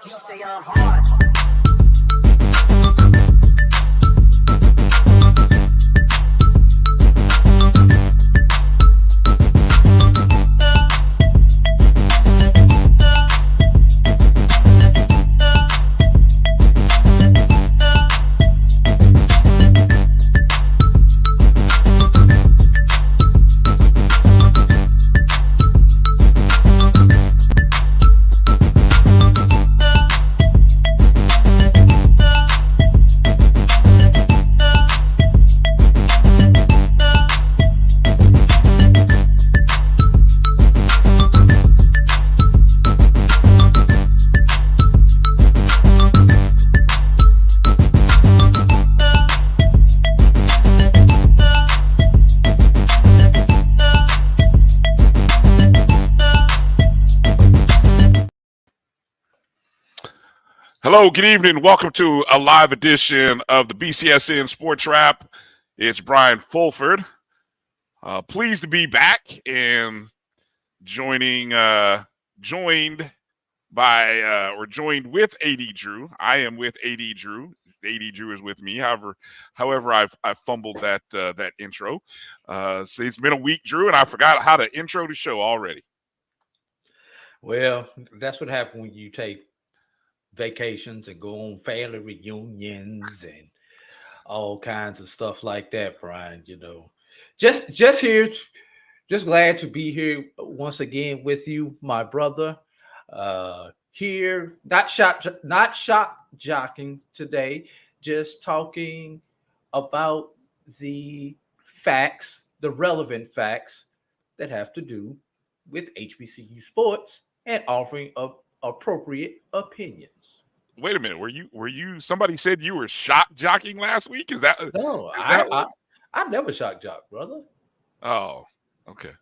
You stay on hard. Hello, good evening. Welcome to a live edition of the BCSN SportsWrap. It's Brian Fulford. Pleased to be back and joined with A.D. Drew. I am with A.D. Drew. A.D. Drew is with me. However, I've fumbled that intro. So it's been a week, Drew, and I forgot how to intro the show already. Well, that's what happened when you take vacations and go on family reunions and all kinds of stuff like that, Brian. You know, just here, just glad to be here once again with you, my brother. Here, not shock jocking today, just talking about the facts, the relevant facts that have to do with HBCU sports and offering up appropriate opinions. Wait a minute. Were you? Somebody said you were shock jockeying last week. Is that? No, I never shock jock, brother. Oh, okay.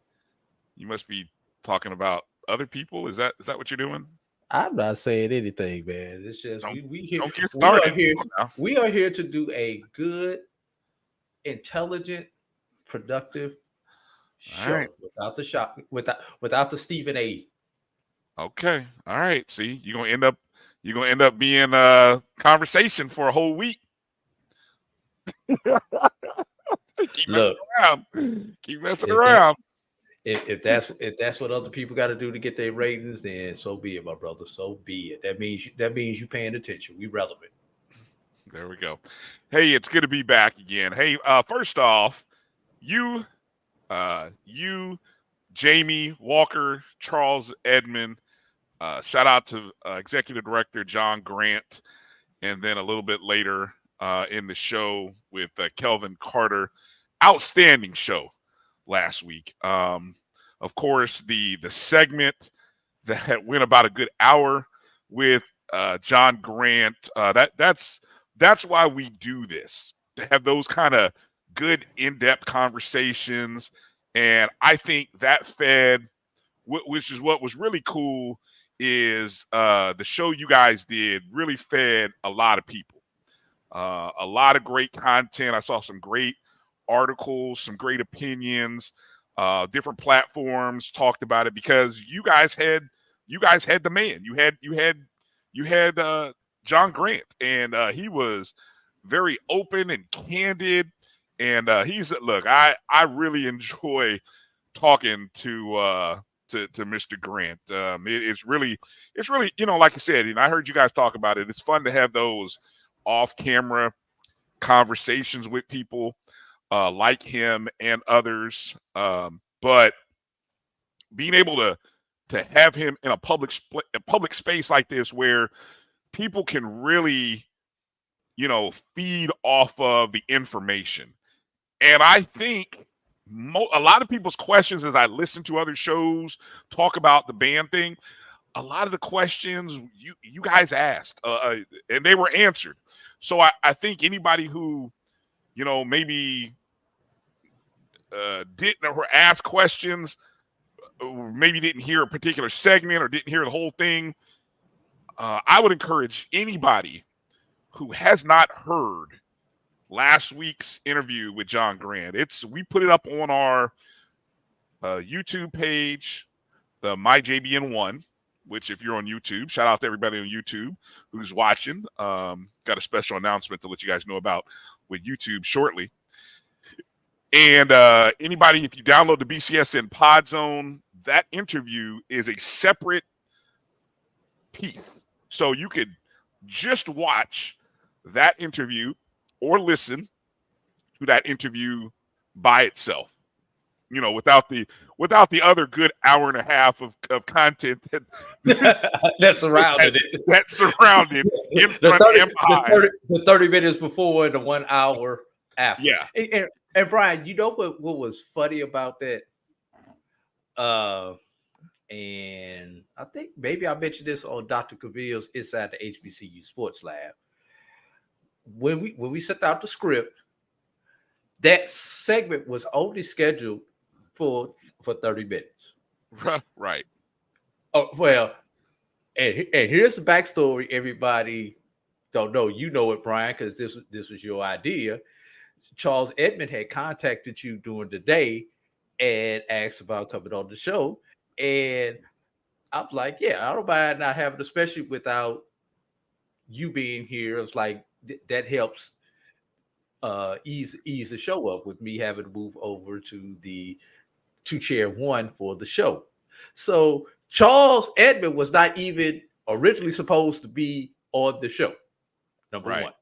You must be talking about other people. Is that what you're doing? I'm not saying anything, man. It's just don't get started. We are here to do a good, intelligent, productive show without the shock, without the Stephen A. Okay. All right. See, you're gonna end up being a conversation for a whole week. Keep messing around. If that's what other people got to do to get their ratings, then so be it, my brother. So be it. That means you paying attention. We relevant. There we go. Hey, it's good to be back again. Hey, first off, you, Jamie Walker, Charles Edmond. Shout out to Executive Director John Grant, and then a little bit later in the show with Kelvin Carter. Outstanding show last week. Of course, the segment that went about a good hour with John Grant. That's why we do this, to have those kind of good in-depth conversations, and I think that fed, which is what was really cool. Is the show you guys did really fed a lot of people. A lot of great content. I saw some great articles, some great opinions. Different platforms talked about it because you guys had the man. You had John Grant, and he was very open and candid. And I really enjoy talking to Mr. Grant. It's really, like I said, and I heard you guys talk about it. It's fun to have those off-camera conversations with people like him and others. But being able to have him in a public space like this, where people can really, feed off of the information, and I think. A lot of people's questions, as I listen to other shows talk about the ban thing, a lot of the questions you guys asked, and they were answered. So I think anybody who, maybe didn't or asked questions, or maybe didn't hear a particular segment or didn't hear the whole thing, I would encourage anybody who has not heard last week's interview with John Grant. We put it up on our YouTube page, the MyJBN one. which if you're on YouTube, shout out to everybody on YouTube who's watching. Got a special announcement to let you guys know about with YouTube shortly. And anybody, if you download the BCSN Pod Zone, that interview is a separate piece. So you could just watch that interview or listen to that interview by itself. You know, without the other good hour and a half of content that surrounded it. That surrounded in front and behind. The 30 minutes before and the 1 hour after. Yeah. And Brian, you know what was funny about that? And I think maybe I mentioned this on Dr. Cavill's Inside the HBCU Sports Lab. When we set out the script, that segment was only scheduled for 30 minutes. Right. Oh, well, and here's the backstory. Everybody don't know. You know it, Brian, because this was your idea. Charles Edmond had contacted you during the day and asked about coming on the show. And I'm like, yeah, I don't mind not having, especially without you being here. It's like that helps ease the show up with me having to move over to the chair one for the show. So Charles Edmond was not even originally supposed to be on the show. Number one.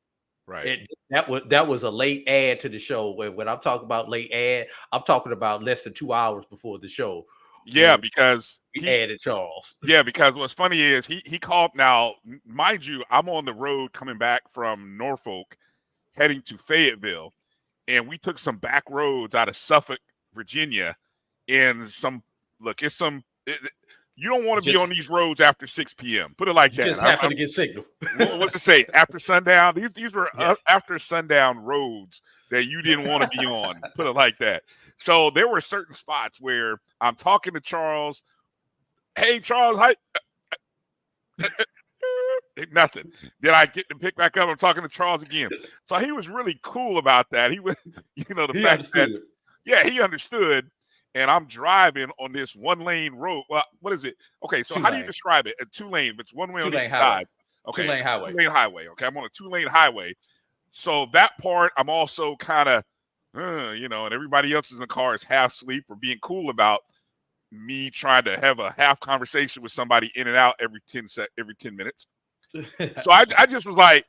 Right. That was a late add to the show. When I'm talking about late add, I'm talking about less than 2 hours before the show. Yeah, because he added Charles. Yeah, because what's funny is he called. Now, mind you, I'm on the road coming back from Norfolk, heading to Fayetteville, and we took some back roads out of Suffolk, Virginia, and you don't want to be on these roads after 6 p.m. Put it like that. Just happen to get signal. What's it say? After sundown? These were after sundown roads that you didn't want to be on. Put it like that. So there were certain spots where I'm talking to Charles. Hey, Charles, hi. Nothing. Then I get to pick back up. I'm talking to Charles again. So he was really cool about that. He was, the fact that, he understood. And I'm driving on this 1-lane road. Well, what is it? Okay, so how do you describe it? A 2-lane, but it's 1 way on each side. Okay, 2-lane highway. 2-lane highway. Okay, I'm on a 2-lane highway. So that part, I'm also kind of, and everybody else in the car is half asleep or being cool about me trying to have a half conversation with somebody in and out every 10 minutes. So I just was like,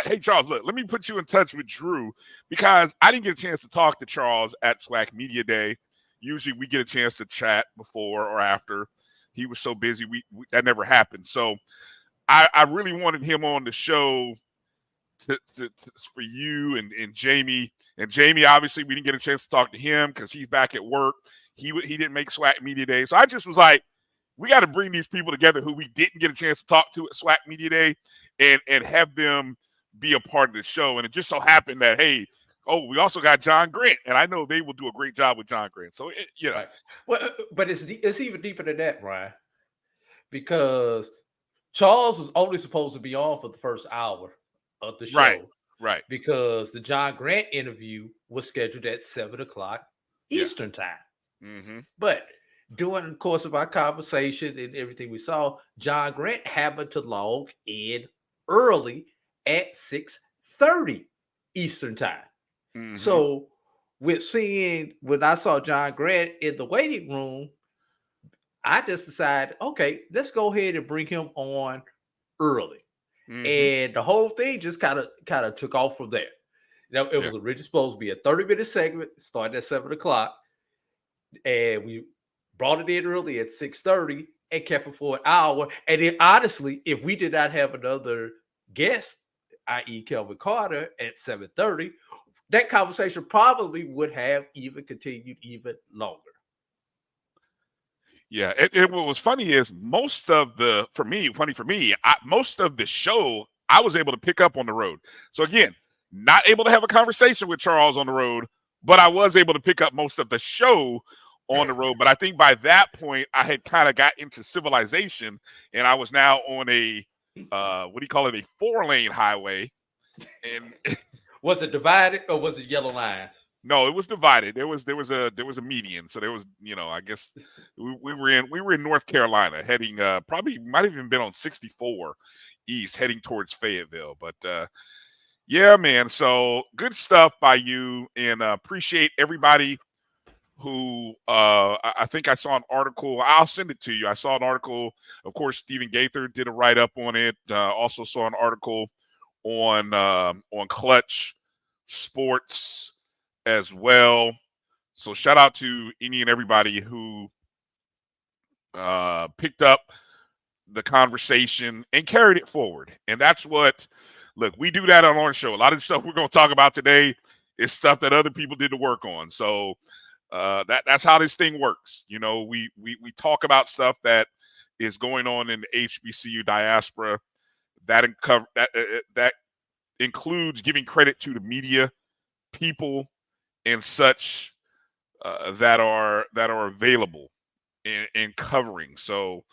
hey, Charles, look, let me put you in touch with Drew, because I didn't get a chance to talk to Charles at SWAC Media Day. Usually we get a chance to chat before or after. He was so busy, that never happened. So I really wanted him on the show for you and Jamie. And Jamie, obviously, we didn't get a chance to talk to him because he's back at work. He didn't make SWAC Media Day. So I just was like, we got to bring these people together who we didn't get a chance to talk to at SWAC Media Day and have them be a part of the show. And it just so happened that, hey, we also got John Grant, and I know they will do a great job with John Grant. So, Right. Well, but it's even deeper than that, Brian, because Charles was only supposed to be on for the first hour of the show. Right. Because the John Grant interview was scheduled at 7:00 Eastern time. Mm-hmm. But during the course of our conversation and everything we saw, John Grant happened to log in early at 6:30 Eastern time. Mm-hmm. So when I saw John Grant in the waiting room, I just decided, okay, let's go ahead and bring him on early. Mm-hmm. And the whole thing just kind of took off from there. Now, it was originally supposed to be a 30-minute segment, starting at 7:00, and we brought it in early at 6:30 and kept it for an hour. And then, honestly, if we did not have another guest, i.e. Kelvin Carter, at 7:30, that conversation probably would have even continued even longer. Yeah, and what was funny is most of the show I was able to pick up on the road. So again, not able to have a conversation with Charles on the road, but I was able to pick up most of the show on the road. But I think by that point, I had kind of got into civilization, and I was now on a a 4-lane highway. And was it divided or was it yellow lines? No, it was divided. There was a median. So there was, I guess we were in North Carolina, heading probably might have even been on 64 East, heading towards Fayetteville. But yeah, man. So good stuff by you, and appreciate everybody who I think I saw an article. I'll send it to you. I saw an article. Of course, Stephen Gaither did a write up on it. Also saw an article on Clutch Sports as well. So shout out to any and everybody who picked up the conversation and carried it forward. And that's what, look, we do that on our show. A lot of the stuff we're going to talk about today is stuff that other people did the work on. So that's how this thing works. We talk about stuff that is going on in the HBCU diaspora. That includes giving credit to the media, people, and such that are available in covering. So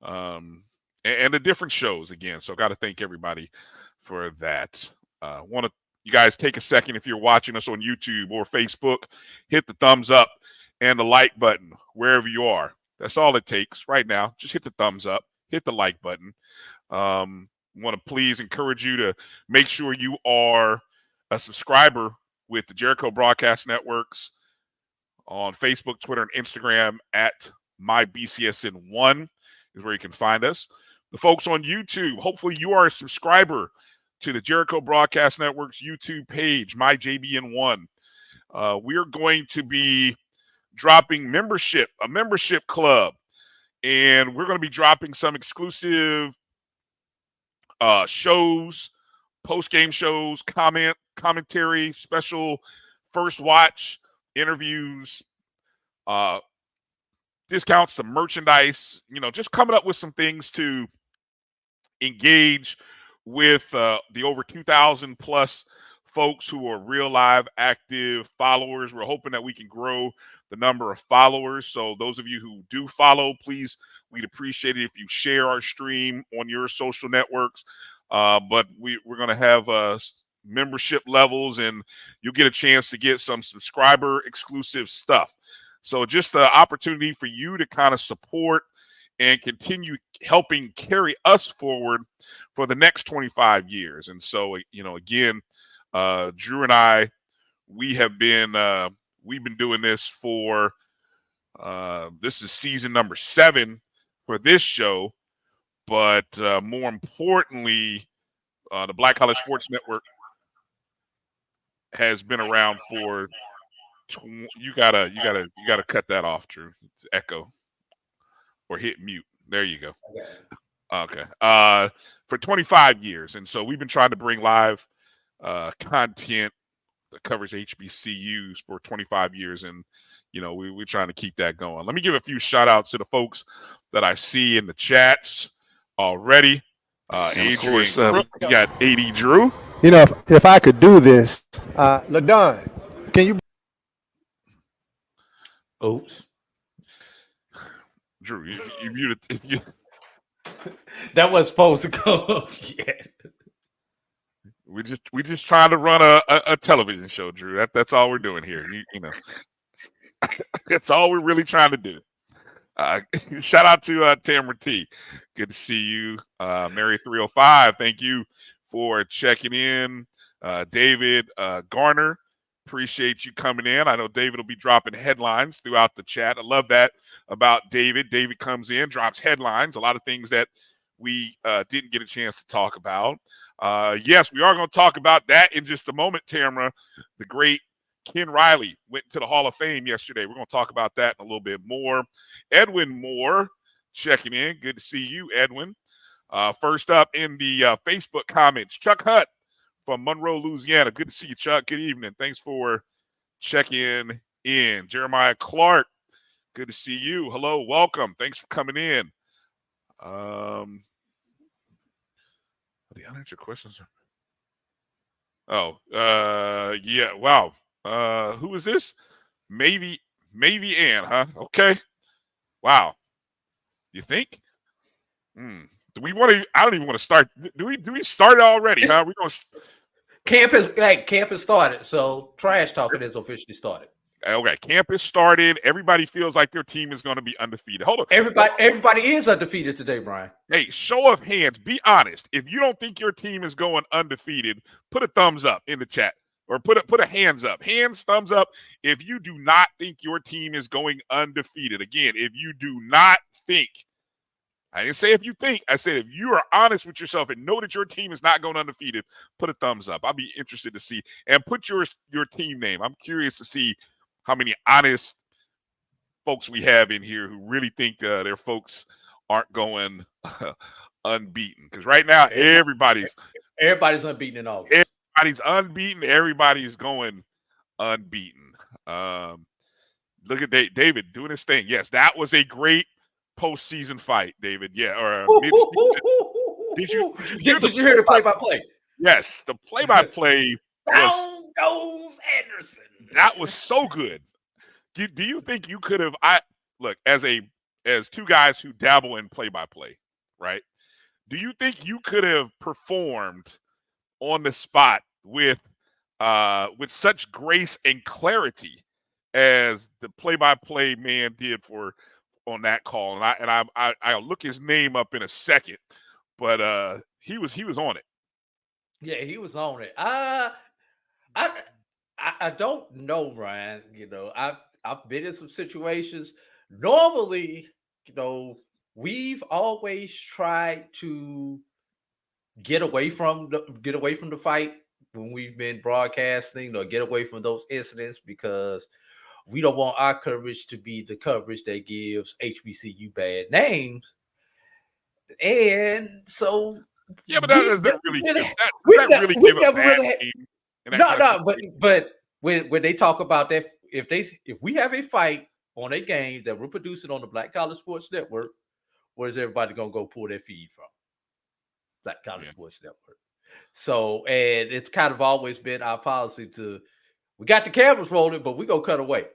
and the different shows again. So got to thank everybody for that. Want to you guys take a second, if you're watching us on YouTube or Facebook, hit the thumbs up and the like button wherever you are. That's all it takes right now. Just hit the thumbs up, hit the like button. Want to please encourage you to make sure you are a subscriber with the Jericho Broadcast Networks on Facebook, Twitter, and Instagram at MyBCSN1 is where you can find us. The folks on YouTube, hopefully you are a subscriber to the Jericho Broadcast Network's YouTube page, MyJBN1. We are going to be dropping a membership club, and we're going to be dropping some exclusive shows, post-game shows, commentary, special first watch interviews, discounts, some merchandise, just coming up with some things to engage with the over 2,000 plus folks who are real live active followers. We're hoping that we can grow the number of followers. So those of you who do follow, please, we'd appreciate it if you share our stream on your social networks. But we're going to have membership levels, and you'll get a chance to get some subscriber exclusive stuff. So just an opportunity for you to kind of support and continue helping carry us forward for the next 25 years. And so, again, Drew and I, we've been doing this for, this is season number 7 for this show. But more importantly, the Black College Sports Network has been around for, you gotta cut that off, Drew. Echo. Or hit mute. There you go. Okay. For 25 years. And so we've been trying to bring live content that covers HBCUs for 25 years. And, we're trying to keep that going. Let me give a few shout outs to the folks that I see in the chats already. Adrian, you got A.D. Drew. If I could do this, LaDon, can you? Oops. Drew, you muted. That wasn't supposed to go up yet. We just trying to run a television show, Drew. That's all we're doing here. That's all we're really trying to do. Shout out to Tamara T. Good to see you. Mary 305, thank you for checking in. David Garner, appreciate you coming in. I know David will be dropping headlines throughout the chat. I love that about David. David comes in, drops headlines, a lot of things that we didn't get a chance to talk about. Yes, we are going to talk about that in just a moment, Tamara. The great Ken Riley went to the Hall of Fame yesterday. We're going to talk about that in a little bit more. Edwin Moore checking in. Good to see you, Edwin. First up in the Facebook comments, Chuck Hutt from Monroe, Louisiana. Good to see you, Chuck. Good evening. Thanks for checking in. Jeremiah Clark, good to see you. Hello, welcome. Thanks for coming in. The unanswered questions. Yeah, wow. Who is this? Maybe Ann, huh? Okay. Wow. You think? Do we want to? I don't even want to start. Do we start already? Huh? We're gonna. Camp has started, so trash talking has officially started. Okay, camp has started. Everybody feels like their team is going to be undefeated. Hold on. Everybody is undefeated today, Brian. Hey, show of hands. Be honest. If you don't think your team is going undefeated, put a thumbs up in the chat, or put a hands up. Hands, thumbs up. If you do not think your team is going undefeated. Again, if you do not think. I didn't say if you think. I said if you are honest with yourself and know that your team is not going undefeated, put a thumbs up. I'll be interested to see. And put your team name. I'm curious to see how many honest folks we have in here who really think their folks aren't going unbeaten. Because right now, everybody's unbeaten in August. Everybody's unbeaten. Everybody's going unbeaten. Look at David doing his thing. Yes, that was a great postseason fight, David. Yeah, or mid-season. Did you hear the play-by-play? Yes, the play-by-play Down goes Anderson. That was so good. Do you think you could have? Look, as two guys who dabble in play-by-play, right? Do you think you could have performed on the spot with such grace and clarity as the play-by-play man did on that call? And I'll look his name up in a second, but he was on it. Yeah, he was on it. I don't know, Ryan. You know, I've been in some situations. Normally, you know, we've always tried to get away from the fight when we've been broadcasting, or get away from those incidents, because we don't want our coverage to be the coverage that gives HBCU bad names. And so, yeah, but that doesn't really give a bad name. No, but when they talk about that, if we have a fight on a game that we're producing on the Black College Sports Network, where's everybody gonna go pull their feed from? Black College Sports Network. So, and it's kind of always been our policy we got the cameras rolling, but we gonna cut away,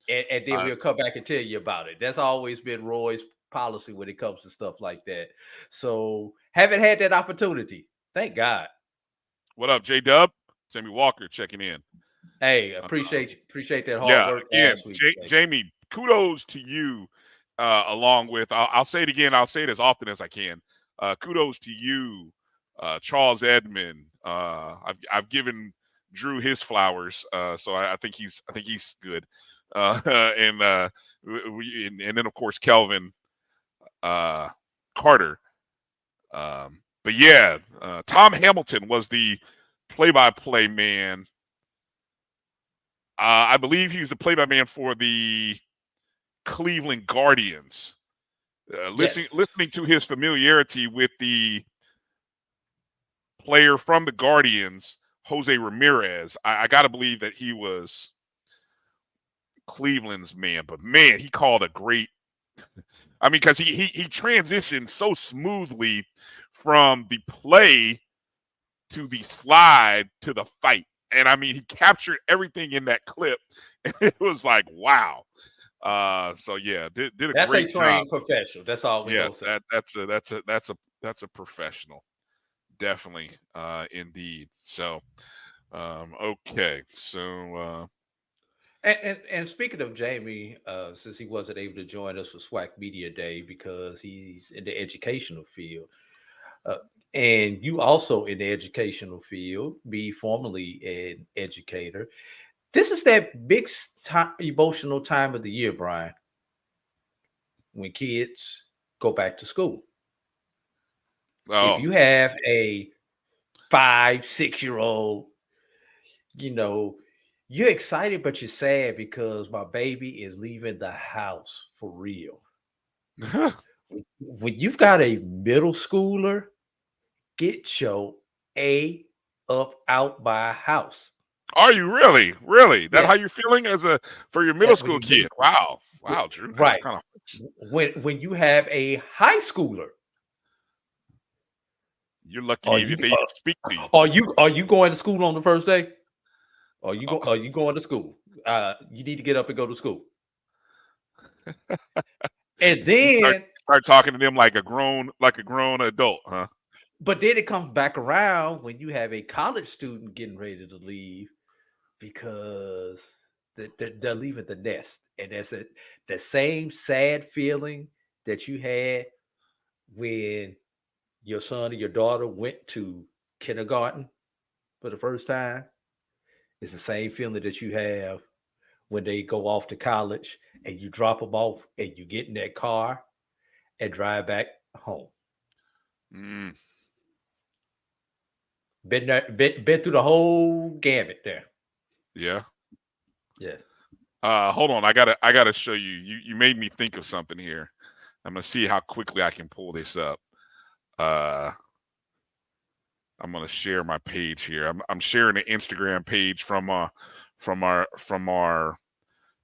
and then we'll come back and tell you about it. That's always been Roy's policy when it comes to stuff like that. So, haven't had that opportunity. Thank God. What up, J-Dub? Jamie Walker checking in. Hey, appreciate that hard work. Again, Jamie, kudos to you. Along with, I'll say it again. I'll say it as often as I can. Kudos to you, Charles Edmond. I've given Drew his flowers, so I think he's good. And then of course Kelvin Carter. But yeah, Tom Hamilton was the play-by-play man. I believe he's the play-by-play man for the Cleveland Guardians. Listening to his familiarity with the player from the Guardians, Jose Ramirez, I got to believe that he was Cleveland's man. But man, he called a great. I mean, because he transitioned so smoothly from the play to the slide to the fight. And I mean, he captured everything in that clip. It was like, wow. So yeah, did a that's great a trained job. Professional. That's all we say. That's a professional. Definitely, indeed. So okay. So and speaking of Jamie, since he wasn't able to join us for SWAC Media Day because he's in the educational field, and you also in the educational field, be formerly an educator. This is that big emotional time of the year, Brian, when kids go back to school. If you have a 5-6-year-old, you know, you're excited, but you're sad because my baby is leaving the house for real. When you've got a middle schooler, get your A up out by house. Are you really? Really? That's how you're feeling for your middle school kid? Wow, Drew. Right. Kind of... When you have a high schooler, you're lucky if they even speak to you. Are you going to school on the first day? Are you going to school? You need to get up and go to school. And then start talking to them like a grown adult, huh? But then it comes back around when you have a college student getting ready to leave because they're leaving the nest. And that's it. The same sad feeling that you had when your son or your daughter went to kindergarten for the first time. It's the same feeling that you have when they go off to college and you drop them off and you get in that car and drive back home. Mm. Been there, been through the whole gamut there. Yeah. Yes. Hold on. I gotta show you. You made me think of something here. I'm gonna see how quickly I can pull this up. I'm gonna share my page here. I'm sharing an Instagram page from our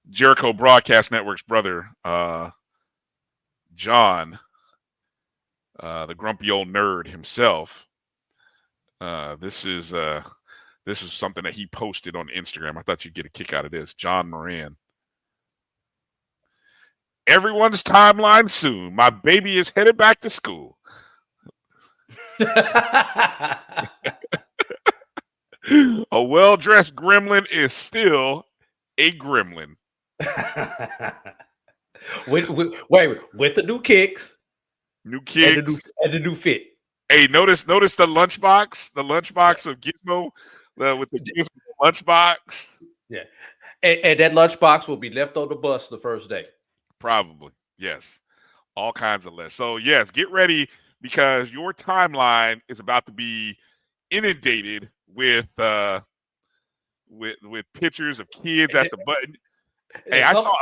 Jericho Broadcast Network's brother, John, the grumpy old nerd himself. This is something that he posted on Instagram. I thought you'd get a kick out of this. John Moran. Everyone's timeline soon. My baby is headed back to school. A well-dressed gremlin is still a gremlin. with the new kicks, New kicks, and the new fit. Hey, notice the lunchbox, of Gizmo, with the Gizmo lunchbox. Yeah, and that lunchbox will be left on the bus the first day. Probably, yes. All kinds of lists. So yes, get ready because your timeline is about to be inundated with pictures of kids at the button. Hey, I saw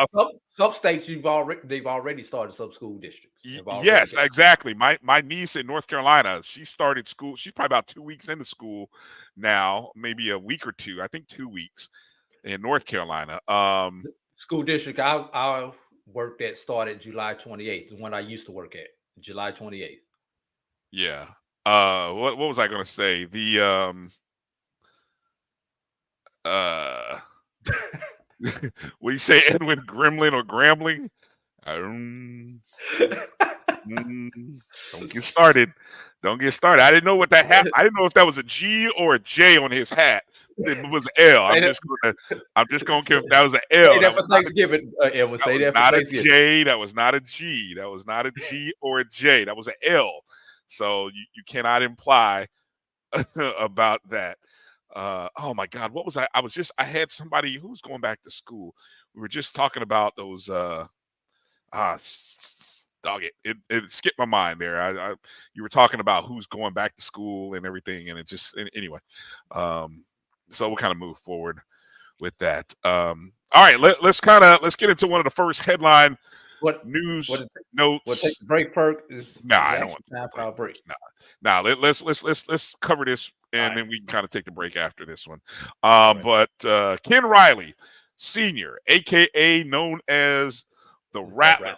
some states they've already started some school districts. Yes, exactly. My niece in North Carolina, she started school. She's probably about 2 weeks into school now, maybe a week or two. I think 2 weeks in North Carolina. School district I worked at started July 28th. The one I used to work at, July 28th. Yeah. What was I going to say? What do you say, Edwin Gremlin or Grambling? Don't get started. Don't get started. I didn't know what that happened. I didn't know if that was a G or a J on his hat. It was an L. I'm just gonna care if that was an L. Say that for Thanksgiving. Edwin, say that for not Thanksgiving. A J. That was not a G. That was not a G or a J. That was an L. So you cannot imply about that. Oh my God, what was I? I had somebody who was going back to school. We were just talking about those. Dog it skipped my mind there. You were talking about who's going back to school and everything, and it just anyway. So we'll kind of move forward with that. All right, let's get into one of the first headline news notes. We'll take the break, Perk. I don't want time for our break. Nah, let's cover this, and then we can kind of take the break after this one. But Ken Riley, Sr., aka known as the Rattler,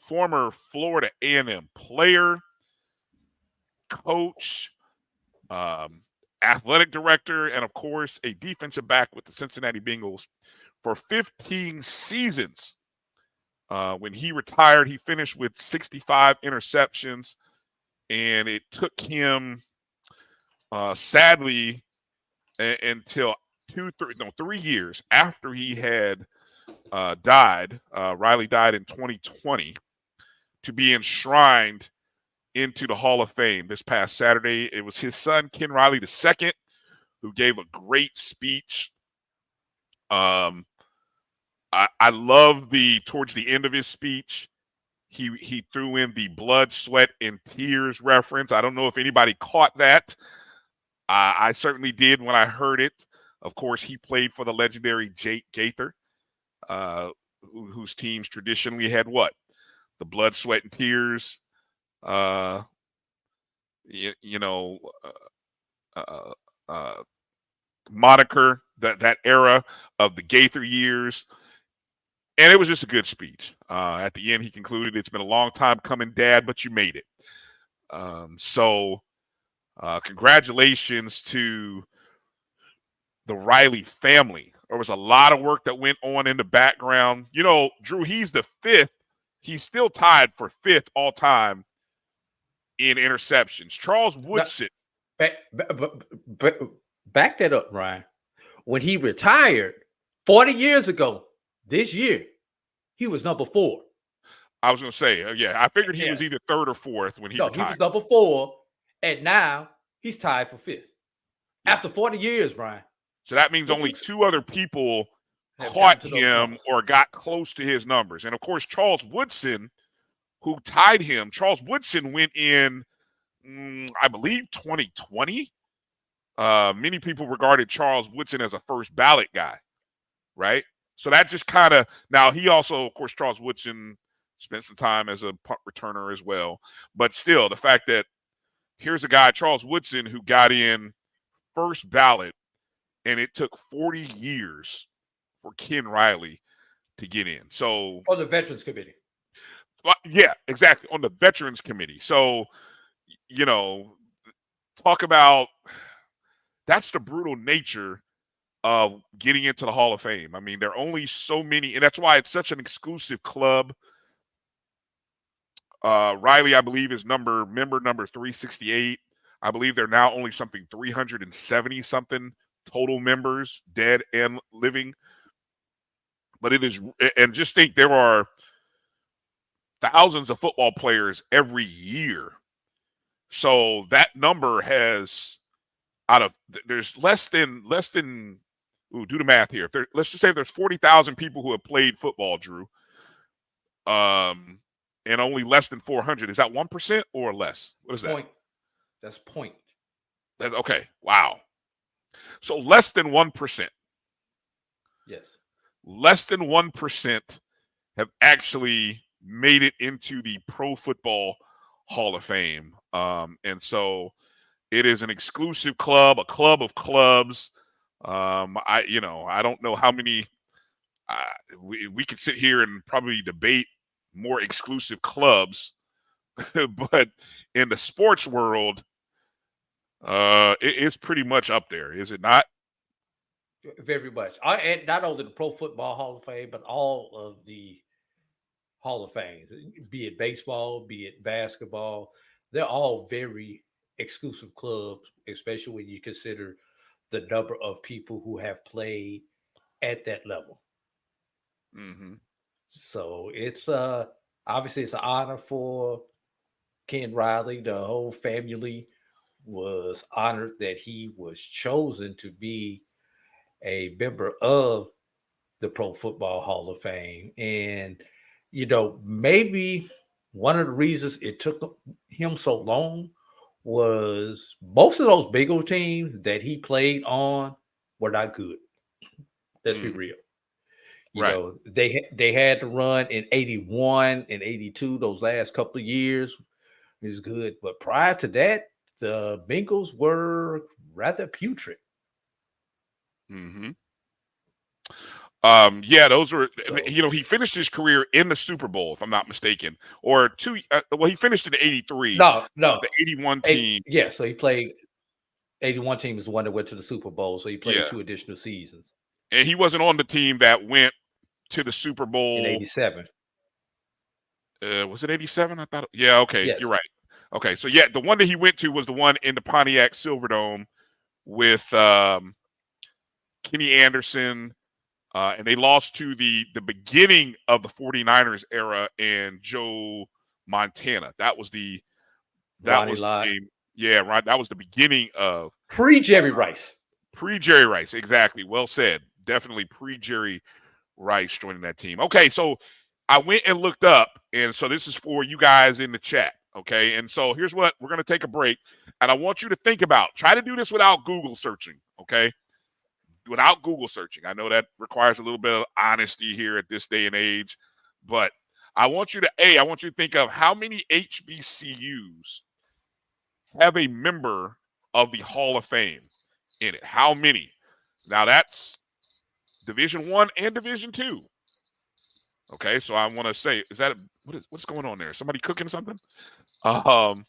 former Florida A&M player, coach, athletic director, and of course a defensive back with the Cincinnati Bengals for 15 seasons. When he retired, he finished with 65 interceptions, and it took him, sadly, until 3 years after he had died. Riley died in 2020 to be enshrined into the Hall of Fame this past Saturday. It was his son, Ken Riley II, who gave a great speech. I love towards the end of his speech, he threw in the blood, sweat, and tears reference. I don't know if anybody caught that. I certainly did when I heard it. Of course, he played for the legendary Jake Gaither, whose teams traditionally had what? The blood, sweat, and tears. Moniker, that era of the Gaither years. And it was just a good speech. At the end, he concluded, "It's been a long time coming, Dad, but you made it." So congratulations to the Riley family. There was a lot of work that went on in the background. You know, Drew, he's the fifth. He's still tied for fifth all time in interceptions. Charles Woodson. Back that up, Ryan. When he retired 40 years ago, this year, he was number 4. I was going to say, I figured he was either 3rd or 4th when he retired. He was number 4, and now he's tied for 5th. After 40 years, Brian. So that means only 2 other people caught him or got close to his numbers. And, of course, Charles Woodson, who tied him, Charles Woodson went in, I believe, 2020. Many people regarded Charles Woodson as a first ballot guy, right? So that just kind of – now he also, of course, Charles Woodson spent some time as a punt returner as well. But still, the fact that here's a guy, Charles Woodson, who got in first ballot, and it took 40 years for Ken Riley to get in. So on the Veterans Committee. Yeah, exactly. On the Veterans Committee. So, talk about that's the brutal nature of getting into the Hall of Fame. I mean, there are only so many, and that's why it's such an exclusive club. Riley, I believe, is member number 368. I believe they're now only something 370 something total members, dead and living. But it is, and just think there are thousands of football players every year. So that number has there's less than do the math here. Let's just say there's 40,000 people who have played football, Drew. And only less than 400. Is that 1% or less? What is that? That's point. Okay. Wow. So less than 1%. Yes. Less than 1% have actually made it into the Pro Football Hall of Fame. And so it is an exclusive club, a club of clubs. I don't know how many we could sit here and probably debate more exclusive clubs, but in the sports world, it is pretty much up there, is it not? Very much. And not only the Pro Football Hall of Fame, but all of the Hall of Fame, be it baseball, be it basketball, they're all very exclusive clubs, especially when you consider the number of people who have played at that level. Mm-hmm. So it's obviously it's an honor for Ken Riley. The whole family was honored that he was chosen to be a member of the Pro Football Hall of Fame. And, maybe one of the reasons it took him so long was most of those Bengal teams that he played on were not good. Let's be real. They had to run in 81 and 82, those last couple of years. It was good. But prior to that, the Bengals were rather putrid. Mm-hmm. Those were, he finished his career in the Super Bowl, if I'm not mistaken, or he finished in 83. No. The 81 team. So he played, 81 team is the one that went to the Super Bowl. So he played 2 additional seasons. And he wasn't on the team that went to the Super Bowl. In 87. Was it 87? I thought. Yeah, okay. Yes. You're right. Okay, so the one that he went to was the one in the Pontiac Silverdome with Kenny Anderson, and they lost to the beginning of the 49ers era and Joe Montana. That was the game. Yeah, right. That was the beginning of pre-Jerry Rice. Pre-Jerry Rice, exactly. Well said. Definitely pre-Jerry Rice joining that team. Okay, so I went and looked up, and so this is for you guys in the chat. Okay, and so here's what we're going to take a break, and I want you to think about. Try to do this without Google searching. Okay. Without Google searching. I know that requires a little bit of honesty here at this day and age, but I want you to think of how many HBCUs have a member of the Hall of Fame in it. How many? Now that's Division I and Division II. Okay, so I want to say, what's going on there? Somebody cooking something? Oh,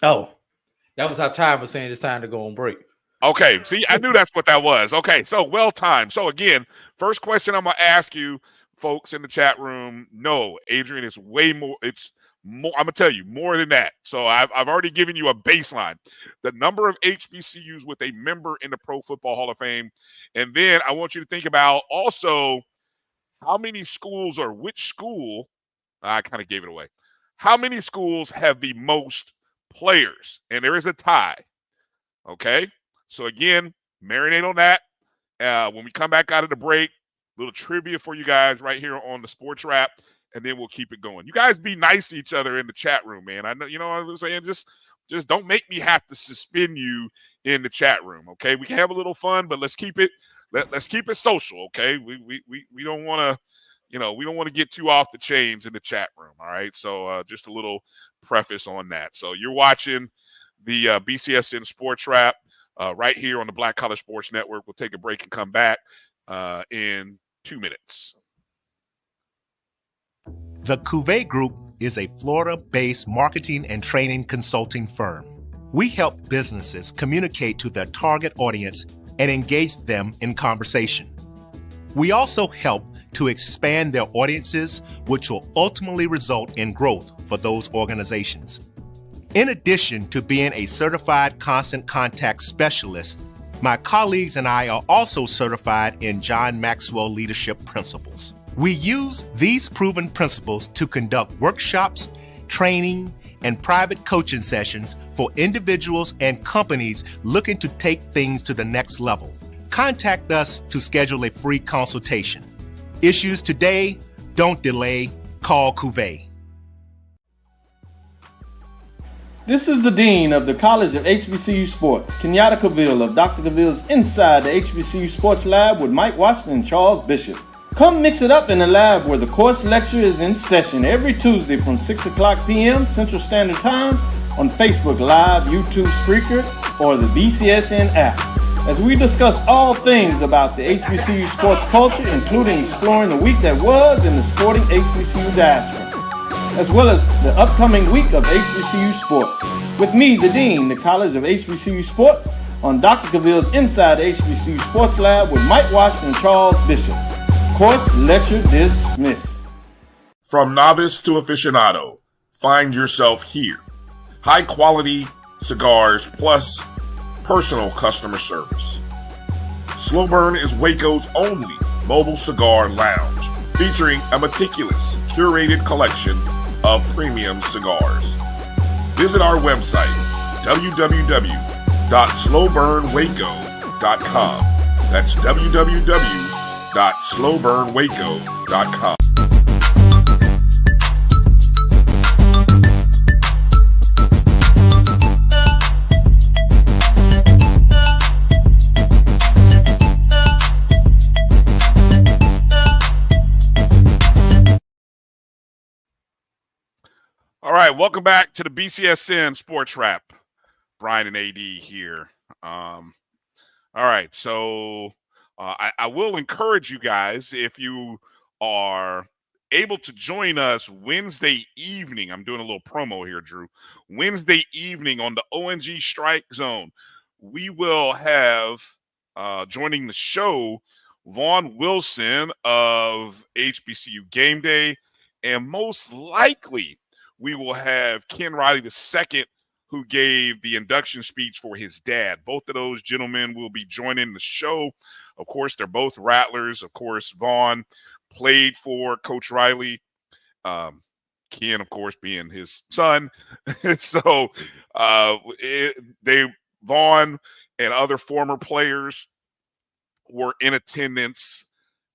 that was our timer saying it's time to go on break. Okay, see, I knew that's what that was. Okay, so well timed. So again, first question I'm going to ask you, folks in the chat room. No, Adrian, it's More, I'm gonna tell you more than that. So I've already given you a baseline. The number of HBCUs with a member in the Pro Football Hall of Fame, and then I want you to think about also how many schools or which school. I kind of gave it away. How many schools have the most players? And there is a tie. Okay. So again, marinate on that. When we come back out of the break, little trivia for you guys right here on the Sports Wrap, and then we'll keep it going. You guys be nice to each other in the chat room, man. I know, you know what I'm saying? Just don't make me have to suspend you in the chat room. Okay. We can have a little fun, but let's keep it social. Okay. We don't want to. We don't want to get too off the chains in the chat room. All right. So just a little preface on that. So you're watching the BCSN Sports Wrap right here on the Black College Sports Network. We'll take a break and come back in 2 minutes. The Cuvée Group is a Florida-based marketing and training consulting firm. We help businesses communicate to their target audience and engage them in conversation. We also help to expand their audiences, which will ultimately result in growth for those organizations. In addition to being a certified constant contact specialist, my colleagues and I are also certified in John Maxwell Leadership Principles. We use these proven principles to conduct workshops, training, and private coaching sessions for individuals and companies looking to take things to the next level. Contact us to schedule a free consultation. Issues today, don't delay, call Cuvée. This is the Dean of the College of HBCU Sports, Kenyatta Cavill of Dr. Cavill's Inside the HBCU Sports Lab with Mike Washington and Charles Bishop. Come mix it up in the lab where the course lecture is in session every Tuesday from 6 o'clock p.m. Central Standard Time on Facebook Live, YouTube Spreaker, or the BCSN app, as we discuss all things about the HBCU sports culture, including exploring the week that was in the sporting HBCU diaspora, as well as the upcoming week of HBCU Sports. With me, the Dean, the College of HBCU Sports, on Dr. Cavill's Inside the HBCU Sports Lab with Mike Washington and Charles Bishop. Course lecture dismissed. From novice to aficionado, find yourself here. High quality cigars plus personal customer service. Slow Burn is Waco's only mobile cigar lounge, featuring a meticulous, curated collection of premium cigars. Visit our website, www.slowburnwaco.com. That's www.slowburnwaco.com. All right, welcome back to the BCSN Sports Wrap. Bryan and A.D. here. All right, so I will encourage you guys, if you are able to join us Wednesday evening. I'm doing a little promo here, Drew. Wednesday evening on the ONG Strike Zone, we will have joining the show Vaughn Wilson of HBCU Game Day, and most likely we will have Ken Riley II, who gave the induction speech for his dad. Both of those gentlemen will be joining the show. Of course, they're both Rattlers. Of course, Vaughn played for Coach Riley. Ken, of course, being his son. So Vaughn and other former players were in attendance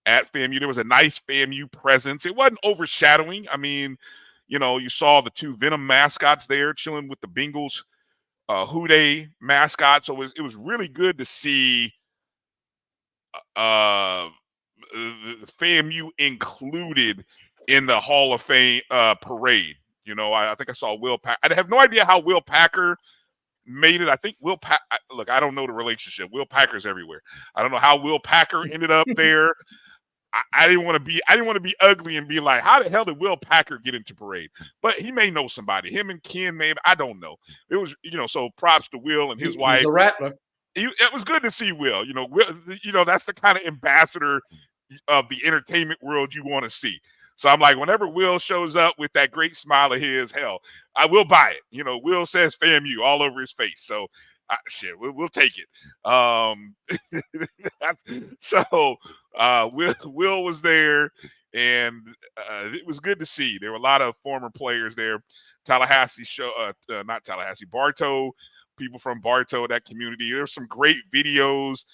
at FAMU. There was a nice FAMU presence. It wasn't overshadowing. I mean, you saw the two Venom mascots there chilling with the Bengals Houday mascot. So it was really good to see the FAMU included in the Hall of Fame parade. I think I saw Will Packer. I have no idea how Will Packer made it. I think Will Packer, look, I don't know the relationship. Will Packer's everywhere. I don't know how Will Packer ended up there. I didn't want to be ugly and be like, how the hell did Will Packer get into parade? But he may know somebody. Him and Ken, maybe. I don't know. It was, so props to Will and his wife. He's a Rattler. It was good to see Will. Will, that's the kind of ambassador of the entertainment world you want to see. So I'm like, whenever Will shows up with that great smile of his, hell, I will buy it. You know, Will says FAMU all over his face. So shit, we'll take it. So Will was there, and it was good to see. There were a lot of former players there. Tallahassee not Tallahassee, Bartow, people from Bartow, that community. There's some great videos.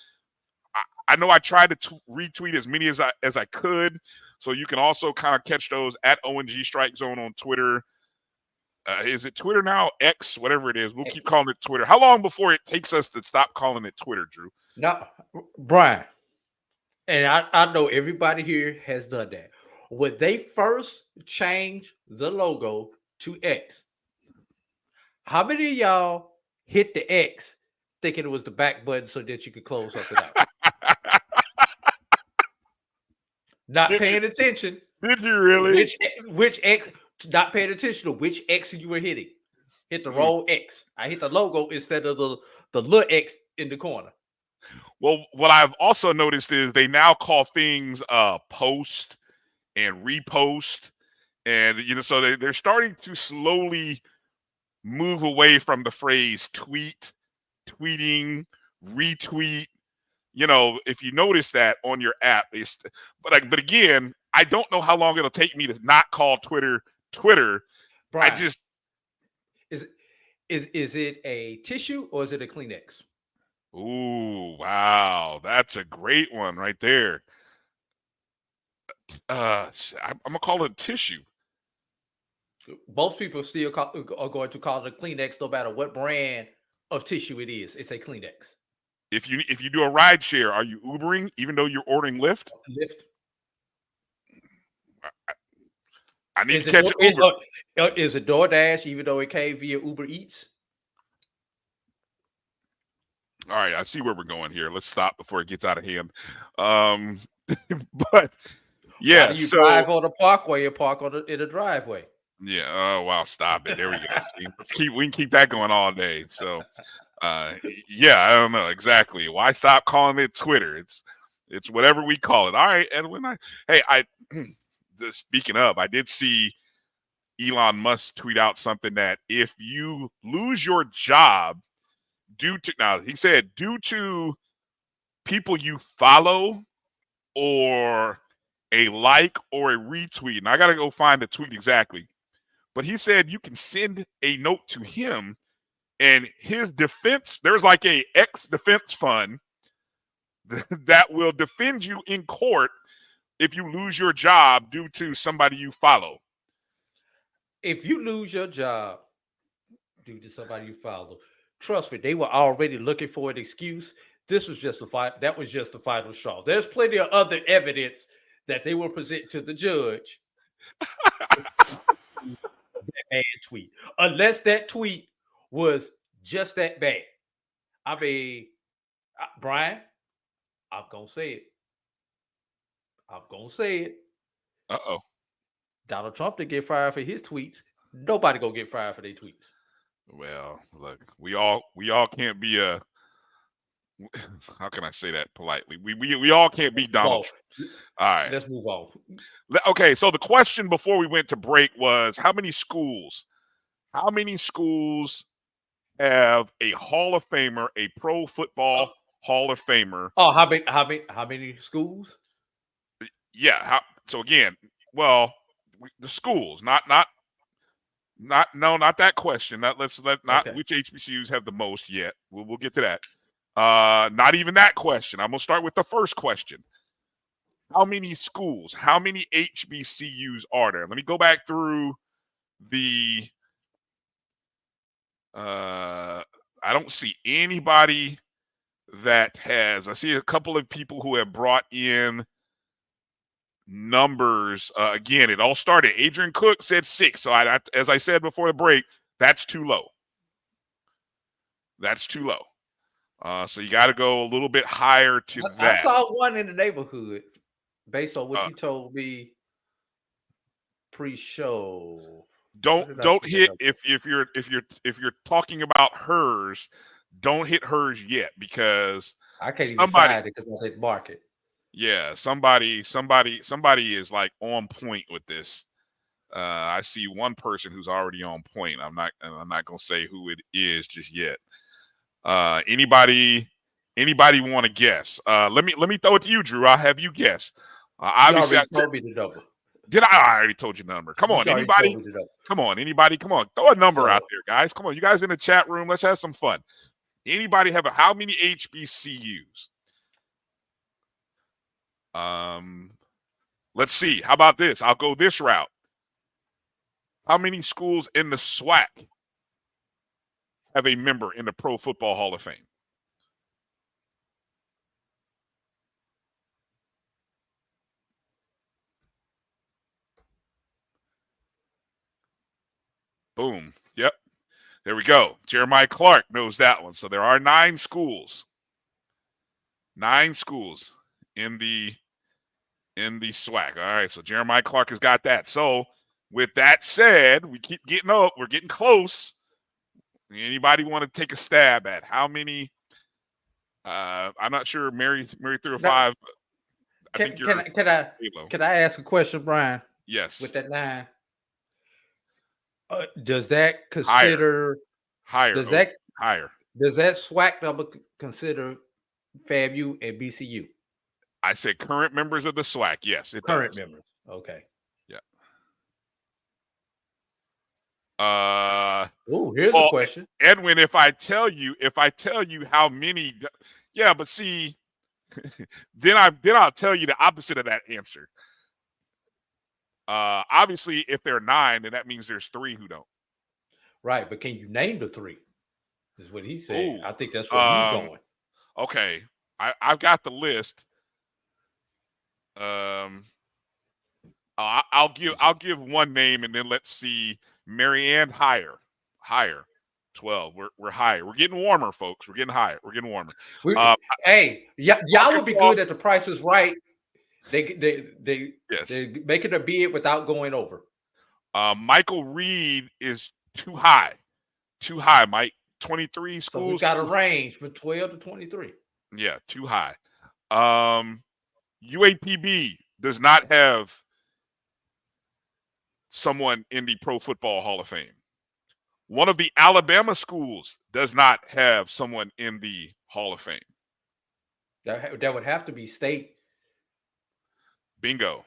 I know I tried to retweet as many as I could, so you can also kind of catch those at ONG Strike Zone on Twitter. Is it Twitter now? X, whatever it is. We'll keep calling it Twitter. How long before it takes us to stop calling it Twitter, Drew? No, Bryan, and I know everybody here has done that. When they first changed the logo to X, how many of y'all hit the X thinking it was the back button so that you could close something out? Not paying attention. Did you really? Which X? Not paying attention to which X you were hitting. Hit the wrong X. I hit the logo instead of the little X in the corner. Well, what I've also noticed is they now call things post and repost, and so they're starting to slowly move away from the phrase tweet, tweeting, retweet. If you notice that on your app, but again, I don't know how long it'll take me to not call Twitter. Bryan, I just is it a tissue or is it a Kleenex? Ooh, wow, that's a great one right there. I'm gonna call it tissue. Most people still are going to call it a Kleenex, no matter what brand of tissue it is. It's a Kleenex. If you do a ride share, are you Ubering even though you're ordering Lyft? Lyft. I need to catch an Uber. Is it DoorDash even though it came via Uber Eats? All right, I see where we're going here. Let's stop before it gets out of hand. But yeah, Why do you drive on the parkway and park in the driveway? Yeah. Oh wow, stop it. There we go. See, we can keep that going all day. So yeah, I don't know exactly. Why stop calling it Twitter? It's whatever we call it. All right, Edwin. Speaking of, I did see Elon Musk tweet out something that if you lose your job due to people you follow or a like or a retweet, and I got to go find the tweet exactly, but he said you can send a note to him and his defense, there's like a X defense fund that will defend you in court if you lose your job due to somebody you follow. If you lose your job due to somebody you follow, trust me, they were already looking for an excuse. That was just the final straw. There's plenty of other evidence that they will present to the judge. That bad tweet, unless that tweet was just that bad. I mean, Bryan, I'm gonna say it. Uh-oh. Donald Trump didn't get fired for his tweets. Nobody gonna get fired for their tweets. Well, look, we all can't be how can I say that politely? We all can't be Donald Trump. All right. Let's move on. Okay, so the question before we went to break was how many schools have a Hall of Famer, a pro football Hall of Famer? Oh, how many schools? Yeah. So again, well, the schools, not that question. Which HBCUs have the most yet. We'll get to that. Not even that question. I'm gonna start with the first question. How many schools? How many HBCUs are there? Let me go back through the. I don't see anybody that has. I see a couple of people who have brought in numbers. Again, it all started. Adrian Cook said 6. So as I said before the break, that's too low. So you got to go a little bit higher to that. I saw one in the neighborhood based on what you told me pre-show. Don't hit if you're talking about hers, don't hit hers yet because I can't even find it because I didn't mark it. Yeah, somebody is like on point with this. I see one person who's already on point. I'm not gonna say who it is just yet. Anybody want to guess? Let me throw it to you, Drew. I'll have you guess. You Obviously, already told me the number. I already told you the number. Come on, You already anybody? told me the number. Come on, anybody? Come on, throw a number So- out there, guys. Come on, you guys in the chat room. Let's have some fun. Anybody have how many HBCUs? Let's see. How about this? I'll go this route. How many schools in the SWAC have a member in the Pro Football Hall of Fame? Boom. Yep. There we go. Jeremiah Clark knows that one. So there are 9 schools. 9 schools in the SWAC. All right. So Jeremiah Clark has got that. So with that said, we keep getting up. We're getting close. Anybody want to take a stab at how many? I'm not sure. Mary 305. Can I ask a question, Brian? Yes. With that 9, does that consider higher? Does that higher? Does that SWAC number consider FAMU and BCU? I said current members of the SWAC. Yes, it current does. members. Okay. Yeah. Here's a question, Edwin. If I tell you how many, yeah, but see, then I'll tell you the opposite of that answer. Obviously, if there are 9, then that means there's 3 who don't. Right? But can you name the 3? Is what he said. Ooh, I think that's where he's going. Okay, I've got the list. I'll give one name and then let's see. Marianne higher. 12. We're higher. We're getting warmer, folks. We're getting higher. We're getting warmer. Y'all would be good at The Price is Right. They yes. make it a bid without going over. Michael Reed is too high. Too high, Mike. 23 schools. So we got a range from 12 to 23. Yeah, too high. UAPB does not have someone in the Pro Football Hall of Fame. One of the Alabama schools does not have someone in the Hall of Fame. That would have to be state. Bingo.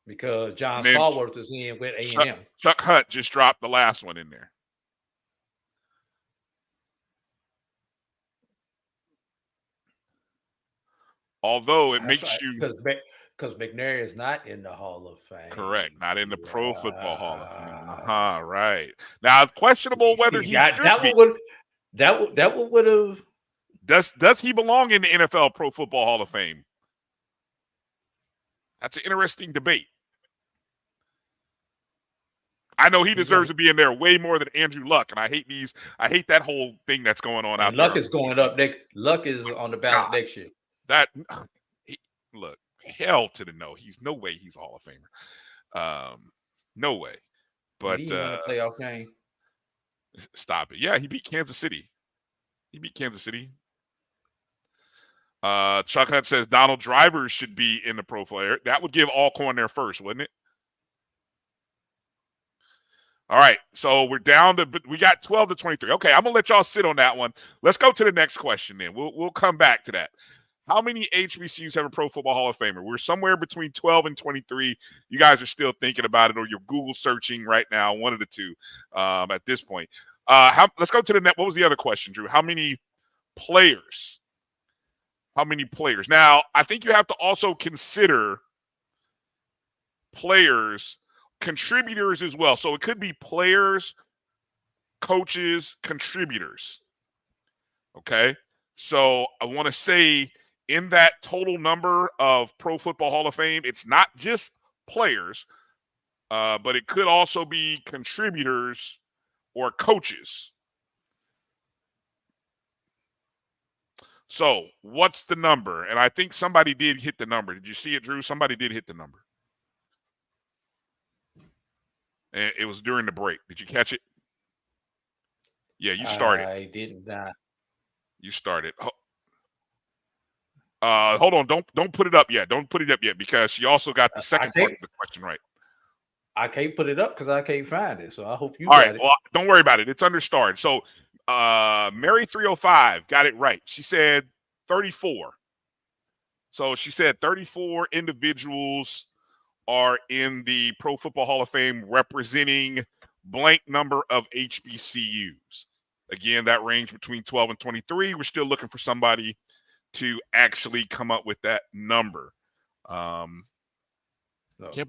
Because John Stallworth is in with A&M. Chuck Hunt just dropped the last one in there. Although it makes you because McNair is not in the Hall of Fame. Correct, not in the Pro Football Hall of Fame. Right. Now it's questionable whether he should be. That would have. Does he belong in the NFL Pro Football Hall of Fame? That's an interesting debate. I know he deserves to be in there way more than Andrew Luck, and I hate that whole thing that's going on out there. Luck is going up next. Luck is on the ballot next year. Look, hell to the no. He's no way he's a Hall of Famer. No way. But he won a playoff game. Stop it. Yeah, he beat Kansas City. Chuck Hunt says Donald Driver should be in the Pro Football. That would give Alcorn there first, wouldn't it? All right, so we got 12 to 23. Okay, I'm gonna let y'all sit on that one. Let's go to the next question then. We'll come back to that. How many HBCUs have a Pro Football Hall of Famer? We're somewhere between 12 and 23. You guys are still thinking about it, or you're Google searching right now, one of the two at this point. Let's go to the net. What was the other question, Drew? How many players? Now, I think you have to also consider players, contributors as well. So it could be players, coaches, contributors. Okay? So I want to say in that total number of Pro Football Hall of Fame, it's not just players, but it could also be contributors or coaches. So what's the number? And I think somebody did hit the number. Did you see it, Drew? Somebody did hit the number. And it was during the break. Did you catch it? Yeah, you started. I did not. You started. Hold on. Don't put it up yet. Don't put it up yet because she also got the second part of the question right. I can't put it up because I can't find it. So I hope you All got right. it. Well, don't worry about it. It's under starred. So Mary 305 got it right. She said 34. So she said 34 individuals are in the Pro Football Hall of Fame representing blank number of HBCUs. Again, that range between 12 and 23. We're still looking for somebody to actually come up with that number. Can't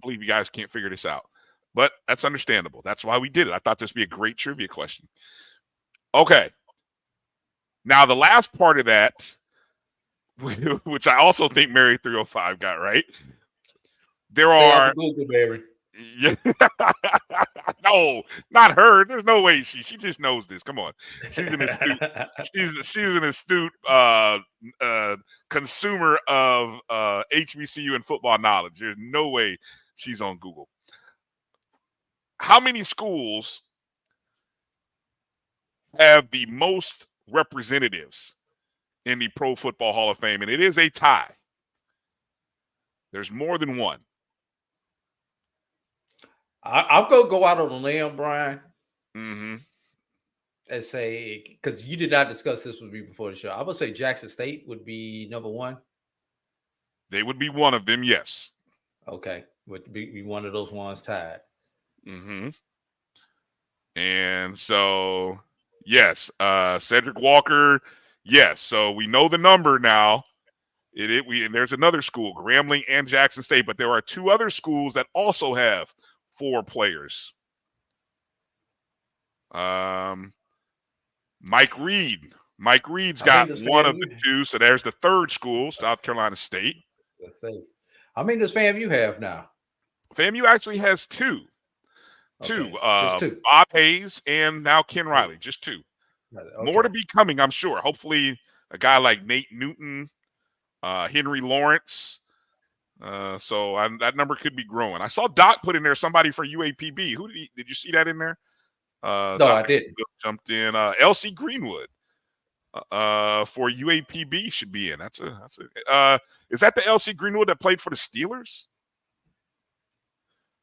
believe you guys can't figure this out. But that's understandable. That's why we did it. I thought this would be a great trivia question. Okay. Now, the last part of that, which I also think Mary 305 got right. There are Google, Mary. Yeah. No, not her. There's no way she just knows this. Come on. She's an astute she's an astute consumer of HBCU and football knowledge. There's no way she's on Google. How many schools have the most representatives in the Pro Football Hall of Fame? And it is a tie. There's more than one. I'm going to go out on a limb, Brian, Mm-hmm. and say, because you did not discuss this with me before the show, I would say Jackson State would be number one. They would be one of them, yes. Okay. Would be one of those ones tied. Mm-hmm. And so, yes, Cedric Walker, yes. So we know the number now. And there's another school, Grambling and Jackson State, but there are two other schools that also have 4 players. Mike Reed. Mike Reed's got one of the 2, so there's the third school, South Carolina State. How many does FAMU have now? FAMU actually has 2. Okay. Just 2. Bob Hayes and now Ken Riley. Just 2. Okay. More to be coming, I'm sure. Hopefully a guy like Nate Newton, Henry Lawrence. So that number could be growing. I saw Doc put in there somebody for UAPB. Who did you see that in there? No, Doc I didn't. Jumped in. LC Greenwood for UAPB should be in. Is that the LC Greenwood that played for the Steelers?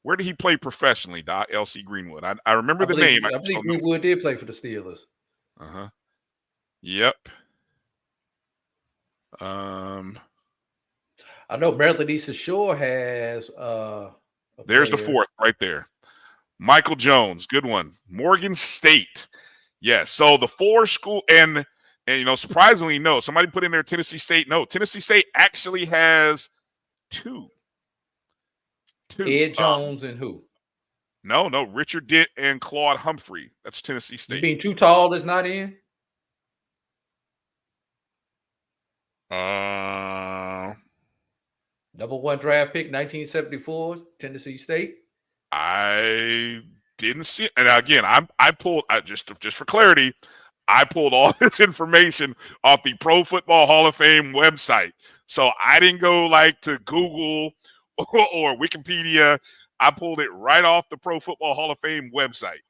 Where did he play professionally, Doc? LC Greenwood. I remember the name. I believe Greenwood did play for the Steelers. Uh-huh. Yep. I know Maryland Eastern Shore has there's the fourth right there. Michael Jones, good one. Morgan State. Yes. So the 4 school and surprisingly, no. Somebody put in there Tennessee State. No, Tennessee State actually has 2. Ed Jones and who? No, Richard Dent and Claude Humphrey. That's Tennessee State. You being too tall is not in? Number 1 draft pick, 1974, Tennessee State. I didn't see it. And again, I pulled just for clarity, I pulled all this information off the Pro Football Hall of Fame website. So I didn't go like to Google or Wikipedia. I pulled it right off the Pro Football Hall of Fame website.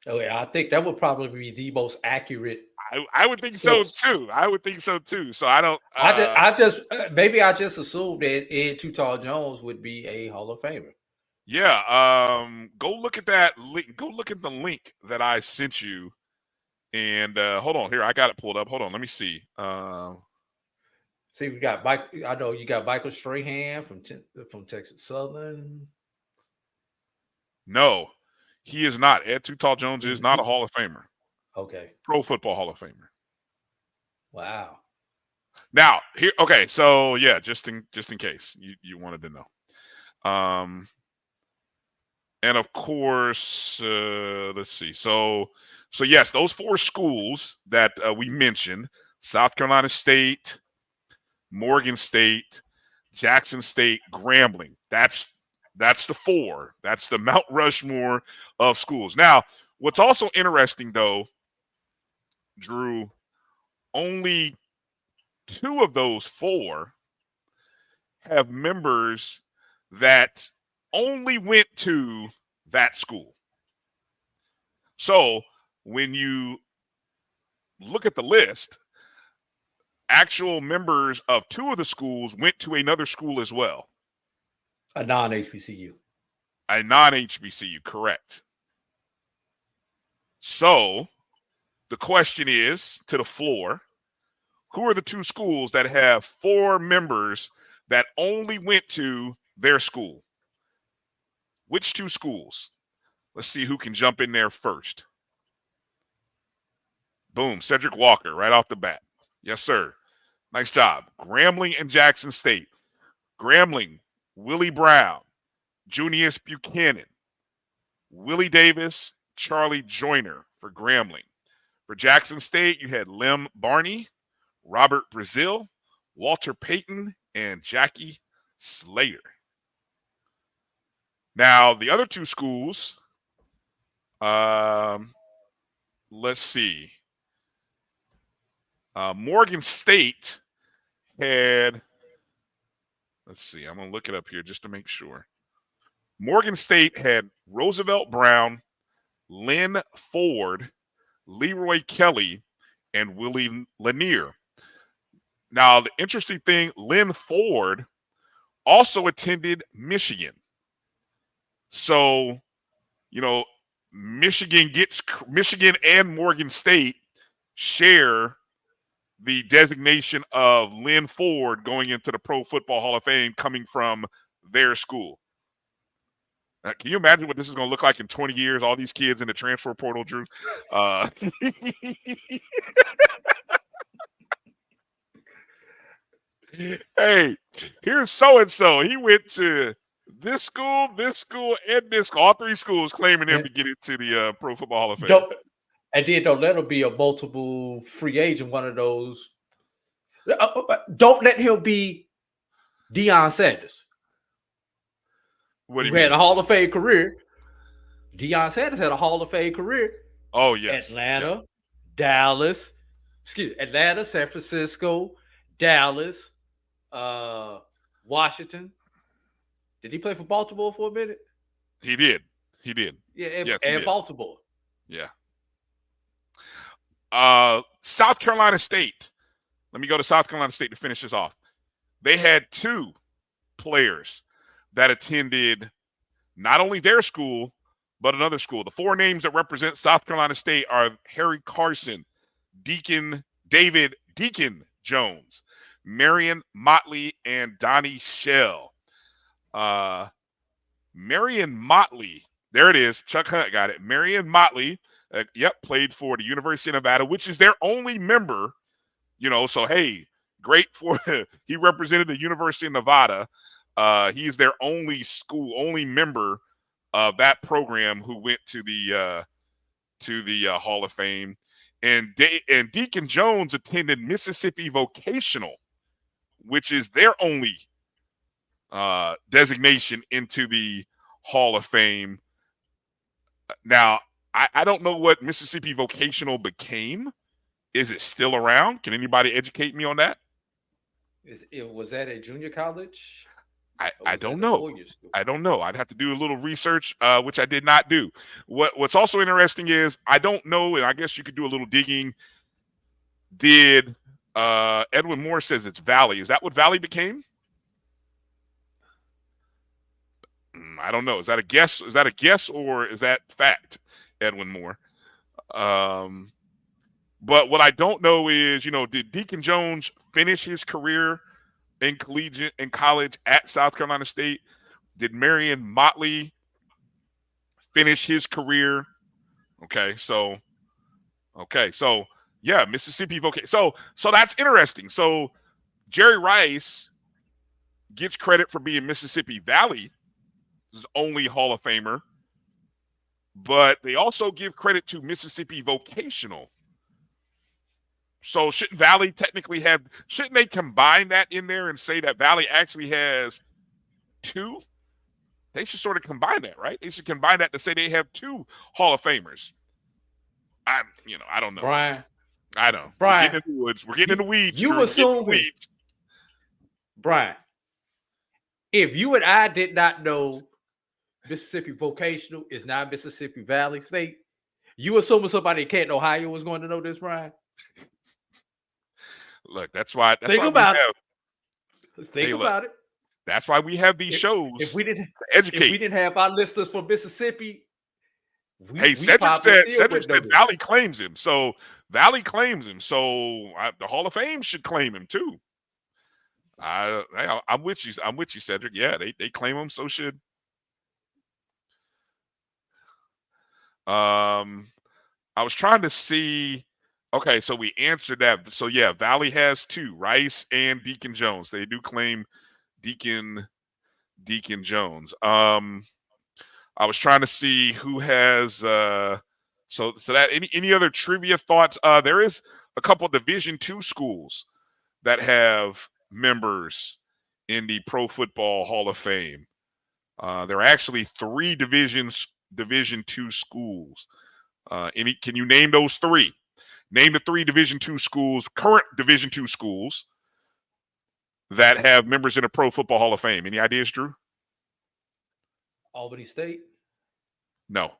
Oh yeah, I think that would probably be the most accurate. I would think so too. So I don't. I just assumed that Ed Too Tall Jones would be a Hall of Famer. Yeah. Go look at that link. Go look at the link that I sent you. And hold on here. I got it pulled up. Hold on. Let me see. See, we got Mike. I know you got Michael Strahan from Texas Southern. No, he is not. Ed Too Tall Jones is not a Hall of Famer. Okay. Pro Football Hall of Famer. Wow. Now here. Okay. So yeah, just in case you wanted to know. And of course, let's see. So yes, those 4 schools that we mentioned: South Carolina State, Morgan State, Jackson State, Grambling. That's the 4. That's the Mount Rushmore of schools. Now, what's also interesting, though, Drew, only 2 of those 4 have members that only went to that school. So when you look at the list, actual members of two of the schools went to another school as well. A non-HBCU. A non-HBCU, correct. So the question is to the floor, who are the two schools that have 4 members that only went to their school? Which 2 schools? Let's see who can jump in there first. Boom, Cedric Walker right off the bat. Yes, sir. Nice job. Grambling and Jackson State. Grambling, Willie Brown, Junius Buchanan, Willie Davis, Charlie Joyner for Grambling. For Jackson State, you had Lem Barney, Robert Brazil, Walter Payton, and Jackie Slater. Now, the other 2 schools, let's see. Morgan State had, let's see, I'm going to look it up here just to make sure. Morgan State had Roosevelt Brown, Lynn Ford, Leroy Kelly, and Willie Lanier. Now, the interesting thing, Lynn Ford also attended Michigan. So, Michigan and Morgan State share the designation of Lynn Ford going into the Pro Football Hall of Fame coming from their school. Now, can you imagine what this is going to look like in 20 years? All these kids in the transfer portal, Drew. Hey, here's so-and-so. He went to this school, and this school. All 3 schools claiming him to get into the Pro Football Hall of Fame. And then don't let him be a multiple free agent, one of those. Don't let him be Deion Sanders. What do you who mean? had a Hall of Fame career. Deion Sanders had a Hall of Fame career. Oh, yes. Atlanta, Dallas, Atlanta, San Francisco, Dallas, Washington. Did he play for Baltimore for a minute? He did. Yeah, and Baltimore. Yeah. South Carolina State. Let me go to South Carolina State to finish this off. They had 2 players that attended not only their school, but another school. The 4 names that represent South Carolina State are Harry Carson, David Deacon Jones, Marion Motley, and Donnie Shell. Marion Motley, there it is. Chuck Hunt got it. Marion Motley, played for the University of Nevada, which is their only member. So hey, great for he represented the University of Nevada. He's their only member of that program who went to the Hall of Fame. And Deacon Jones attended Mississippi Vocational, which is their only designation into the Hall of Fame. Now, I don't know what Mississippi Vocational became. Is it still around? Can anybody educate me on that? Was that a junior college? I don't know. I don't know. I'd have to do a little research, which I did not do. What's also interesting is I don't know, and I guess you could do a little digging. Did Edwin Moore says it's Valley? Is that what Valley became? I don't know. Is that a guess? Is that a guess or is that fact? Edwin Moore. But what I don't know is, did Deacon Jones finish his career in college at South Carolina State? Did Marion Motley finish his career? So yeah, Mississippi vocation. So that's interesting. So Jerry Rice gets credit for being Mississippi Valley's only Hall of Famer, but they also give credit to Mississippi Vocational. So shouldn't Valley technically shouldn't they combine that in there and say that Valley actually has 2? They should sort of combine that, right? They should combine that to say they have 2 Hall of Famers. I don't know. Brian. I know. Brian. We're getting in the woods. We're getting in the weeds. You assume, Brian, if you and I did not know Mississippi Vocational is not Mississippi Valley State, you assuming somebody in Canton, Ohio was going to know this, Brian? Look, that's why. Think about it. Think about it. That's why we have these shows. If we didn't to educate. if we didn't have our listeners from Mississippi, Cedric said Valley claims him. So Valley claims him. So the Hall of Fame should claim him too. I'm with you. I'm with you, Cedric. Yeah, they claim him. So should. I was trying to see. Okay, so we answered that. So yeah, Valley has 2, Rice and Deacon Jones. They do claim Deacon Jones. I was trying to see who has so that any other trivia thoughts? There is a couple of Division II schools that have members in the Pro Football Hall of Fame. There are actually 3 Division II schools. Can you name those 3? Name the 3 Division II schools, current Division II schools that have members in the Pro Football Hall of Fame. Any ideas, Drew? Albany State? No.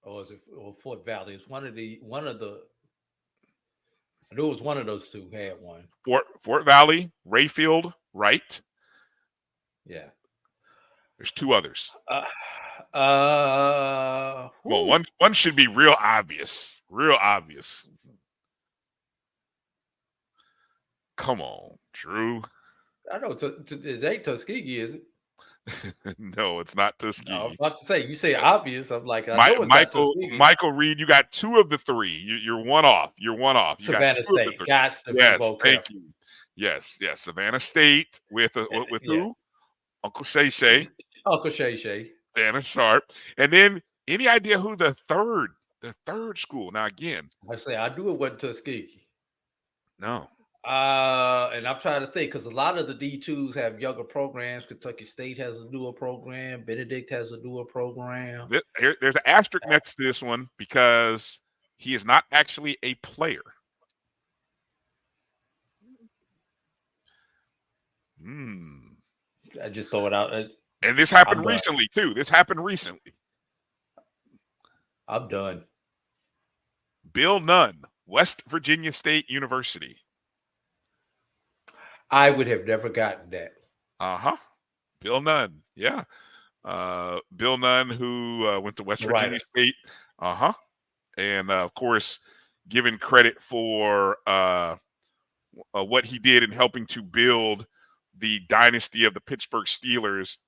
Or is it Fort Valley? It's one of the I knew it was one of those 2 had one. Fort Valley, Rayfield, Wright. Yeah. There's 2 others. Well, one should be real obvious. Real obvious. Come on, Drew. I know it ain't Tuskegee, is it? No, it's not Tuskegee. No, I was about to say, you say obvious. I'm like, I know it's not Tuskegee. Michael Reed, you got 2 of the 3. You're one off. You're one off. Savannah State. Yes, thank you. Yes. Savannah State with who? Uncle Shay Shay. Uncle Shay Shay. Savannah Sharp. And then any idea who the third school? Now again, I knew it wasn't Tuskegee. No. And I'm trying to think because a lot of the D2s have younger programs. Kentucky State has a newer program. Benedict has a newer program. There's an asterisk next to this one because he is not actually a player. I just throw it out. And this happened recently too. I'm done. Bill Nunn, West Virginia State University. I would have never gotten that. Bill Nunn. Yeah. Bill Nunn, who went to West Virginia State. And, of course, given credit for what he did in helping to build the dynasty of the Pittsburgh Steelers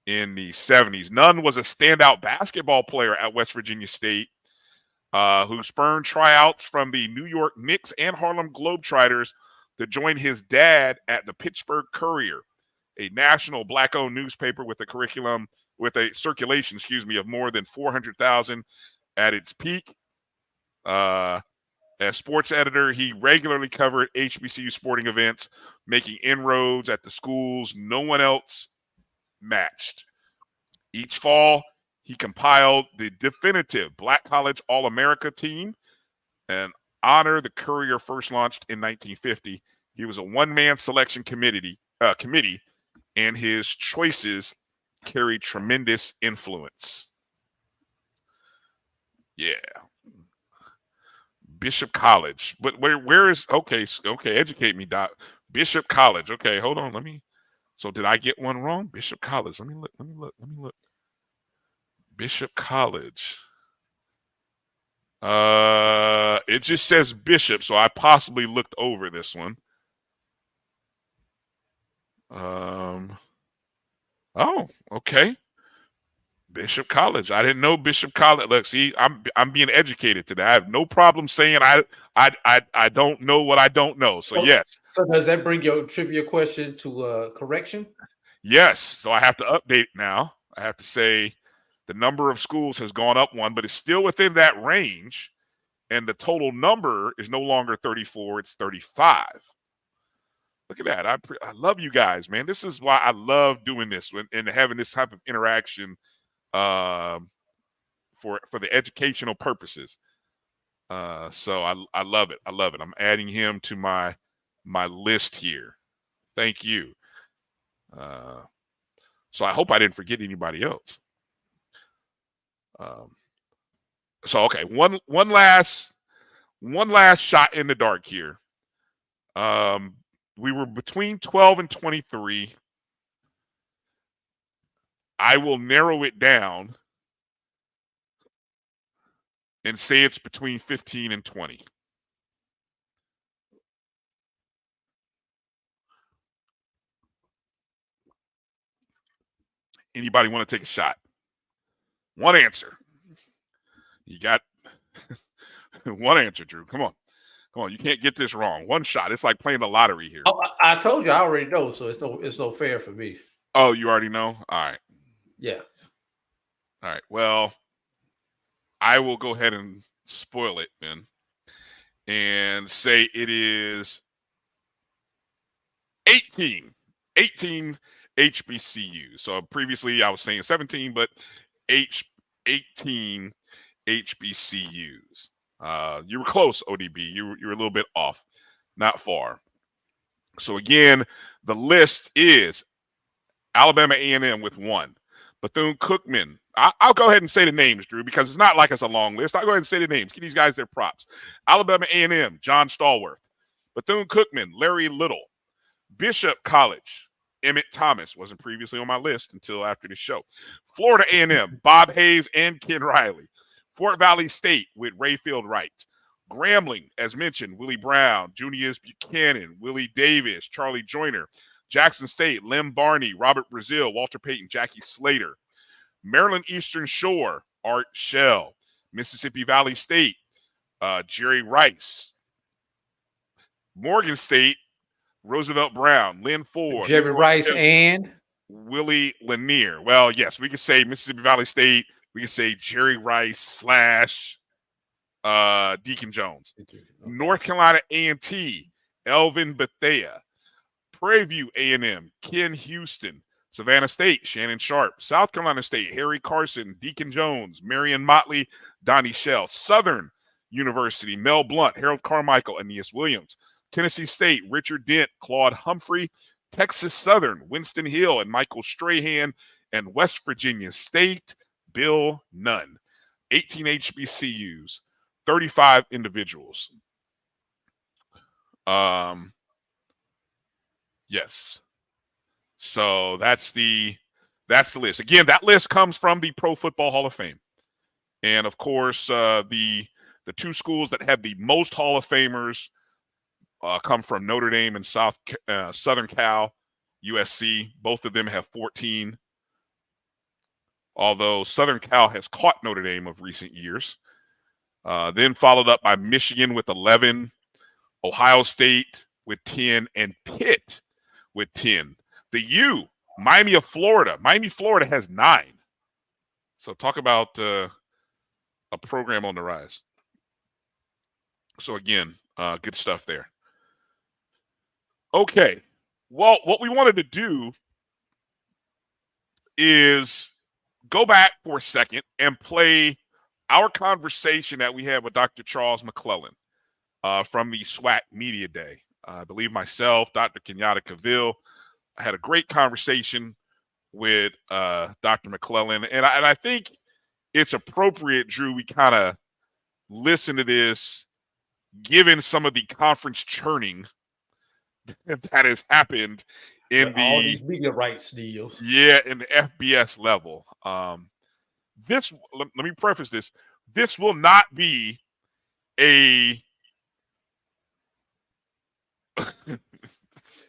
in the 70s. Nunn was a standout basketball player at West Virginia State who spurned tryouts from the New York Knicks and Harlem Globetrotters to join his dad at the Pittsburgh Courier, a national black-owned newspaper with a circulation, of more than 400,000 at its peak. As sports editor, he regularly covered HBCU sporting events, making inroads at the schools no one else matched. Each fall, he compiled the definitive Black College All-America team, and honor the Courier first launched in 1950. He was a one-man selection committee, and his choices carried tremendous influence. Yeah. Bishop College. But where is okay, educate me, Doc. Bishop College. Okay, hold on. So did I get one wrong? Bishop College. Let me look. Bishop College. It just says Bishop, so I possibly looked over this one. Oh, okay. Bishop College. I didn't know Bishop College. Look, see, I'm being educated today. I have no problem saying I don't know what I don't know. So yes. So does that bring your trivia question to correction? Yes. So I have to update now. I have to say the number of schools has gone up one, but it's still within that range. And the total number is no longer 34, it's 35. Look at that. I love you guys, man. This is why I love doing this and having this type of interaction for the educational purposes. So I love it. I love it. I'm adding him to my list here. Thank you. So I hope I didn't forget anybody else. So okay, one last one last shot in the dark here. We were between 12 and 23. I will narrow it down and say it's between 15 and 20. Anybody want to take a shot? One answer. You got one answer, Drew. Come on. Come on. You can't get this wrong. One shot. It's like playing the lottery here. Oh, I told you I already know, so it's no fair for me. Oh, you already know? All right. Yes. All right. Well, I will go ahead and spoil it then and say it is 18 HBCU. So previously I was saying 17, but 18 HBCUs. You were close, ODB. You were a little bit off, not far. So again, the list is Alabama A&M with 1. Bethune-Cookman. I'll go ahead and say the names, Drew, because it's not like it's a long list. I'll go ahead and say the names. Give these guys their props. Alabama A&M, John Stallworth. Bethune-Cookman, Larry Little. Bishop College, Emmett Thomas. Wasn't previously on my list until after this show. Florida A&M, Bob Hayes and Ken Riley. Fort Valley State with Rayfield Wright. Grambling, as mentioned, Willie Brown, Junius Buchanan, Willie Davis, Charlie Joyner. Jackson State, Lem Barney, Robert Brazil, Walter Payton, Jackie Slater. Maryland Eastern Shore, Art Shell. Mississippi Valley State, Jerry Rice. Morgan State, Roosevelt Brown, Lynn Ford. Jerry Rice and Willie Lanier. Well, yes, we could say Mississippi Valley State. We could say Jerry Rice / Deacon Jones. Okay. North Carolina A&T, Elvin Bethea. Prairie View A&M, Ken Houston. Savannah State, Shannon Sharp. South Carolina State, Harry Carson, Deacon Jones, Marion Motley, Donnie Shell. Southern University, Mel Blunt, Harold Carmichael, Aeneas Williams. Tennessee State, Richard Dent, Claude Humphrey. Texas Southern, Winston Hill and Michael Strahan. And West Virginia State, Bill Nunn. 18 HBCUs, 35 individuals. Yes. So that's the list. Again, that list comes from the Pro Football Hall of Fame. And of course, the two schools that have the most Hall of Famers come from Notre Dame and Southern Cal, USC. Both of them have 14. Although Southern Cal has caught Notre Dame of recent years. Then followed up by Michigan with 11, Ohio State with 10, and Pitt with 10. The U, Miami, Florida has 9. So talk about a program on the rise. So again, good stuff there. Okay. Well, what we wanted to do is go back for a second and play our conversation that we had with Dr. Charles McClellan from the SWAC Media Day. I believe myself, Dr. Kenyatta Cavill, I had a great conversation with Dr. McClellan, and I think it's appropriate, Drew, we kind of listen to this, given some of the conference churning that has happened in all these media rights deals. Yeah, in the FBS level. Let me preface this. This will not be a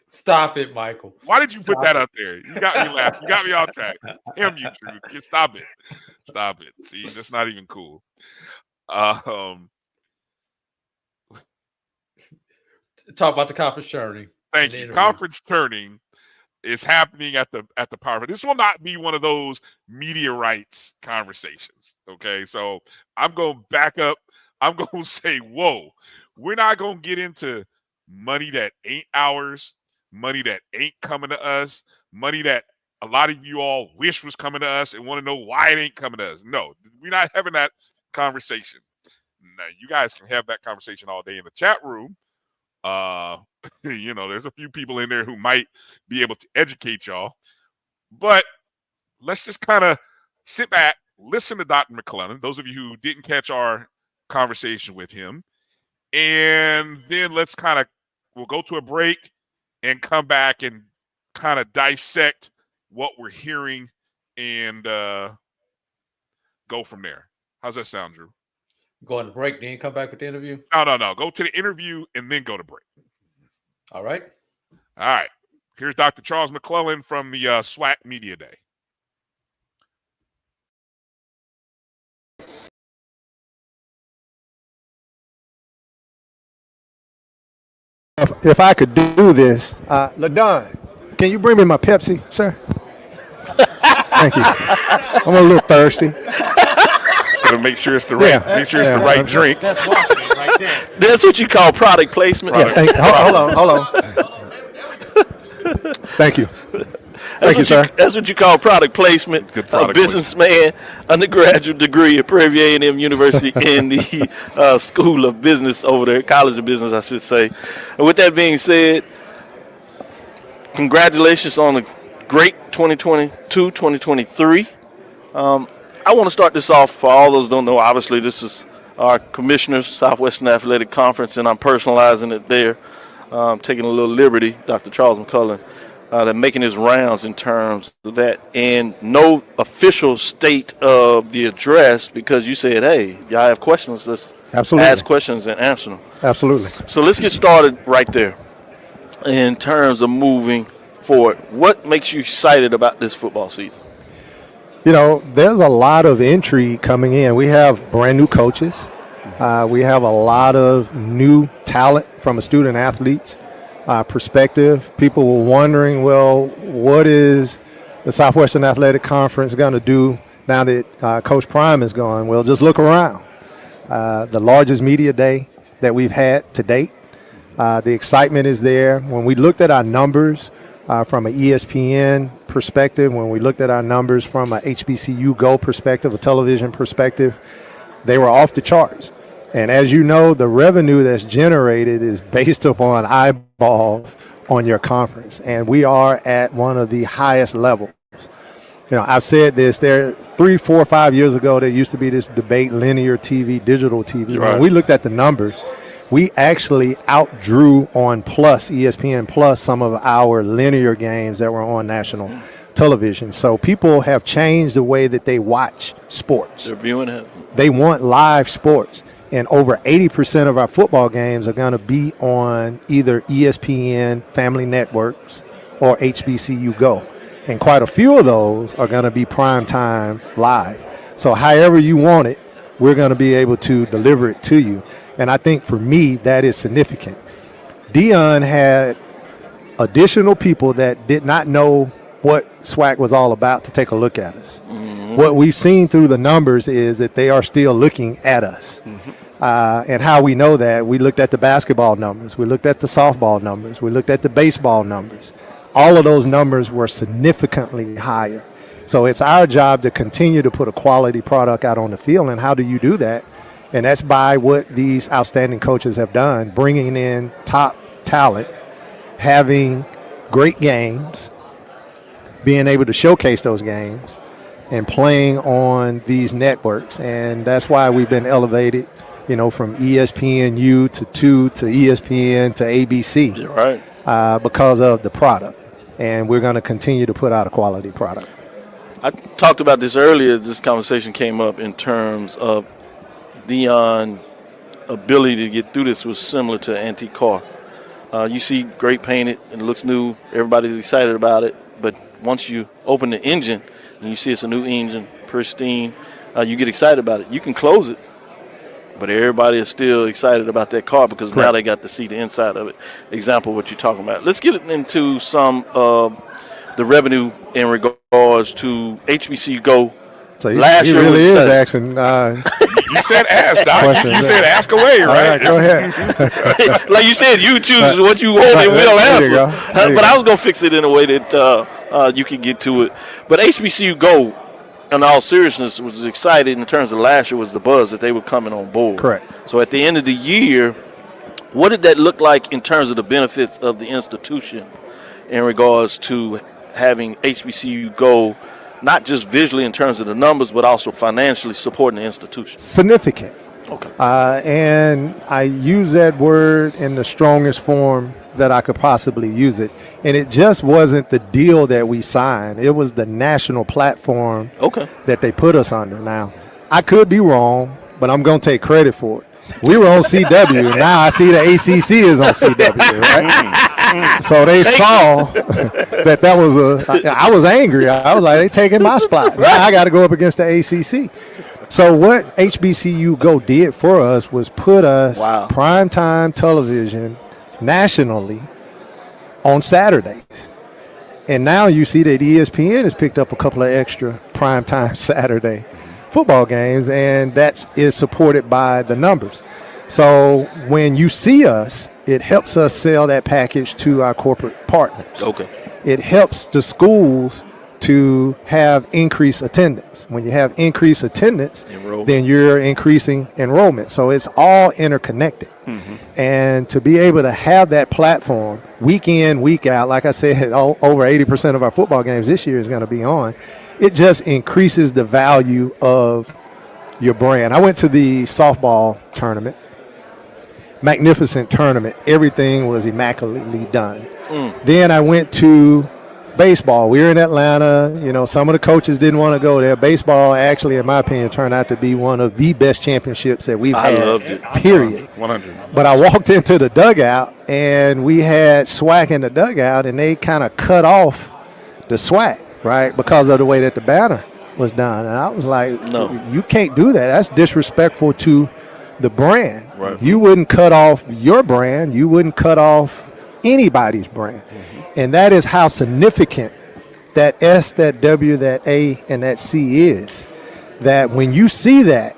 Stop it, Michael. Why did you put that up there? You got me laughing. You got me off track. Damn you, Drew. Stop it. Stop it. See, that's not even cool. Talk about the conference churning. Thank you. Conference turning is happening at the power. This will not be one of those media rights conversations. Okay, so I'm going to back up. I'm going to say, whoa, we're not going to get into money that ain't ours, money that ain't coming to us, money that a lot of you all wish was coming to us and want to know why it ain't coming to us. No, we're not having that conversation. Now, you guys can have that conversation all day in the chat room. There's a few people in there who might be able to educate y'all, but let's just kind of sit back, listen to Dr. McClellan. Those of you who didn't catch our conversation with him, and then we'll go to a break and come back and kind of dissect what we're hearing and go from there. How's that sound, Drew? Go on the break, then come back with the interview? No. Go to the interview and then go to break. All right. All right. Here's Dr. Charles McClellan from the SWAC Media Day. If I could do this, LaDon, can you bring me my Pepsi, sir? Thank you. I'm a little thirsty. Gotta make sure it's the right. Yeah. Make sure it's the right drink. That's marketing right there. That's what you call product placement. Hold on. Thank you. Thank you, sir. That's what you call product placement. Good product a businessman, undergraduate degree at Prairie A&M University in the School of Business over there, College of Business, I should say. And with that being said, congratulations on a great 2022-2023. I want to start this off for all those who don't know. Obviously, this is our commissioner's Southwestern Athletic Conference, and I'm personalizing it there, taking a little liberty, Dr. Charles McCullen. That making his rounds in terms of that, and no official state of the address because you said, hey, y'all have questions, let's ask questions and answer them. Absolutely. So let's get started right there in terms of moving forward. What makes you excited about this football season? You know, there's a lot of intrigue coming in. We have brand new coaches. We have a lot of new talent from a student athletes perspective. People were wondering, well, what is the Southwestern Athletic Conference going to do now that Coach Prime is gone? Well, just look around. The largest media day that we've had to date. The excitement is there. When we looked at our numbers from an ESPN perspective, when we looked at our numbers from a HBCU Go perspective, a television perspective, they were off the charts. And as you know, the revenue that's generated is based upon eyeballs on your conference. And we are at one of the highest levels. You know, I've said this, there 3, 4, 5 years ago, there used to be this debate, linear TV, digital TV. Right. When we looked at the numbers, we actually outdrew on Plus, ESPN Plus, some of our linear games that were on national television. So people have changed the way that they watch sports. They're viewing it. They want live sports. And over 80% of our football games are going to be on either ESPN, Family Networks, or HBCU Go. And quite a few of those are going to be primetime live. So however you want it, we're going to be able to deliver it to you. And I think for me, that is significant. Dion had additional people that did not know what SWAC was all about to take a look at us. What we've seen through the numbers is that they are still looking at us. And how we know that, we looked at the basketball numbers, we looked at the softball numbers, we looked at the baseball numbers. All of those numbers were significantly higher. So it's our job to continue to put a quality product out on the field. And how do you do that? And that's by what these outstanding coaches have done, bringing in top talent, having great games, being able to showcase those games, and playing on these networks. And that's why we've been elevated, you know, from ESPNU to 2 to ESPN to ABC. You're right. Because of the product. And we're going to continue to put out a quality product. I talked about this earlier. This conversation came up in terms of Dion's ability to get through this was similar to an antique car. You see great painted, it looks new, everybody's excited about it, but once you open the engine and you see it's a new engine, pristine, you get excited about it. You can close it, but everybody is still excited about that car because now they got to see the inside of it. Example what you're talking about. Let's get into some of the revenue in regards to HBCU Go. So he really is asking. You said ask, Doc. You said ask away, right? All right, go ahead. Like you said, you choose what you want and we'll answer. But I was going to fix it in a way that you can get to it. But HBCU Go, in all seriousness, was excited in terms of last year was the buzz that they were coming on board. Correct. So at the end of the year, what did that look like in terms of the benefits of the institution in regards to having HBCU Go, not just visually in terms of the numbers, but also financially supporting the institution? Significant. Okay. And I use that word in the strongest form that I could possibly use it. And it just wasn't the deal that we signed. It was the national platform that they put us under. Now, I could be wrong, but I'm going to take credit for it. We were on CW, and now I see the ACC is on CW, right? So they saw that was I was angry. I was like, they taking my spot. Now I got to go up against the ACC. So what HBCU Go did for us was put us primetime television nationally on Saturdays. And now you see that ESPN has picked up a couple of extra primetime Saturday football games, and that is supported by the numbers. So when you see us, it helps us sell that package to our corporate partners. Okay. It helps the schools to have increased attendance. When you have increased attendance, then you're increasing enrollment. So it's all interconnected. Mm-hmm. And to be able to have that platform week in, week out, like I said, over 80% of our football games this year is going to be on. It just increases the value of your brand. I went to the softball tournament. Magnificent tournament. Everything was immaculately done. Then I went to baseball. We were in Atlanta. You know, some of the coaches didn't want to go there. Baseball, actually, in my opinion, turned out to be one of the best championships that we've had, period. 100. But I walked into the dugout, and we had SWAC in the dugout, and they kind of cut off the SWAC, right, because of the way that the banner was done. And I was like, no, you can't do that. That's disrespectful to the brand. Right. You wouldn't cut off your brand. You wouldn't cut off anybody's brand. Mm-hmm. And that is how significant that S, that W, that A, and that C is. That when you see that,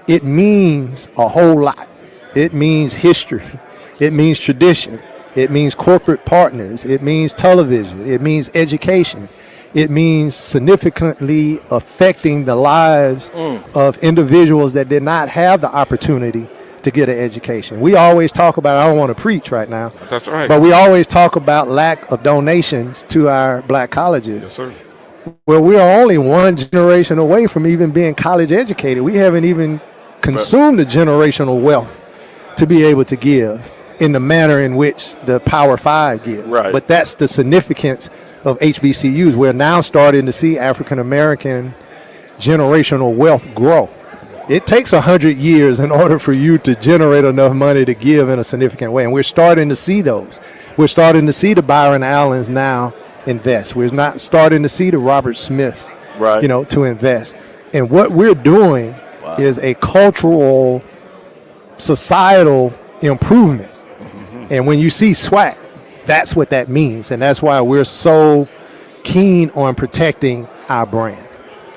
it means a whole lot. It means history. It means tradition. It means corporate partners. It means television. It means education. It means significantly affecting the lives of individuals that did not have the opportunity to get an education. We always talk about, I don't want to preach right now. That's right. But we always talk about lack of donations to our black colleges. Yes, sir. Well, we are only one generation away from even being college educated. We haven't even consumed the generational wealth to be able to give in the manner in which the Power Five gives. Right. But that's the significance of HBCUs. We're now starting to see African American generational wealth grow. It takes 100 years in order for you to generate enough money to give in a significant way. And we're starting to see those. We're starting to see the Byron Allens now invest. We're not starting to see the Robert Smiths, to invest. And what we're doing is a cultural, societal improvement. Mm-hmm. And when you see SWAC, that's what that means. And that's why we're so keen on protecting our brand.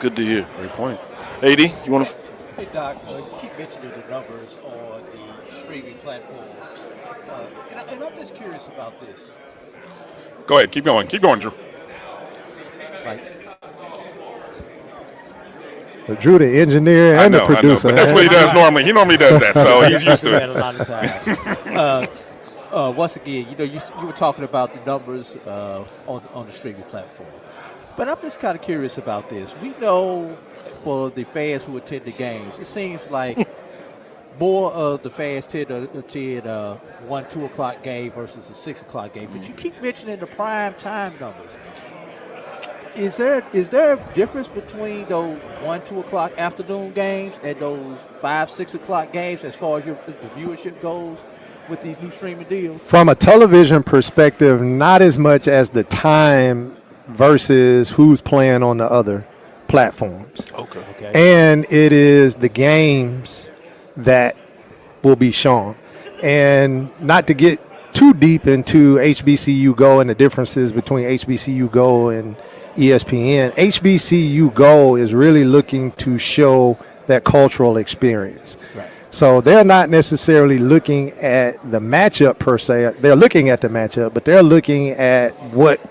Good to hear. Great point. AD, you want to? Hey, Doc, you keep mentioning the numbers on the streaming platforms. And I'm just curious about this. Go ahead. Keep going. Keep going, Drew. Drew, the engineer and the producer. But that's what he does normally. He normally does that, so he's used to it. A lot of times. Once again, you were talking about the numbers on the streaming platform. But I'm just kind of curious about this. We know for the fans who attend the games, it seems like more of the fans tend to attend 1, 2 o'clock game versus a 6 o'clock game. But you keep mentioning the prime time numbers. Is there a difference between those 1, 2 o'clock afternoon games and those 5, 6 o'clock games as far as the viewership goes with these new streaming deals? From a television perspective, not as much as the time versus who's playing on the other platforms. Okay. And it is the games that will be shown. And not to get too deep into HBCU Go and the differences between HBCU Go and ESPN, HBCU Go is really looking to show that cultural experience. Right. So they're not necessarily looking at the matchup per se. They're looking at the matchup, but they're looking at what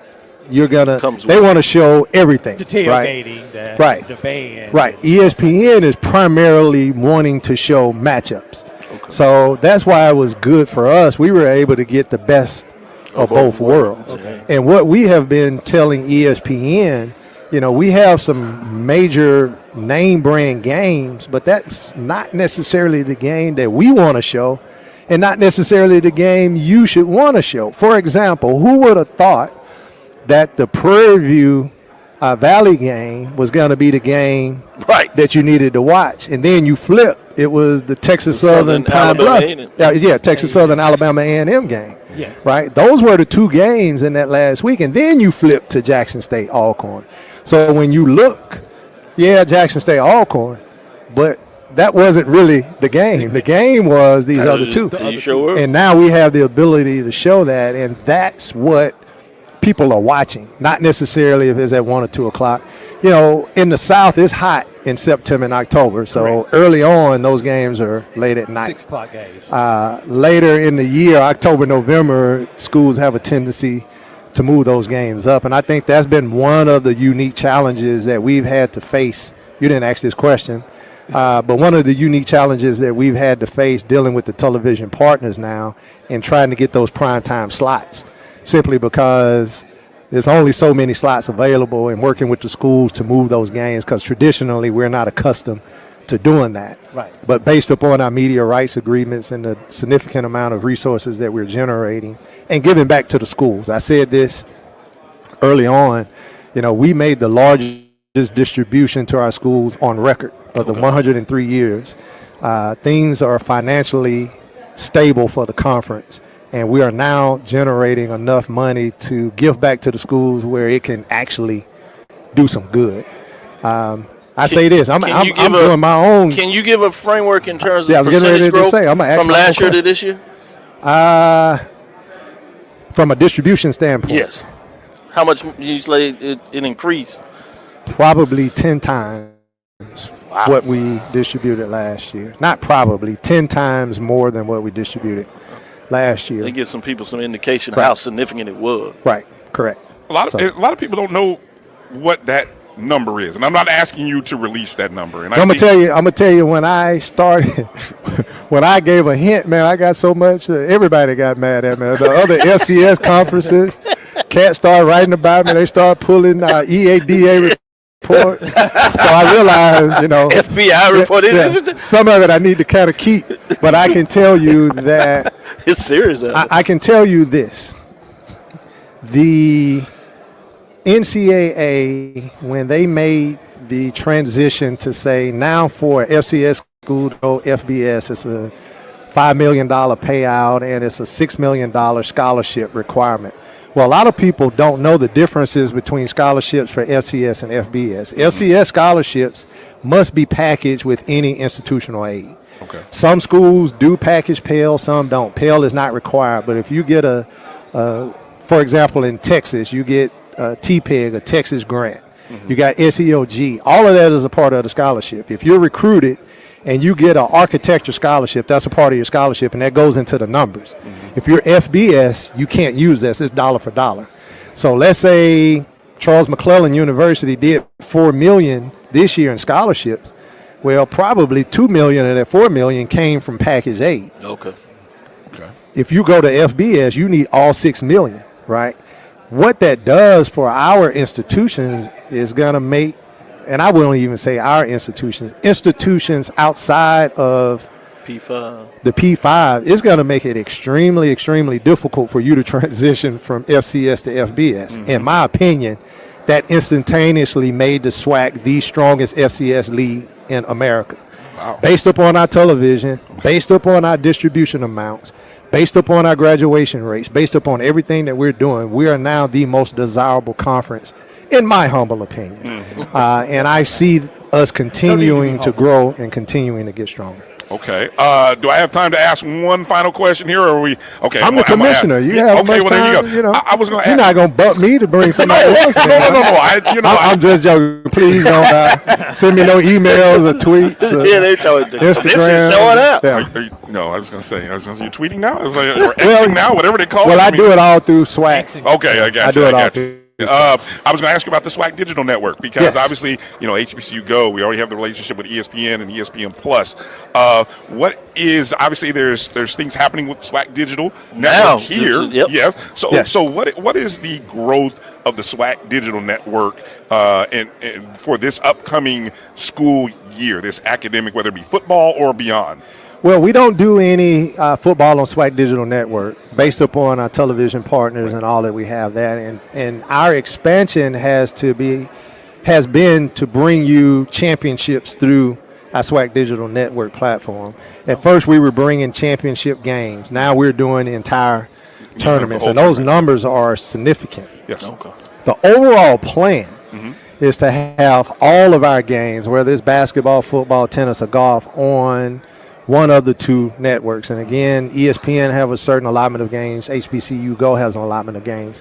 you're gonna. They want to show everything. The tailgating, right? The band. Right. ESPN is primarily wanting to show matchups. Okay. So that's why it was good for us. We were able to get the best of both worlds. Okay. And what we have been telling ESPN we have some major name brand games, but that's not necessarily the game that we want to show and not necessarily the game you should want to show. For example, who would have thought that the Prairie View Valley game was going to be the game that you needed to watch? And then you flip. It was the Texas Southern Pine Bluff. Texas Southern Alabama A&M game. Yeah. Right? Those were the two games in that last week. And then you flip to Jackson State Alcorn. So when you look, Jackson State Alcorn, but that wasn't really the game. The game was these other two. And now we have the ability to show that, and that's what people are watching, not necessarily if it's at 1 or 2 o'clock. In the South, it's hot in September and October, so early on, those games are late at night. 6 o'clock games. Later in the year, October, November, schools have a tendency to move those games up, and I think that's been one of the unique challenges that we've had to face. You didn't ask this question, but one of the unique challenges that we've had to face dealing with the television partners now and trying to get those primetime slots, simply because there's only so many slots available, and working with the schools to move those games, because traditionally we're not accustomed to doing that. Right. But based upon our media rights agreements and the significant amount of resources that we're generating and giving back to the schools, I said this early on, we made the largest distribution to our schools on record of the 103 years. Things are financially stable for the conference, and we are now generating enough money to give back to the schools where it can actually do some good. I'm doing my own. Can you give a framework in terms of I was getting ready growth to say, I'm from last year to this year? From a distribution standpoint. Yes. How much you say it increased? Probably 10 times what we distributed last year. Not probably, 10 times more than what we distributed last year. They give some people some indication of how significant it was. Right, correct. A lot of people don't know what that number is, and I'm not asking you to release that number. And I'm gonna tell you when I started, when I gave a hint, man, I got so much everybody got mad at me. The other FCS conferences, cats started writing about me. They started pulling EADA reports. So I realized, FBI report. Some of it I need to kind of keep, but I can tell you that it's serious. I can tell you this: the NCAA, when they made the transition to say now for FCS school to go FBS, it's a $5 million payout and it's a $6 million scholarship requirement. Well, a lot of people don't know the differences between scholarships for FCS and FBS. FCS scholarships must be packaged with any institutional aid. Okay. Some schools do package Pell, some don't. Pell is not required, but if you get for example, in Texas, you get TPEG, a Texas grant. Mm-hmm. You got SEOG. All of that is a part of the scholarship. If you're recruited and you get an architecture scholarship, that's a part of your scholarship, and that goes into the numbers. Mm-hmm. If you're FBS, you can't use this. It's dollar for dollar. So let's say Charles McClellan University did $4 million this year in scholarships. Well, probably $2 million of that $4 million came from package aid. Okay. If you go to FBS, you need all $6 million, right? What that does for our institutions is going to make, and I won't even say our institutions outside of P5. The P5 is going to make it extremely, extremely difficult for you to transition from FCS to FBS. Mm-hmm. In my opinion, that instantaneously made the SWAC the strongest FCS league in America. Wow. Based upon our television, based upon our distribution amounts, based upon our graduation rates, based upon everything that we're doing, we are now the most desirable conference, in my humble opinion. Mm-hmm. And I see us continuing to grow and continuing to get stronger. Okay. Do I have time to ask one final question here, or are we okay? I'm the commissioner. You have okay. much Well, time. there you go. I was going to. You're not going to bump me to bring somebody else in. No. I'm just joking. Please don't send me no emails or tweets. Or they tell it. Instagram. Showing up. Yeah. No, I was going to say. You're tweeting now. I was like, or Xing now, whatever they call it. Well, I do it all through SWAC. Okay, I got you. I do it all through. I was going to ask you about the SWAC Digital Network because obviously, HBCU Go, we already have the relationship with ESPN and ESPN Plus. What is obviously there's things happening with SWAC Digital Network here. Yep. Yes. So what is the growth of the SWAC Digital Network and for this upcoming school year, this academic, whether it be football or beyond? Well, we don't do any football on SWAC Digital Network based upon our television partners and all that we have that. And our expansion has been to bring you championships through our SWAC Digital Network platform. At first, we were bringing championship games. Now we're doing the entire tournaments, and those numbers are significant. Yes. Okay. The overall plan is to have all of our games, whether it's basketball, football, tennis, or golf, on one of the two networks. And again, ESPN have a certain allotment of games. HBCU Go has an allotment of games.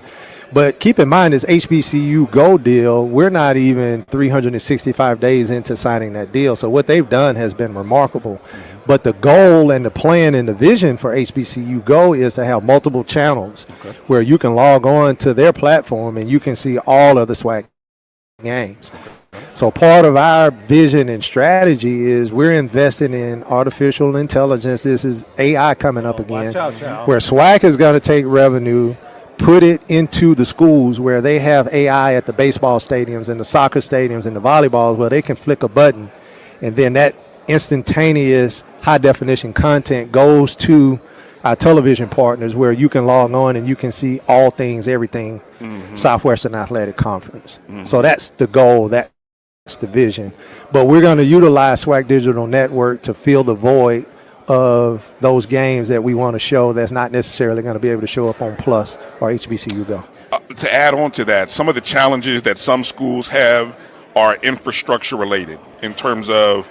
But keep in mind, this HBCU Go deal, we're not even 365 days into signing that deal. So what they've done has been remarkable. But the goal and the plan and the vision for HBCU Go is to have multiple channels where you can log on to their platform and you can see all of the SWAC games. So part of our vision and strategy is we're investing in artificial intelligence. This is AI coming up again, where SWAC is going to take revenue, put it into the schools where they have AI at the baseball stadiums and the soccer stadiums and the volleyballs, where they can flick a button and then that instantaneous high definition content goes to our television partners where you can log on and you can see all things, everything Southwestern Athletic Conference. So that's the goal. That's the vision. But we're going to utilize SWAC Digital Network to fill the void of those games that we want to show that's not necessarily going to be able to show up on Plus or HBCU Go. To add on to that, some of the challenges that some schools have are infrastructure related in terms of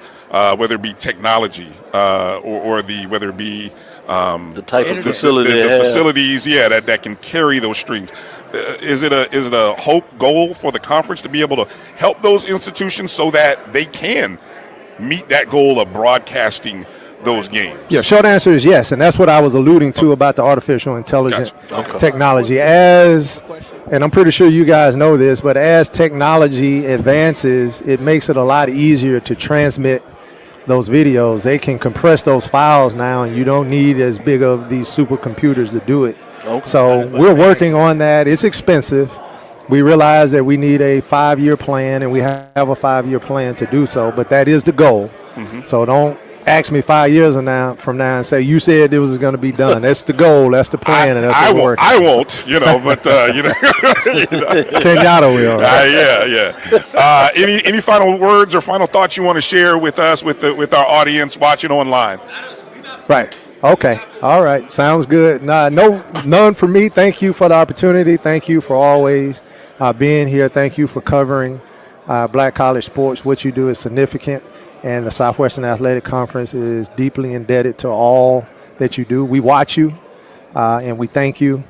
whether it be technology or whether it be the type of facility the facilities, that can carry those streams. Is it a goal for the conference to be able to help those institutions so that they can meet that goal of broadcasting those games? Yeah, short answer is yes, and that's what I was alluding to about the artificial intelligence technology. And I'm pretty sure you guys know this, but as technology advances, it makes it a lot easier to transmit those videos. They can compress those files now, and you don't need as big of these supercomputers to do it. So we're working on that. It's expensive. We realize that we need a 5-year plan, and we have a 5-year plan to do so, but that is the goal. So don't ask me 5 years from now and say, you said it was going to be done. That's the goal. That's the plan. And that's what I won't, but, Kenyatta will. Right? Any final words or final thoughts you want to share with us, with our audience watching online? Right. Okay. All right. Sounds good. None for me. Thank you for the opportunity. Thank you for always being here. Thank you for covering Black college sports. What you do is significant, and the Southwestern Athletic Conference is deeply indebted to all that you do. We watch you, and we thank you,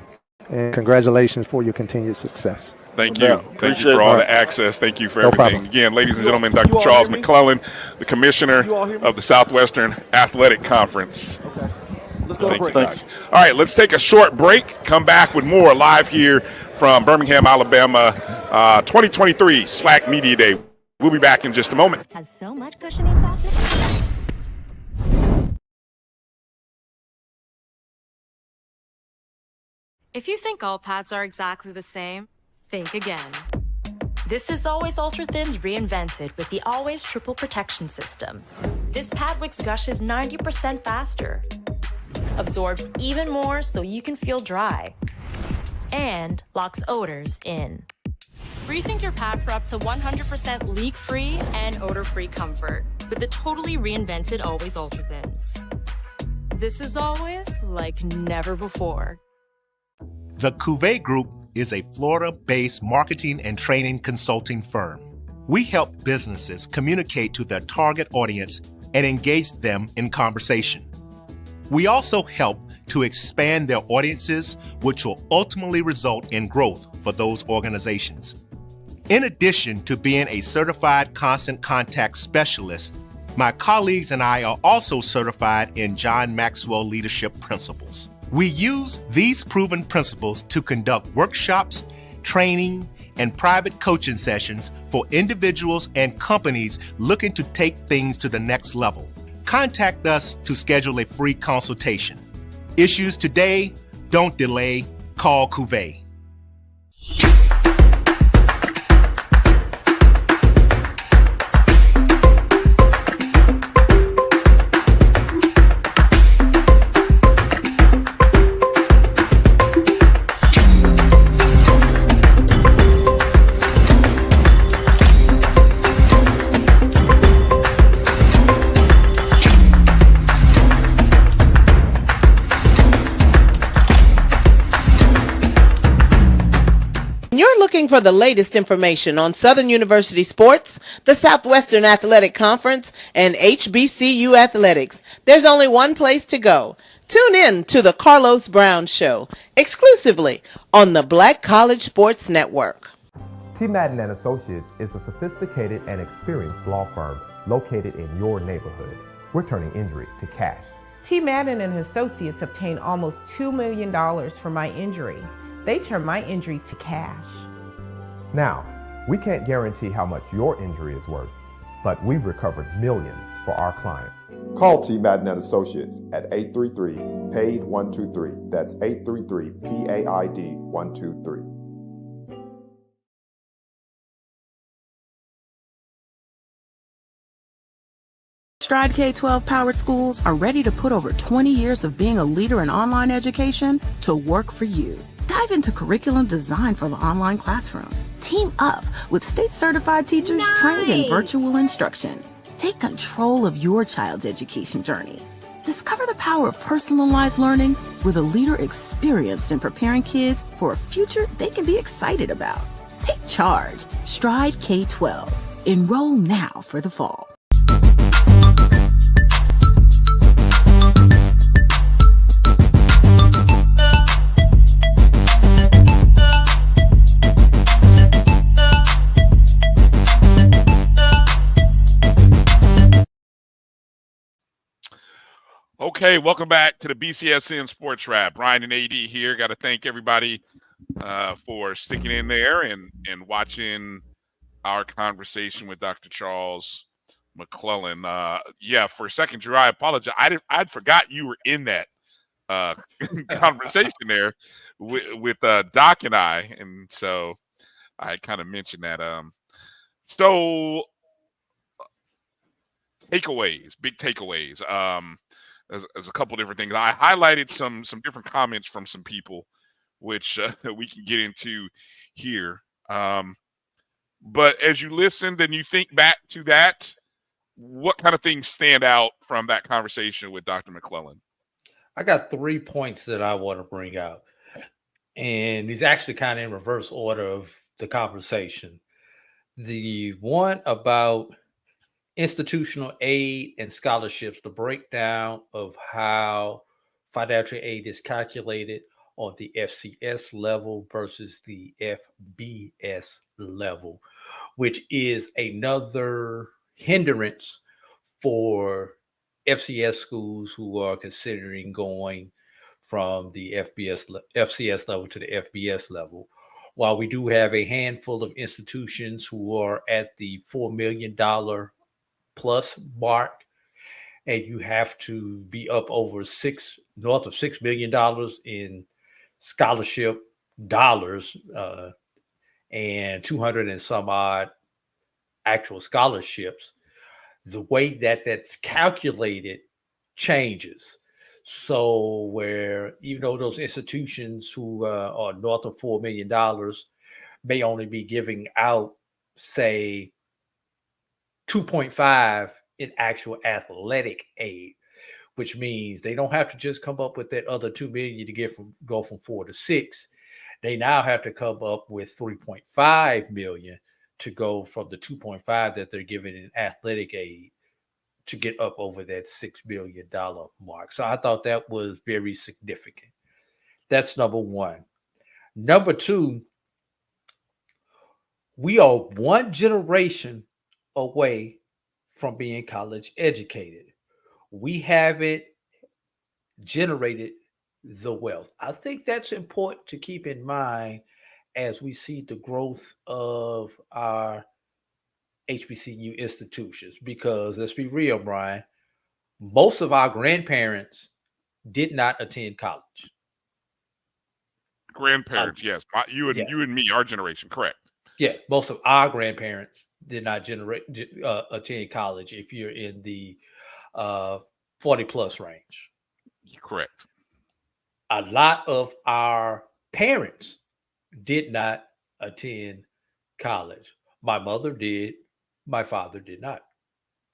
and congratulations for your continued success. Thank you. Thank you for all the access. Thank you for everything. Problem. Again, ladies and gentlemen, Dr. Charles McClellan, the commissioner of the Southwestern Athletic Conference. Okay. Let's go Thank to break. you. All right, let's take a short break. Come back with more live here from Birmingham, Alabama, 2023 SWAC Media Day. We'll be back in just a moment. Has so much cushiony softness. If you think all pads are exactly the same, think again. This is Always Ultra Thins reinvented with the Always Triple Protection System. This pad wicks gushes 90% faster, absorbs even more so you can feel dry, and locks odors in. Rethink your pad for up to 100% leak-free and odor-free comfort with the totally reinvented Always Ultra Thins. This is always like never before. The Cuvée Group is a Florida-based marketing and training consulting firm. We help businesses communicate to their target audience and engage them in conversation. We also help to expand their audiences, which will ultimately result in growth for those organizations. In addition to being a certified constant contact specialist, my colleagues and I are also certified in John Maxwell Leadership Principles. We use these proven principles to conduct workshops, training, and private coaching sessions for individuals and companies looking to take things to the next level. Contact us to schedule a free consultation. Issues today, don't delay, call Cuvée. Looking for the latest information on Southern University sports, the Southwestern Athletic Conference, and HBCU athletics? There's only one place to go. Tune in to the Carlos Brown Show, exclusively on the Black College Sports Network. T. Madden and Associates is a sophisticated and experienced law firm located in your neighborhood. We're turning injury to cash. T. Madden and Associates obtained almost $2 million for my injury. They turned my injury to cash. Now, we can't guarantee how much your injury is worth, but we've recovered millions for our clients. Call T. Madden and Associates at 833-PAID-123. That's 833-PAID-123. Stride K-12 powered schools are ready to put over 20 years of being a leader in online education to work for you. Dive into curriculum designed for the online classroom. Team up with state-certified teachers trained in virtual instruction. Take control of your child's education journey. Discover the power of personalized learning with a leader experienced in preparing kids for a future they can be excited about. Take charge. Stride K-12. Enroll now for the fall. Okay, welcome back to the BCSN SportsWrap. Bryan and A.D. here. Got to thank everybody for sticking in there and watching our conversation with Dr. Charles McClellan. Yeah, for a second, Drew, I apologize. I'd forgot you were in that conversation there with Doc and I, and so I kind of mentioned that. So takeaways, big takeaways. There's a couple different things. I highlighted some different comments from some people, which we can get into here. But as you listened and you think back to that, what kind of things stand out from that conversation with Dr. McClellan? I got 3 points that I want to bring out. And these actually kind of in reverse order of the conversation. The one about institutional aid and scholarships, the breakdown of how financial aid is calculated on the FCS level versus the FBS level, which is another hindrance for FCS schools who are considering going from the FCS level to the FBS level. While we do have a handful of institutions who are at the $4 million plus mark, and you have to be up over north of $6 million in scholarship dollars, and 200 and some odd actual scholarships. The way that that's calculated changes. So where even though those institutions who are north of $4 million may only be giving out, say, 2.5 in actual athletic aid, which means they don't have to just come up with that other 2 million to go from 4 to 6. They now have to come up with 3.5 million to go from the 2.5 that they're giving in athletic aid to get up over that $6 billion mark. So I thought that was very significant. That's number one. Number two, we are one generation away from being college educated. We haven't generated the wealth. I think that's important to keep in mind as we see the growth of our HBCU institutions, because let's be real, Brian, most of our grandparents did not attend college. Grandparents, yes. You and me, our generation, correct. Yeah, most of our grandparents did not attend college if you're in the 40 plus range. Correct. A lot of our parents did not attend college. My mother did. My father did not.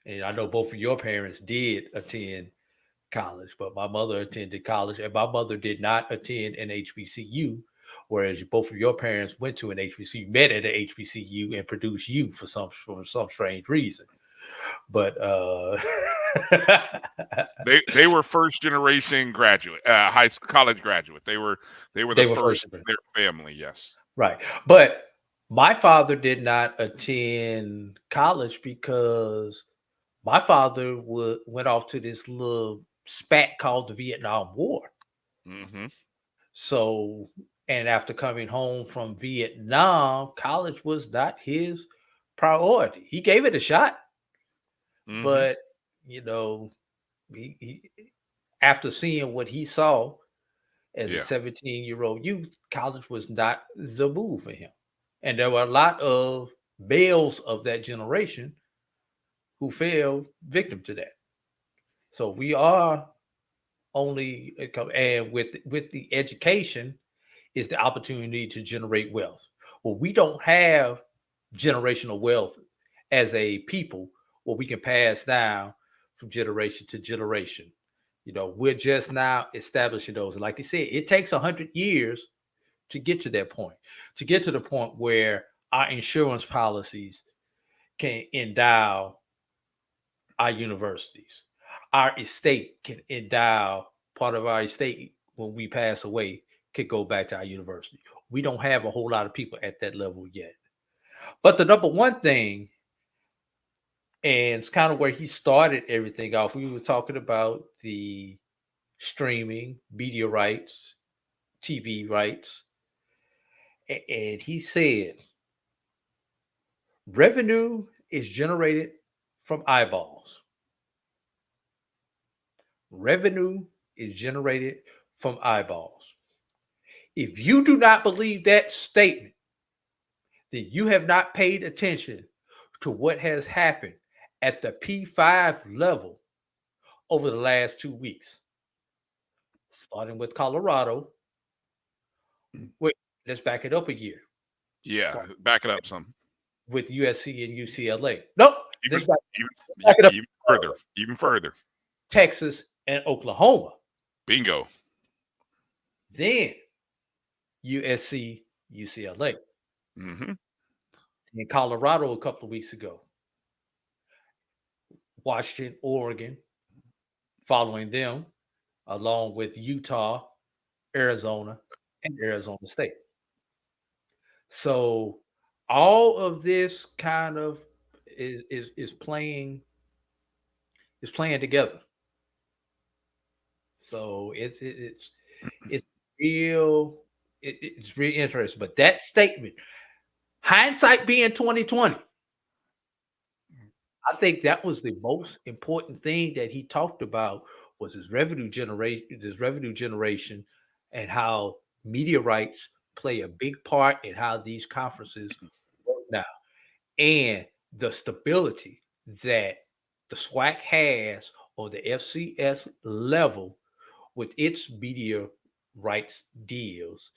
And I know both of your parents did attend college, but my mother attended college, and my mother did not attend an HBCU, whereas both of your parents went to an HBCU, met at an HBCU, and produced you for some strange reason. But they were first generation graduate, college graduate. They were the first in their family. Yes, right. But my father did not attend college because my father went off to this little spat called the Vietnam War. Mm-hmm. So, and after coming home from Vietnam, college was not his priority. He gave it a shot, but you know, he after seeing what he saw as a 17-year-old youth, college was not the move for him. And there were a lot of males of that generation who fell victim to that. So we are only, and with the education is the opportunity to generate wealth. Well, we don't have generational wealth as a people where we can pass down from generation to generation. You know, we're just now establishing those. And like you said, it takes 100 years to get to that point, to get to the point where our insurance policies can endow our universities. Our estate can endow part of our estate when we pass away, could go back to our university. We don't have a whole lot of people at that level yet. But the number one thing, and it's kind of where he started everything off, we were talking about the streaming, media rights, TV rights. And he said, revenue is generated from eyeballs. Revenue is generated from eyeballs. If you do not believe that statement, then you have not paid attention to what has happened at the P5 level over the last 2 weeks. Starting with Colorado. Wait, let's back it up a year. Yeah, back it up some. With USC and UCLA. Nope. Even further. Texas and Oklahoma. Bingo. Then USC, UCLA. Mm-hmm. In Colorado a couple of weeks ago. Washington, Oregon, following them, along with Utah, Arizona, and Arizona State. So all of this kind of is playing together. So it's real. It's really interesting. But that statement, hindsight being 2020, I think that was the most important thing that he talked about was his revenue generation, and how media rights play a big part in how these conferences work now, and the stability that the SWAC has on the FCS level with its media rights deals.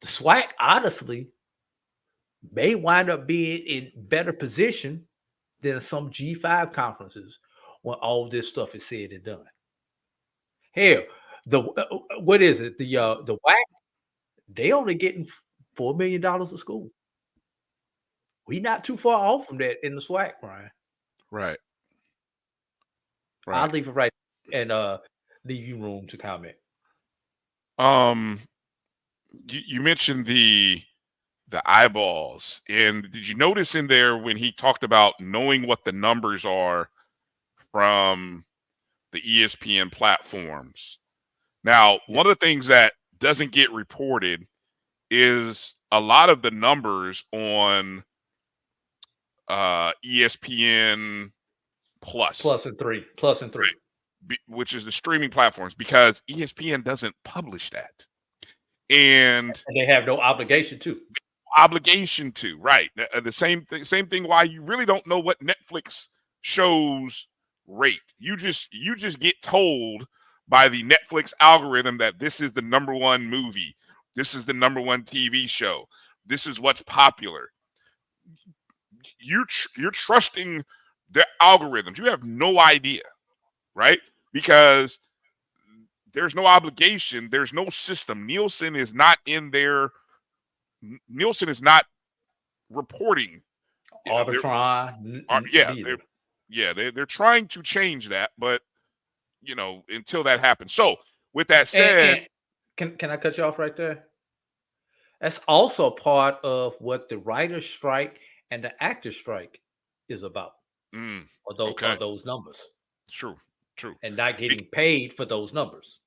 The SWAC honestly may wind up being in better position than some G5 conferences when all this stuff is said and done. Hell, what is it? The WAC, they only getting $4 million a school. We not too far off from that in the SWAC, Brian. Right. I'll leave it right and leave you room to comment. You mentioned the eyeballs, and did you notice in there when he talked about knowing what the numbers are from the ESPN platforms? Now, one of the things that doesn't get reported is a lot of the numbers on ESPN Plus and three, right, which is the streaming platforms, because ESPN doesn't publish that, and they have no obligation to. Right? The same thing. Why you really don't know what Netflix shows rate. You just get told by the Netflix algorithm that this is the number one movie, this is the number one TV show, this is what's popular. You're trusting the algorithms. You have no idea, right? Because there's no obligation, there's no system. Nielsen is not in their Nielsen is not reporting. Arbitron. They're trying to change that, but until that happens. So with that said, and can I cut you off right there? That's also part of what the writer's strike and the actor's strike is about. Are those numbers. True. And not getting paid for those numbers.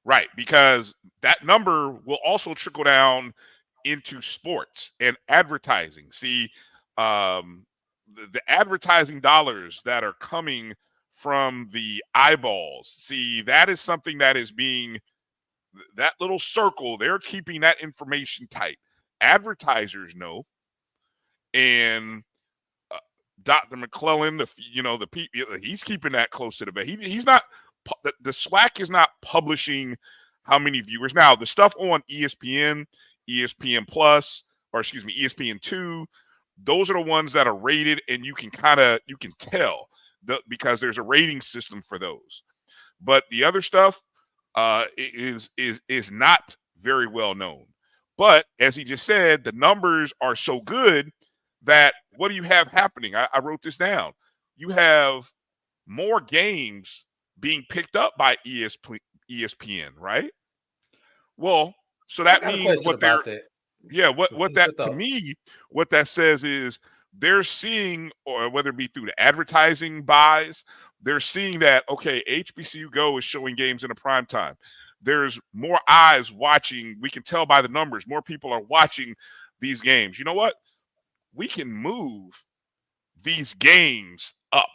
Right, because that number will also trickle down into sports and advertising. See, the advertising dollars that are coming from the eyeballs. See, that is something that is being, that little circle, they're keeping that information tight. Advertisers know, and Dr. McClellan, he's keeping that close to the vest. He's not, the SWAC is not publishing how many viewers. Now, the stuff on ESPN, ESPN Plus, or excuse me, ESPN2, those are the ones that are rated, and you can tell because there's a rating system for those. But the other stuff is not very well known. But as he just said, the numbers are so good that what do you have happening? I wrote this down. You have more games being picked up by ESPN, right? Well, so that means what they're to me, what that says is they're seeing, or whether it be through the advertising buys, they're seeing that, okay, HBCU Go is showing games in a prime time. There's more eyes watching. We can tell by the numbers. More people are watching these games. You know what? We can move these games up,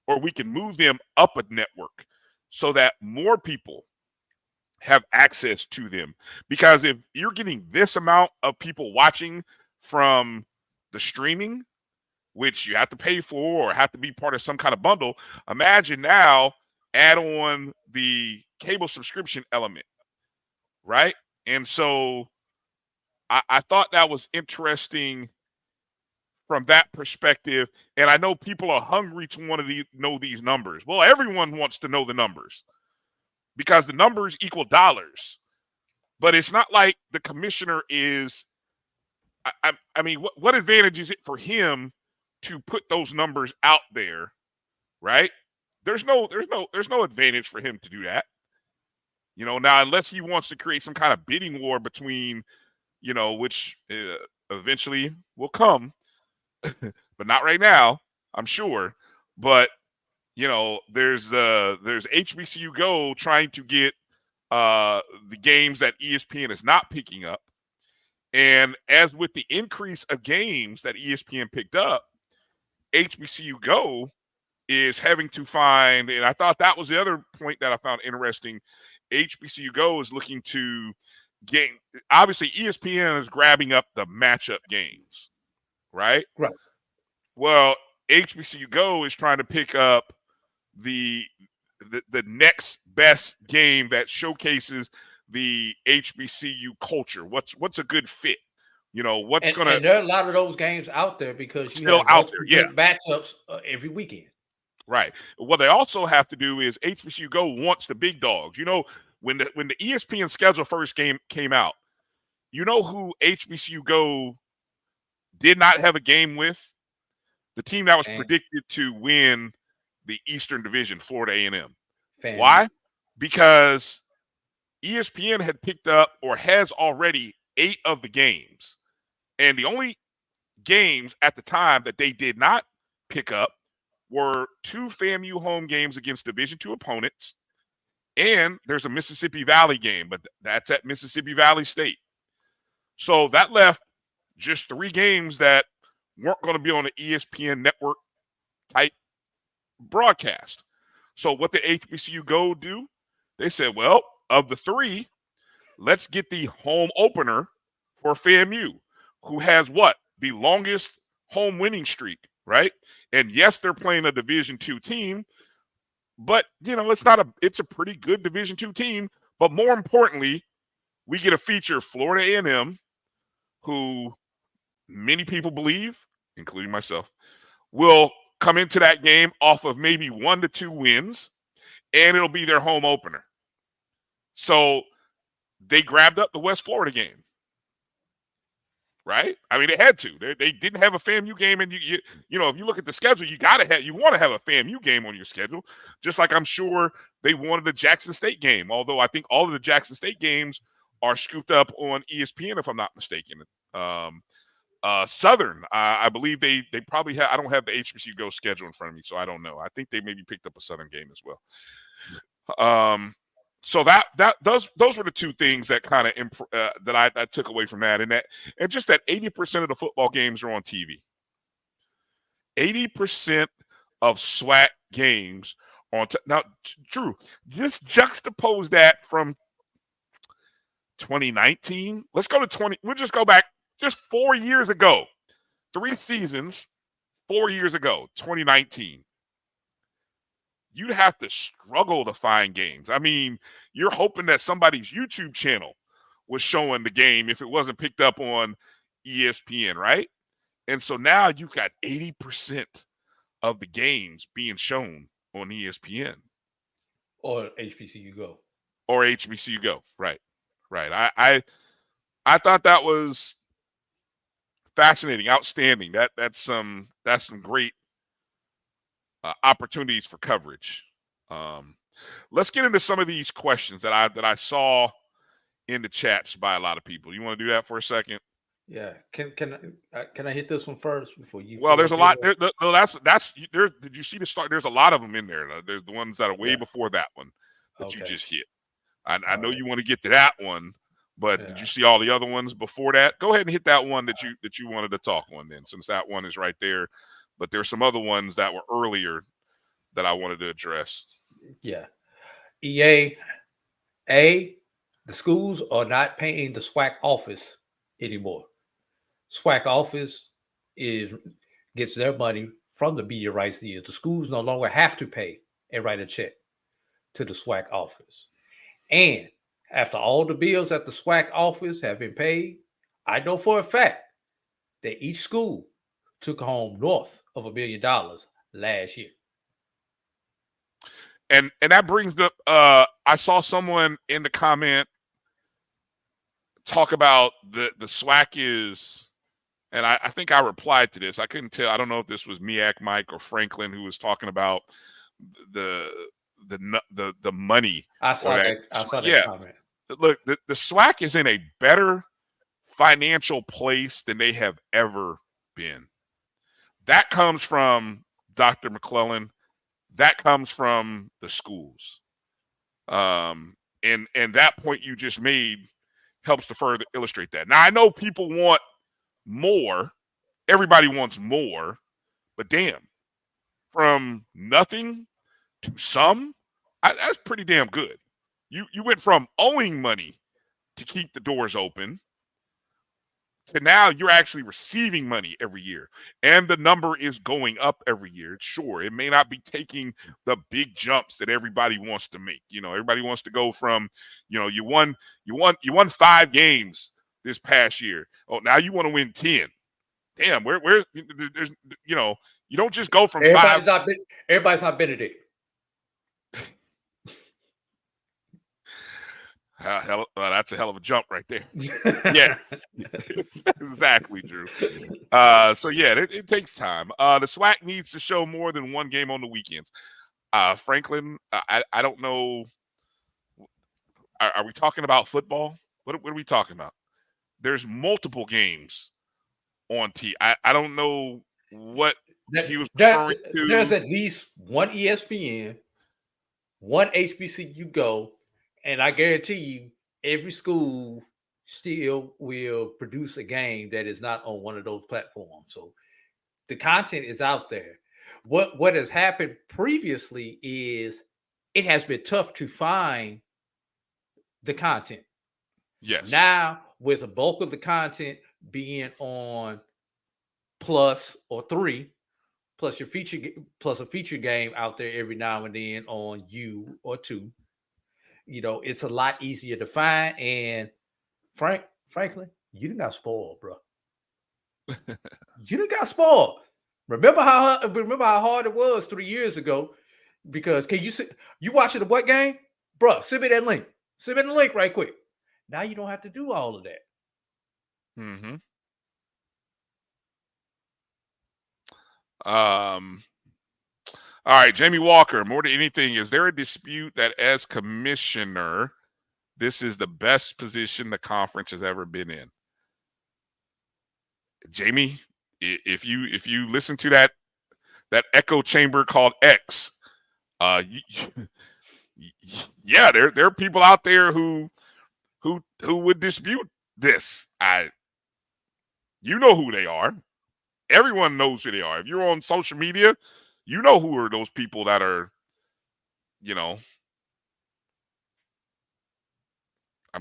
or we can move them up a network so that more people have access to them. Because if you're getting this amount of people watching from the streaming, which you have to pay for or have to be part of some kind of bundle, imagine now add on the cable subscription element, right? And so I thought that was interesting from that perspective. And I know people are hungry to want to know these numbers. Well, everyone wants to know the numbers because the numbers equal dollars. But it's not like the commissioner is, I mean, what advantage is it for him to put those numbers out there, right? There's no advantage for him to do that. Now, unless he wants to create some kind of bidding war between, which eventually will come, but not right now, I'm sure. But, there's HBCU Go trying to get the games that ESPN is not picking up. And as with the increase of games that ESPN picked up, HBCU Go is having to find, and I thought that was the other point that I found interesting, HBCU Go is looking to get, obviously ESPN is grabbing up the matchup games, right? Right. Well, HBCU Go is trying to pick up the next best game that showcases the HBCU culture. What's a good fit? And there are a lot of those games out there because you still have out there, yeah, matchups every weekend. Right. What they also have to do is HBCU Go wants the big dogs. When the ESPN schedule first came out, who HBCU Go did not have a game with? The team that was predicted to win the Eastern Division, Florida A&M. Why? Because ESPN had picked up or has already 8 of the games. And the only games at the time that they did not pick up were 2 FAMU home games against Division II opponents, and there's a Mississippi Valley game, but that's at Mississippi Valley State. So that left just 3 games that weren't going to be on the ESPN network type broadcast. So what did HBCU Go do? They said, well, of the 3, let's get the home opener for FAMU, who has the longest home winning streak, right? And yes, they're playing a Division II team, but it's a pretty good Division II team. But more importantly, we get to feature Florida A&M, who many people believe, including myself, will come into that game off of maybe 1 to 2 wins, and it'll be their home opener. So they grabbed up the West Florida game. right? I mean, they had to. They didn't have a FAMU game, and you know, if you look at the schedule, you want to have a FAMU game on your schedule, just like I'm sure they wanted a Jackson State game. Although I think all of the Jackson State games are scooped up on ESPN, if I'm not mistaken. Southern, I believe they probably have. I don't have the HBCU Go schedule in front of me, so I don't know. I think they maybe picked up a Southern game as well. So those were the two things that kind of that I took away from that, and just that 80% of the football games are on TV. 80% of SWAC games on now. Drew, just juxtapose that from 2019. Let's go to 20. We'll just go back just 4 years ago, 3 seasons, 4 years ago, 2019. You'd have to struggle to find games. I mean, you're hoping that somebody's YouTube channel was showing the game if it wasn't picked up on ESPN, right? And so now you've got 80% of the games being shown on ESPN. Or HBCU Go. Or HBCU Go, right. Right. I thought that was fascinating, outstanding. That's some great opportunities for coverage. Let's get into some of these questions that I saw in the chats by a lot of people. You want to do that for a second? Yeah. Can I hit this one first before you? Well, there's a lot. That's there. Did you see the start? There's a lot of them in there. There's the ones that are way before that one that you just hit. I know you want to get to that one, but did you see all the other ones before that? Go ahead and hit that one that you wanted to talk on then, since that one is right there. But there's some other ones that were earlier that I wanted to address. Yeah. EA, the schools are not paying the SWAC office anymore. SWAC office gets their money from the media rights deals. The schools no longer have to pay and write a check to the SWAC office. And after all the bills at the SWAC office have been paid, I know for a fact that each school took home north of $1 million last year. And that brings up, I saw someone in the comment talk about the SWAC is, and I think I replied to this. I couldn't tell. I don't know if this was Miak Mike or Franklin who was talking about the money. I saw that comment. Look, the SWAC is in a better financial place than they have ever been. That comes from Dr. McClellan. That comes from the schools. And that point you just made helps to further illustrate that. Now, I know people want more. Everybody wants more. But damn, from nothing to some, that's pretty damn good. You went from owing money to keep the doors open to now you're actually receiving money every year. And the number is going up every year. Sure, it may not be taking the big jumps that everybody wants to make. You know, everybody wants to go from, you know, you won 5 games this past year. Oh, now you want to win 10. Damn, where's there's, you know, you don't just go from everybody's 5. Everybody's not Benedict. That's a hell of a jump right there. Yeah, exactly, Drew. So yeah, it takes time. The SWAC needs to show more than one game on the weekends. Franklin, I don't know. Are we talking about football? What are we talking about? There's multiple games on T. I don't know what he was referring to. There's at least one ESPN, one HBCU Go. And I guarantee you, every school still will produce a game that is not on one of those platforms. So the content is out there. What has happened previously is it has been tough to find the content. Yes. Now, with the bulk of the content being on Plus or 3, plus a feature game out there every now and then on U or 2. You know, it's a lot easier to find. And Franklin, you done got spoiled, bro. You done got spoiled. Remember how hard it was 3 years ago? Because you watching the what game? Bro, send me that link. Send me the link right quick. Now you don't have to do all of that. Mm-hmm. All right, Jamie Walker, more than anything, is there a dispute that as commissioner, this is the best position the conference has ever been in? Jamie, if you listen to that echo chamber called X, yeah, there are people out there who would dispute this. You know who they are. Everyone knows who they are. If you're on social media, you know who are those people that are, I'm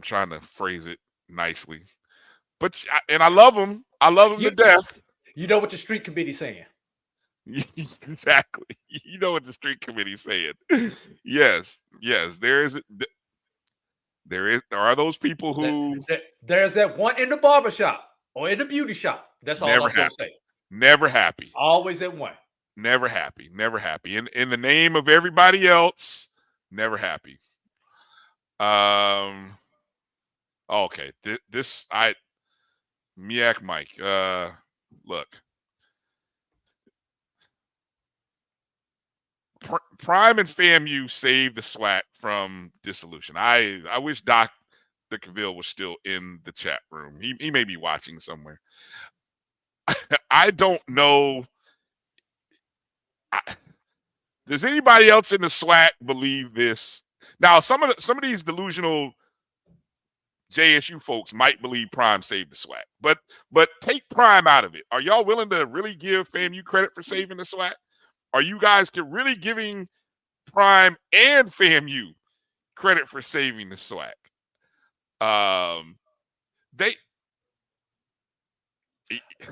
trying to phrase it nicely. But I love them. I love them to death. You know what the street committee's saying. Exactly. You know what the street committee's saying. Yes. There are those people who there's that one in the barbershop or in the beauty shop. That's all I'm gonna say. Never happy. Always at one. Never happy. Never happy. In the name of everybody else, never happy. Okay. Miak Mike. Look. Prime and FAMU saved the SWAC from dissolution. I wish Dr. Cavill was still in the chat room. He may be watching somewhere. I don't know. Does anybody else in the SWAC believe this? Now, some of these delusional JSU folks might believe Prime saved the SWAC, but take Prime out of it. Are y'all willing to really give FAMU credit for saving the SWAC? Are you guys really giving Prime and FAMU credit for saving the SWAC?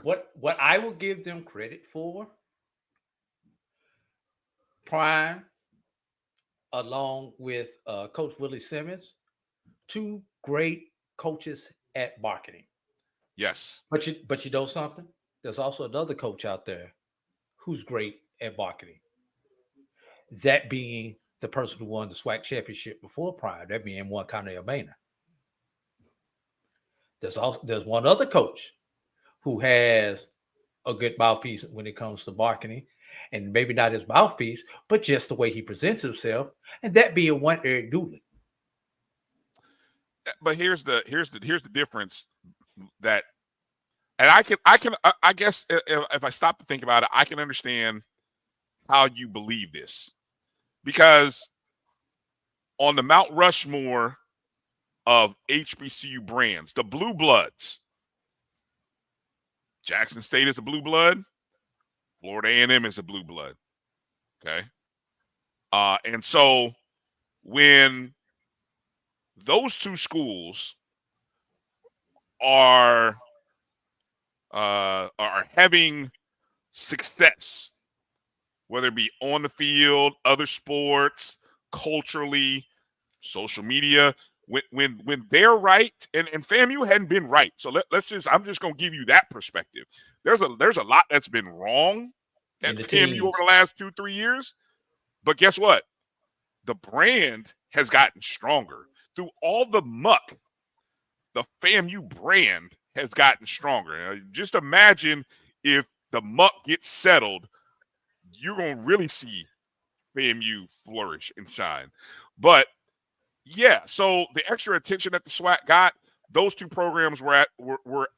What I will give them credit for, Prime, along with Coach Willie Simmons, two great coaches at marketing. Yes. But you know something? There's also another coach out there who's great at marketing. That being the person who won the SWAC championship before Prime, that being one Connell Maynard. There's one other coach who has a good mouthpiece when it comes to marketing, and maybe not his mouthpiece, but just the way he presents himself, and that being one Eric Dooley. But here's the difference that, and I guess if I stop to think about it, I can understand how you believe this, because on the Mount Rushmore of HBCU brands, the blue bloods, Jackson State is a blue blood, Florida A&M is a blue blood. Okay. And so when those two schools are having success, whether it be on the field, other sports, culturally, social media, when they're right, and FAMU hadn't been right. So I'm just gonna give you that perspective. There's a lot that's been wrong at FAMU over the last 2-3 years. But guess what? The brand has gotten stronger. Through all the muck, the FAMU brand has gotten stronger. Just imagine if the muck gets settled, you're going to really see FAMU flourish and shine. But, yeah, so the extra attention that the SWAC got, those two programs were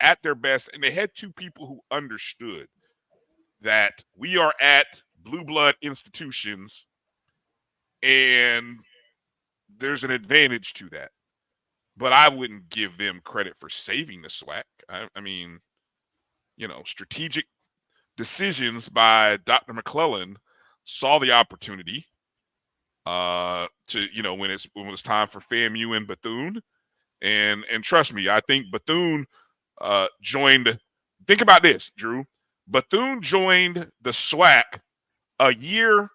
at their best, and they had two people who understood that we are at blue blood institutions, and there's an advantage to that. But I wouldn't give them credit for saving the SWAC. I mean, strategic decisions by Dr. McClellan saw the opportunity to, when it was time for FAMU and Bethune. And trust me, I think Bethune joined. Think about this, Drew. Bethune joined the SWAC a year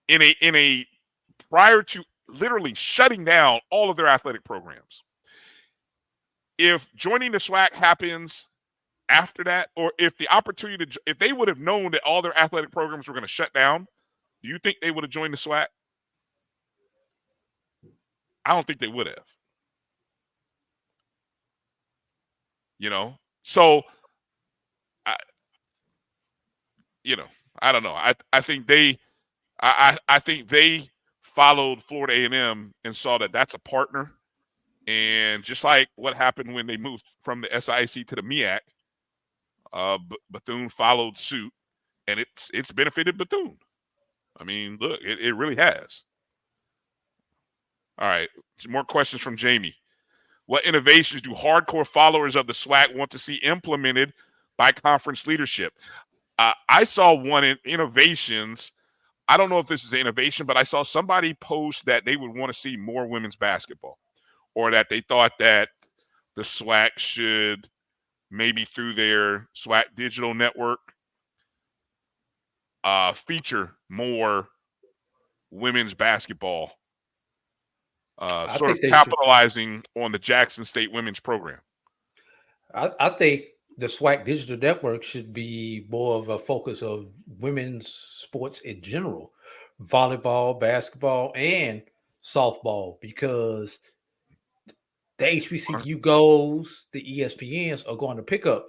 in a prior to literally shutting down all of their athletic programs. If joining the SWAC happens after that, or if the opportunity if they would have known that all their athletic programs were going to shut down, do you think they would have joined the SWAC? I don't think they would have. So I don't know. I think they followed Florida A&M and saw that that's a partner. And just like what happened when they moved from the SIAC to the MEAC, Bethune followed suit, and it's benefited Bethune. I mean, look, it really has. All right, some more questions from Jamie. What innovations do hardcore followers of the SWAC want to see implemented by conference leadership? I saw one in innovations. I don't know if this is an innovation, but I saw somebody post that they would want to see more women's basketball, or that they thought that the SWAC should, maybe through their SWAC digital network, feature more women's basketball, sort of capitalizing on the Jackson State women's program. I think the SWAC digital network should be more of a focus of women's sports in general, volleyball, basketball, and softball, because the HBCU goals, the ESPNs are going to pick up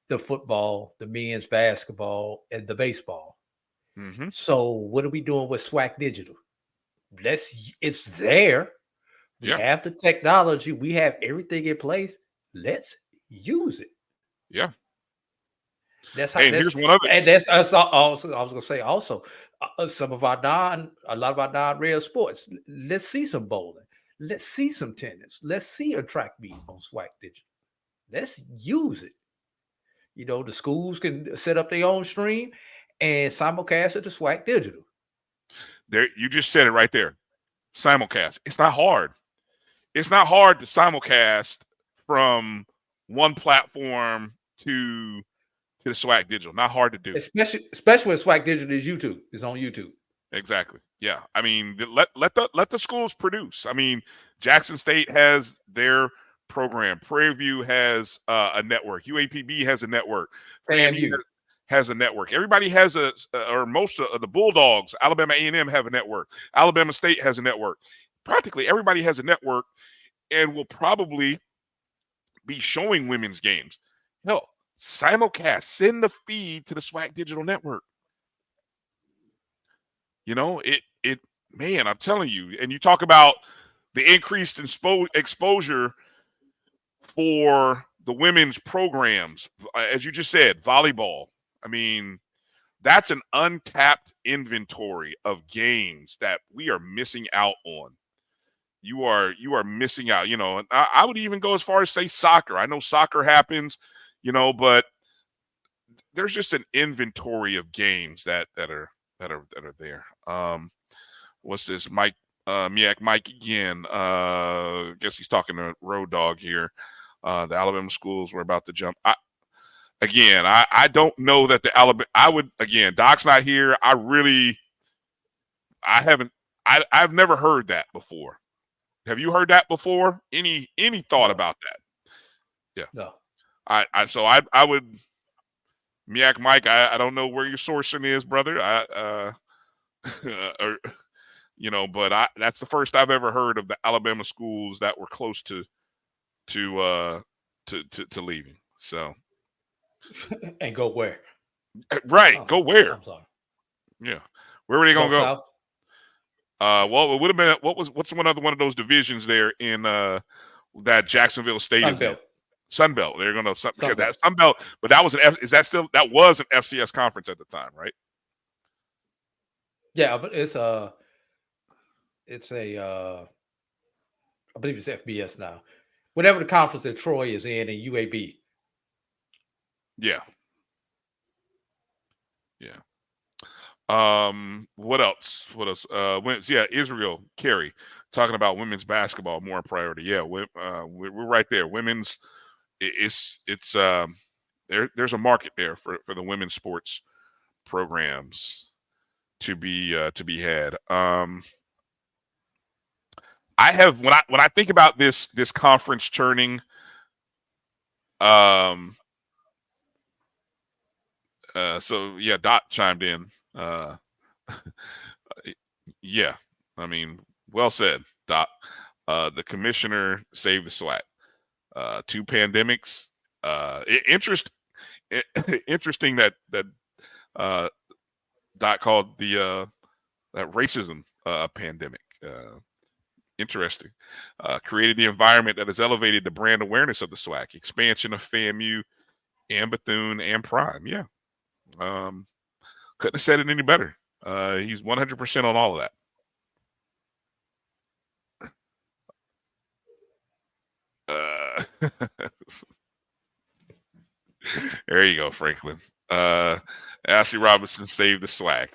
the football, the men's basketball, and the baseball. Mm-hmm. So what are we doing with SWAC digital? It's there. We have the technology. We have everything in place. Let's use it. Yeah. That's how. Hey, here's one other. And that's us. Also, I was going to say also, a lot of our non-real sports. Let's see some bowling. Let's see some tennis. Let's see a track meet on SWAC digital. Let's use it. The schools can set up their own stream and simulcast it to SWAC digital. There, you just said it right there. Simulcast. It's not hard. It's not hard to simulcast from one platform to the SWAC digital. Not hard to do. Especially when SWAC digital is on YouTube. Exactly. Yeah. I mean, let the schools produce. I mean, Jackson State has their program. Prairie View has a network. UAPB has a network. FAMU has a network. Everybody has or most of the Bulldogs, Alabama A&M have a network. Alabama State has a network. Practically everybody has a network and will probably be showing women's games. Hell, simulcast, send the feed to the SWAC digital network. Man, I'm telling you, and you talk about the increased exposure for the women's programs, as you just said, volleyball. I mean, that's an untapped inventory of games that we are missing out on. You are missing out. And I would even go as far as say soccer. I know soccer happens, but there's just an inventory of games that are there. What's this? Mike again. I guess he's talking to Road Dog here. The Alabama schools were about to jump. I don't know that the Alabama. Doc's not here. I've never heard that before. Have you heard that before? Any thought about that? Yeah. No. I would. Miak Mike, I don't know where your sourcing is, brother. But that's the first I've ever heard of the Alabama schools that were close to leaving. So, and go where? Right, go where? I'm sorry. Yeah, where were they gonna go? South? Well, it would have been what's one of those divisions there in that Jacksonville State is in? Sunbelt. They're going to that Sunbelt, but that was that was an FCS conference at the time, right? Yeah, but it's a I believe it's FBS now. Whatever the conference that Troy is in and UAB. Yeah. What else? Israel Carey talking about women's basketball more priority. Yeah, we're right there. Women's. There's a market there for the women's sports programs to be had. I have when I think about this conference churning, Dot chimed in. Yeah, I mean, well said, Dot. The commissioner saved the SWAC. 2 pandemics. Interesting that Doc called the that racism pandemic. Interesting. Created the environment that has elevated the brand awareness of the SWAC, expansion of FAMU and Bethune and Prime. Yeah. Couldn't have said it any better. He's 100% on all of that. There you go, Franklin. Ashley Robinson saved the SWAC.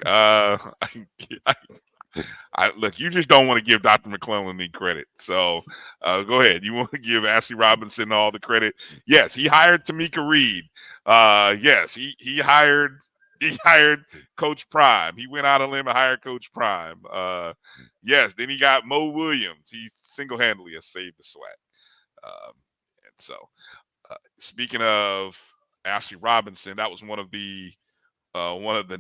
I look, you just don't want to give Dr. McClellan any credit. So go ahead. You want to give Ashley Robinson all the credit? Yes, he hired Tamika Reed. Yes, he hired Coach Prime. He went out on a limb and hired Coach Prime. Yes, then he got Mo Williams. He single-handedly has saved the SWAC. And so, speaking of Ashley Robinson, that was one of the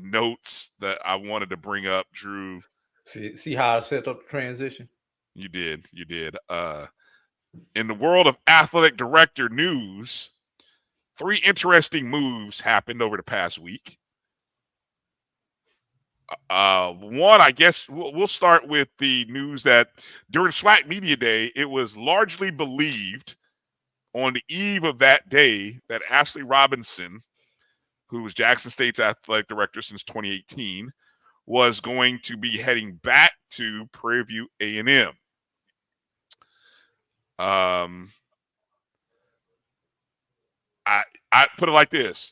notes that I wanted to bring up, Drew. See how I set up the transition? You did. In the world of athletic director news, 3 interesting moves happened over the past week. One, I guess we'll start with the news that during SWAC Media Day, it was largely believed on the eve of that day that Ashley Robinson, who was Jackson State's athletic director since 2018, was going to be heading back to Prairie View A&M. I put it like this.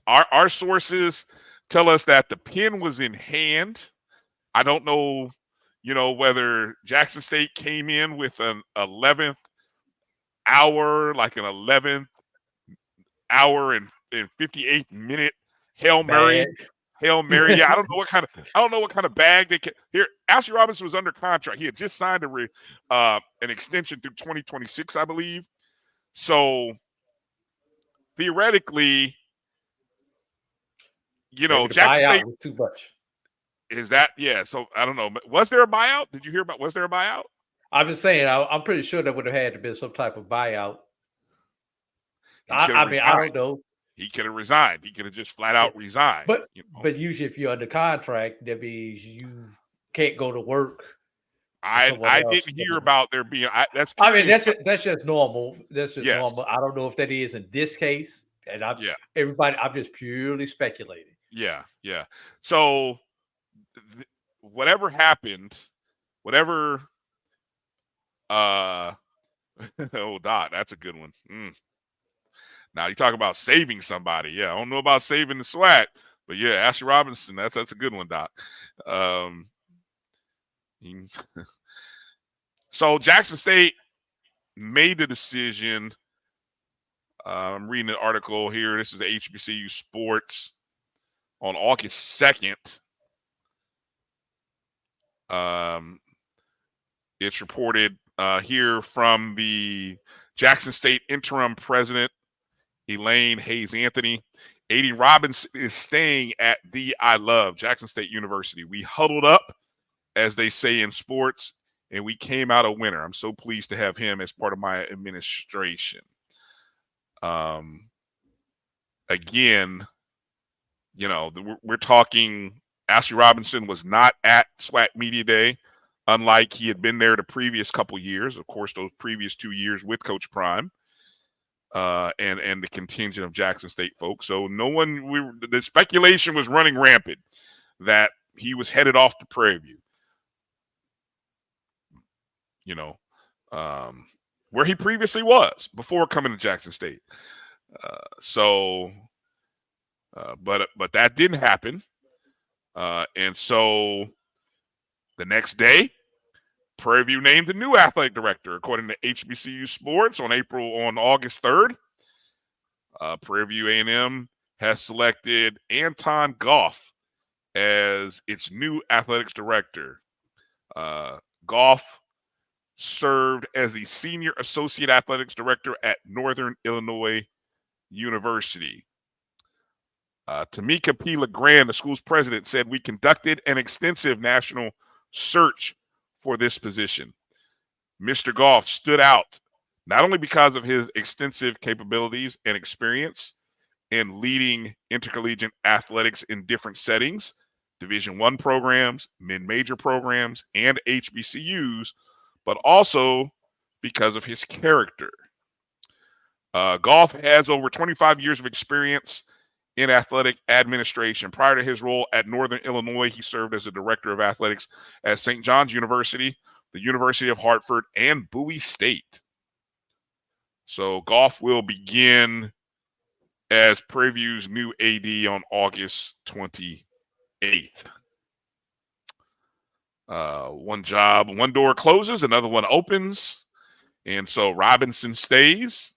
Our sources tell us that the pen was in hand. I don't know, whether Jackson State came in with an 11th hour, like an 11th hour and 58th minute Hail Mary. Hail Mary. Yeah, I don't know what kind of bag they can. Here, Ashley Robinson was under contract. He had just signed an extension through 2026, I believe. So theoretically, Jackson State was too much. Is that? Yeah. So I don't know. Was there a buyout? Did you hear about? Was there a buyout? I'm just saying. I'm pretty sure there would have had to be some type of buyout. I don't know. He could have resigned. He could have just flat out resigned. But usually, if you're under contract, that means you can't go to work. I didn't hear about there being. That's just normal. That's just normal. I don't know if that is in this case. And I'm just purely speculating. Yeah. So whatever happened, whatever. Oh, Dot, that's a good one. Now you talk about saving somebody. Yeah, I don't know about saving the SWAC, but yeah, Ashley Robinson, that's a good one, Doc. So Jackson State made the decision. I'm reading an article here. This is the HBCU Sports on August 2nd. It's reported here from the Jackson State interim president, Elaine Hayes Anthony. A.D. Robinson is staying at the I Love Jackson State University. We huddled up, as they say in sports, and we came out a winner. I'm so pleased to have him as part of my administration. Again, we're talking. Ashley Robinson was not at SWAC Media Day, unlike he had been there the previous couple years. Of course, those previous 2 years with Coach Prime. And the contingent of Jackson State folks. So the speculation was running rampant that he was headed off to Prairie View. Where he previously was before coming to Jackson State. But that didn't happen. And so the next day, Prairie View named a new athletic director, according to HBCU Sports on August 3rd. Prairie View A&M has selected Anton Goff as its new athletics director. Goff served as the senior associate athletics director at Northern Illinois University. Tamika P. LeGrand, the school's president, said, "We conducted an extensive national search for this position. Mr. Goff stood out not only because of his extensive capabilities and experience in leading intercollegiate athletics in different settings, Division I programs, mid-major programs, and HBCUs, but also because of his character. Goff has over 25 years of experience in athletic administration. Prior to his role at Northern Illinois, he served as a director of athletics at St. John's University, the University of Hartford, and Bowie State. So Goff will begin as Prairie View's new AD on August 28th. One door closes, another one opens. And so Robinson stays.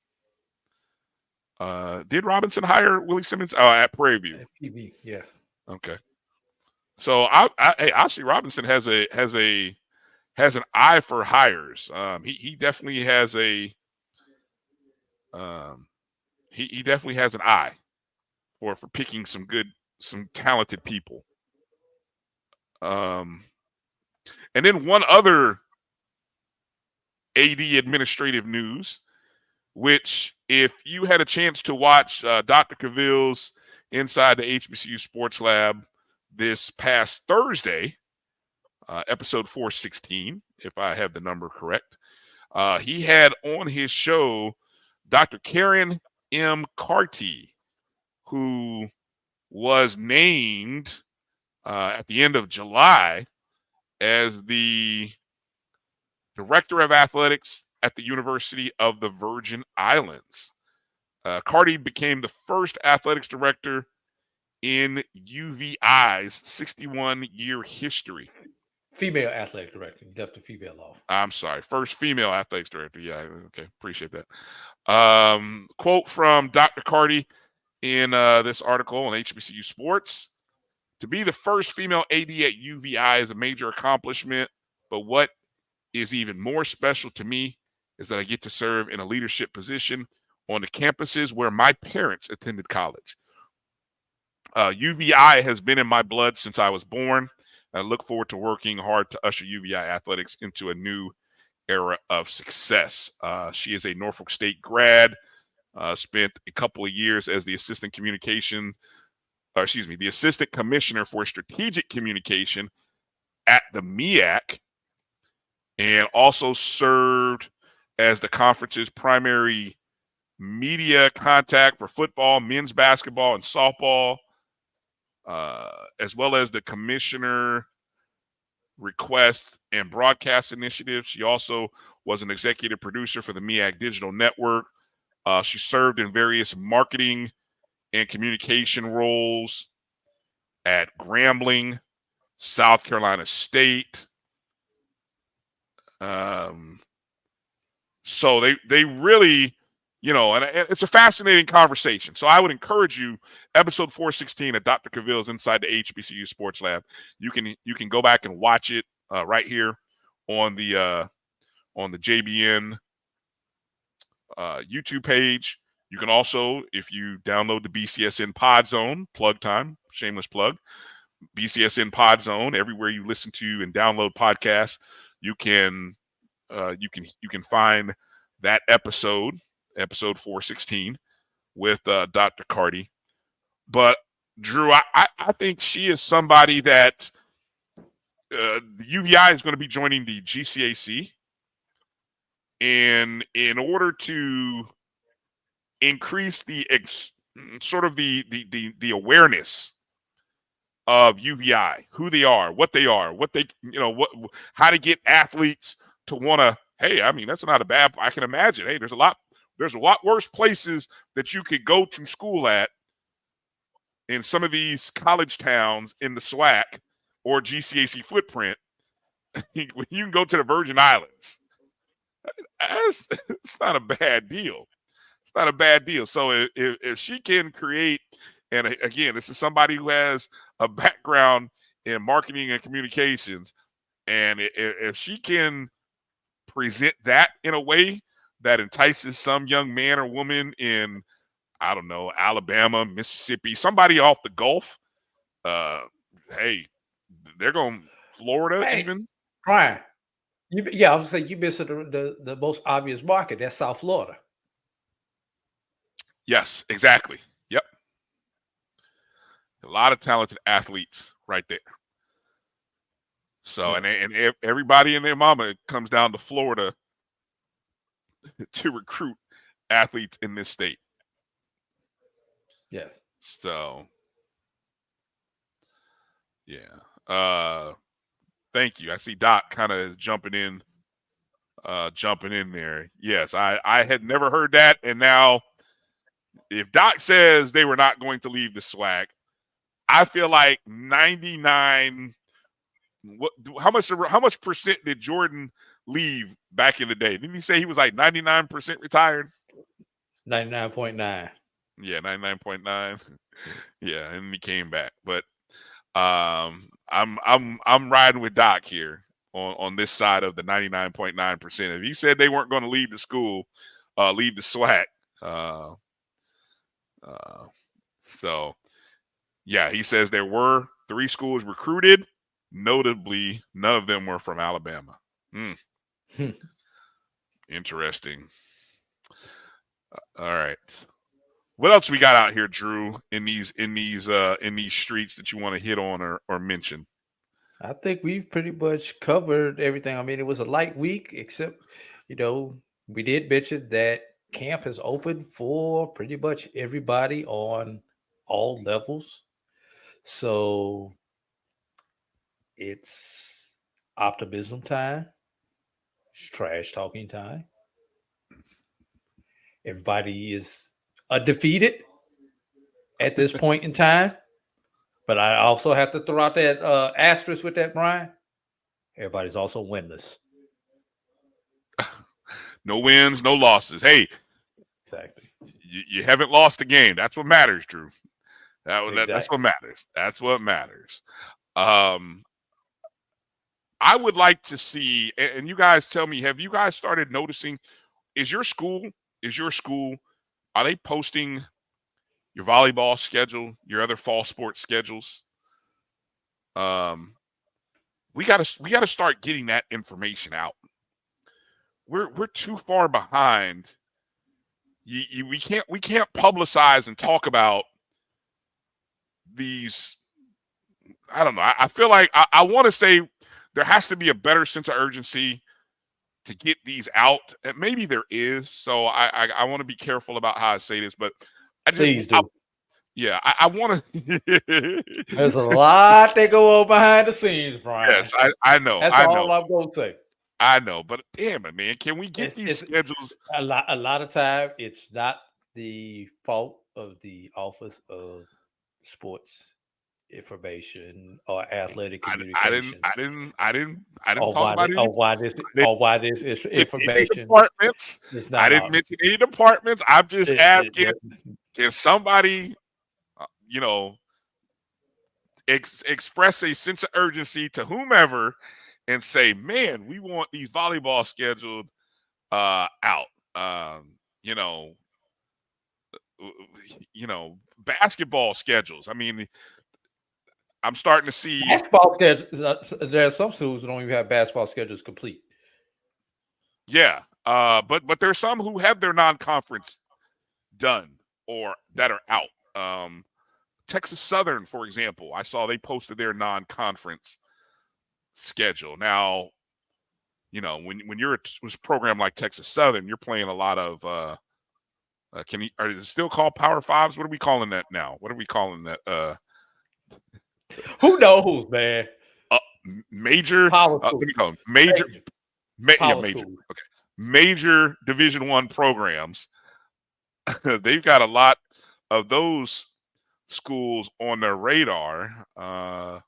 Did Robinson hire Willie Simmons? Oh, at Prairie View. At PV, yeah. Okay. So I see Robinson has an eye for hires. He definitely has a he definitely has an eye for picking some talented people. And then one other AD administrative news, which if you had a chance to watch Dr. Cavill's Inside the HBCU Sports Lab this past Thursday, episode 416, if I have the number correct, he had on his show Dr. Karen M. Carty, who was named at the end of July as the Director of Athletics at the University of the Virgin Islands. Carty became the first athletics director in UVI's 61-year history. Female athletic director. You left the female off. I'm sorry. First female athletics director. Yeah, okay. Appreciate that. Quote from Dr. Carty in this article on HBCU Sports. To be the first female AD at UVI is a major accomplishment, but what is even more special to me is that I get to serve in a leadership position on the campuses where my parents attended college. UVI has been in my blood since I was born. I look forward to working hard to usher UVI athletics into a new era of success. She is a Norfolk State grad, spent a couple of years as the assistant commissioner for strategic communication at the MEAC, and also served as the conference's primary media contact for football, men's basketball, and softball, as well as the commissioner request and broadcast initiative. She also was an executive producer for the MEAC Digital Network. She served in various marketing and communication roles at Grambling, South Carolina State. So they really, and it's a fascinating conversation. So I would encourage you, episode 416 of Dr. Cavill's Inside the HBCU Sports Lab. You can go back and watch it right here on the JBN YouTube page. You can also, if you download the BCSN Pod Zone, plug time, shameless plug, BCSN Pod Zone, everywhere you listen to and download podcasts, you can find that episode 416 with Dr. Carty. But Drew, I think she is somebody that the UVI is going to be joining the GCAC, and in order to increase the awareness of UVI, who they are, what they, how to get athletes to want to, hey, I mean, that's not a bad, I can imagine, hey, there's a lot worse places that you could go to school at in some of these college towns in the SWAC or GCAC footprint. You can go to the Virgin Islands. It's not a bad deal. It's not a bad deal. So if she can create, and again, this is somebody who has a background in marketing and communications, and if she can present that in a way that entices some young man or woman in, I don't know, Alabama, Mississippi, somebody off the Gulf, hey, they're going Florida, hey, even. Bryan, I would say you missed the most obvious market. That's South Florida. Yes, exactly. Yep. A lot of talented athletes right there. So and everybody and their mama comes down to Florida to recruit athletes in this state. Yes. So yeah. Thank you. I see Doc kind of jumping in there. Yes, I had never heard that, and now if Doc says they were not going to leave the SWAC, I feel like 99. How much percent did Jordan leave back in the day? Didn't he say he was like 99% retired? 99.9. Yeah, 99.9. Yeah, and he came back. But I'm riding with Doc here on this side of the 99.9%. If he said they weren't going to leave the school, leave the SWAC. So yeah, he says there were 3 schools recruited. Notably, none of them were from Alabama. Interesting. All right. What else we got out here, Drew, in these streets that you want to hit on or mention? I think we've pretty much covered everything. I mean, it was a light week, except, we did mention that camp is open for pretty much everybody on all levels. So it's optimism time. It's trash talking time. Everybody is undefeated at this point in time. But I also have to throw out that asterisk with that, Brian. Everybody's also winless. No wins, no losses. Hey, exactly. You haven't lost a game. That's what matters, Drew. Exactly. That's what matters. That's what matters. I would like to see, and you guys tell me, have you guys started noticing, is your school, are they posting your volleyball schedule, your other fall sports schedules? We gotta start getting that information out. We're too far behind. We can't publicize and talk about these. I don't know. I feel like I want to say there has to be a better sense of urgency to get these out. And maybe there is. So I want to be careful about how I say this, but Please do. I want to. There's a lot that go on behind the scenes, Brian. Yes, I know. That's all I'm going to say. I know, but damn it, man, can we get these schedules? A lot of time, it's not the fault of the Office of Sports Information or Athletic Communication. I didn't talk about it. Why this is information. Departments. I didn't mention any departments. I'm just asking, can somebody, express a sense of urgency to whomever and say, man, we want these volleyball scheduled out. Basketball schedules. I mean, I'm starting to see basketball schedules. There are some schools who don't even have basketball schedules complete. Yeah, but there's some who have their non-conference done or that are out. Texas Southern, for example, I saw they posted their non-conference schedule. Now, when you're a program like Texas Southern, you're playing a lot of. Is it still called Power Fives? What are we calling that now? What are we calling that? Who knows, man? Major. Let me call them major. Major. Okay, major Division I programs. They've got a lot of those schools on their radar. The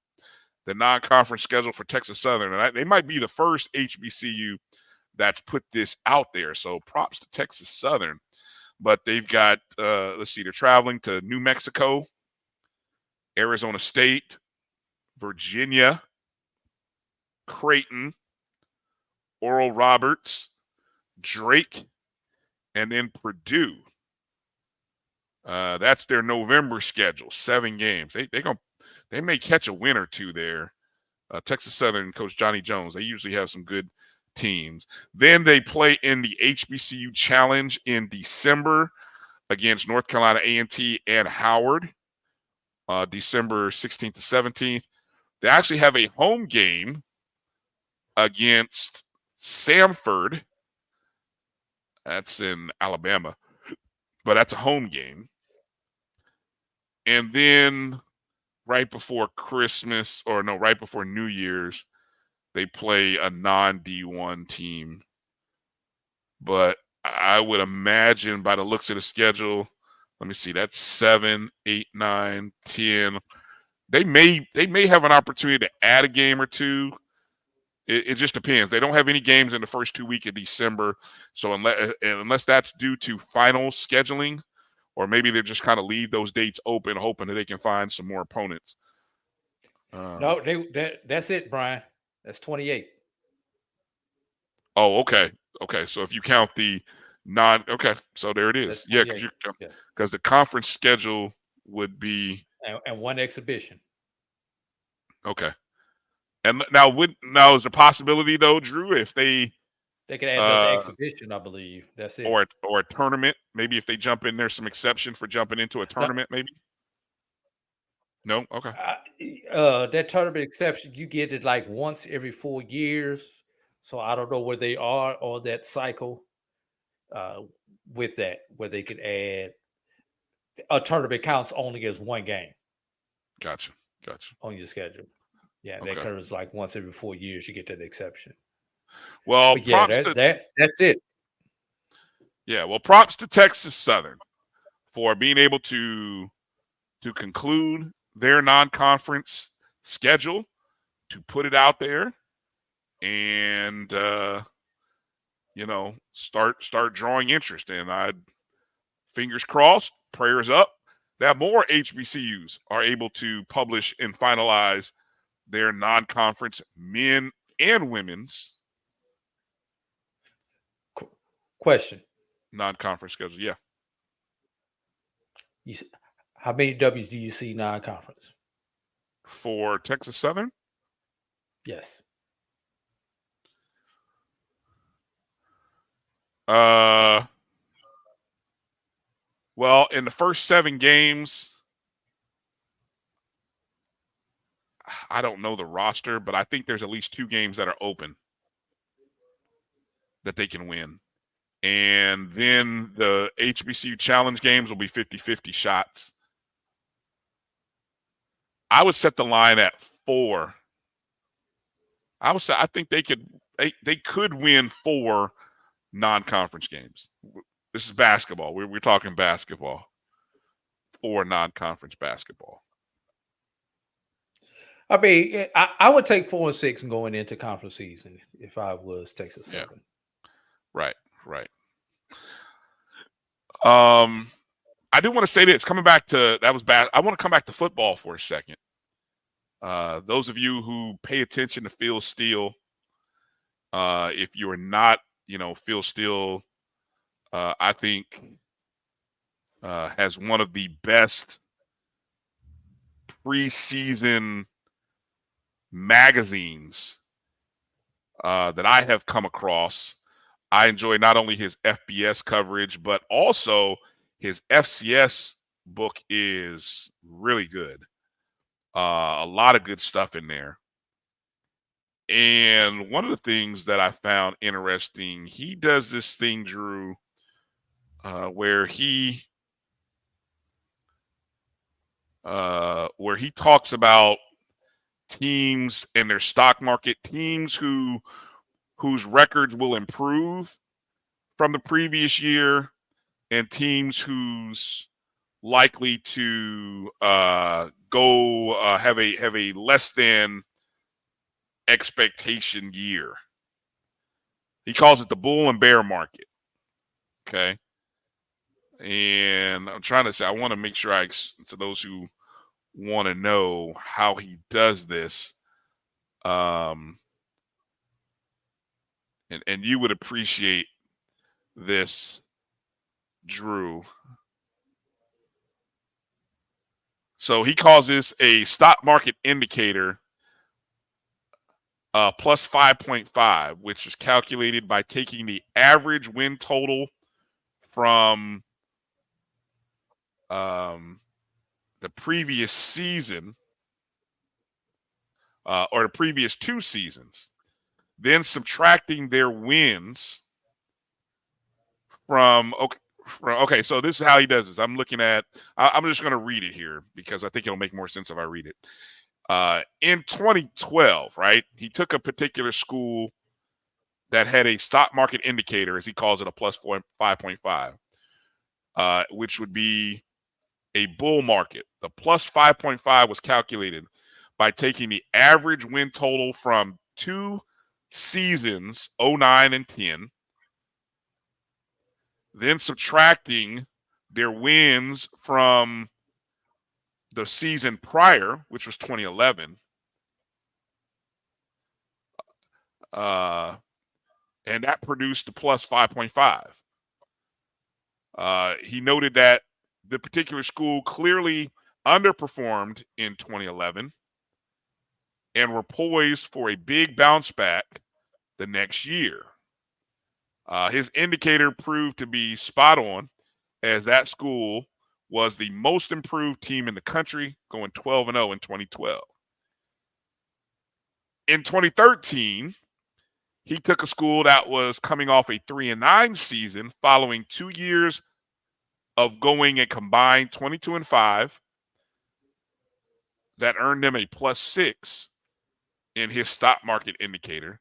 non-conference schedule for Texas Southern, and they might be the first HBCU that's put this out there. So props to Texas Southern. But they've got, let's see, they're traveling to New Mexico, Arizona State, Virginia, Creighton, Oral Roberts, Drake, and then Purdue. That's their November schedule, 7 games. They may catch a win or two there. Texas Southern coach Johnny Jones, they usually have some good teams. Then they play in the HBCU Challenge in December against North Carolina A&T and Howard, December 16th to 17th. They actually have a home game against Samford. That's in Alabama, but that's a home game. And then right before Christmas, or no, right before New Year's, they play a non-D1 team. But I would imagine by the looks of the schedule, let me see, that's 7, 8, 9, 10. They may have an opportunity to add a game or two. It just depends. They don't have any games in the first 2 weeks of December. So unless that's due to final scheduling, or maybe they just kind of leave those dates open, hoping that they can find some more opponents. No, that's it, Brian. That's 28. Oh, okay. Okay. So if you count the okay. So there it is. Yeah, because the conference schedule would be and one exhibition. Okay. And now is there a possibility though, Drew, if they could add another exhibition, I believe. That's it. Or a tournament, maybe if they jump in, there's some exception for jumping into a tournament, maybe. No, okay. That tournament exception, you get it like once every 4 years. So I don't know where they are on that cycle. With that, where they could add a tournament counts only as one game. Gotcha. On your schedule. Yeah, that occurs like once every 4 years. You get that exception. Well, yeah, that's it. Yeah, well, props to Texas Southern for being able to conclude their non-conference schedule, to put it out there, and start drawing interest. And fingers crossed, prayers up, that more HBCUs are able to publish and finalize their non-conference men and women's question non-conference schedule. Yeah. How many W's do you see non-conference for Texas Southern? Yes. Well, in the first 7 games, I don't know the roster, but I think there's at least 2 games that are open that they can win. And then the HBCU challenge games will be 50-50 shots. I would set the line at 4. I think they could win 4 non-conference games. This is basketball. We're talking basketball. 4 non-conference basketball. I mean, I would take 4 and 6 going into conference season if I was Texas Southern. Right. I do want to say this. Coming back to that was bad. I want to come back to football for a second. Those of you who pay attention to Phil Steele, if you are not, Phil Steele, I think has one of the best preseason magazines that I have come across. I enjoy not only his FBS coverage, but also his FCS book is really good. A lot of good stuff in there. And one of the things that I found interesting, he does this thing, Drew, where he talks about teams and their stock market, teams whose records will improve from the previous year, and teams who's likely to go have a less than expectation year. He calls it the bull and bear market. Okay. And I'm trying to say, I want to make sure to those who want to know how he does this, and you would appreciate this, Drew. So he calls this a stock market indicator, plus 5.5, which is calculated by taking the average win total from the previous season, or the previous 2 seasons. then subtracting their wins from okay, so this is how he does this. I'm looking at, I'm just going to read it here because I think it'll make more sense if I read it. In 2012, right, he took a particular school that had a stock market indicator, as he calls it, a plus 5.5, which would be a bull market. The plus 5.5 was calculated by taking the average win total from 2 seasons, 09 and 10, then subtracting their wins from the season prior, which was 2011. And that produced the plus 5.5. He noted that the particular school clearly underperformed in 2011 and were poised for a big bounce back the next year. His indicator proved to be spot on, as that school was the most improved team in the country, going 12-0 in 2012. In 2013, he took a school that was coming off a 3-9 season following 2 years of going a combined 22-5 that earned them a plus 6 in his stock market indicator,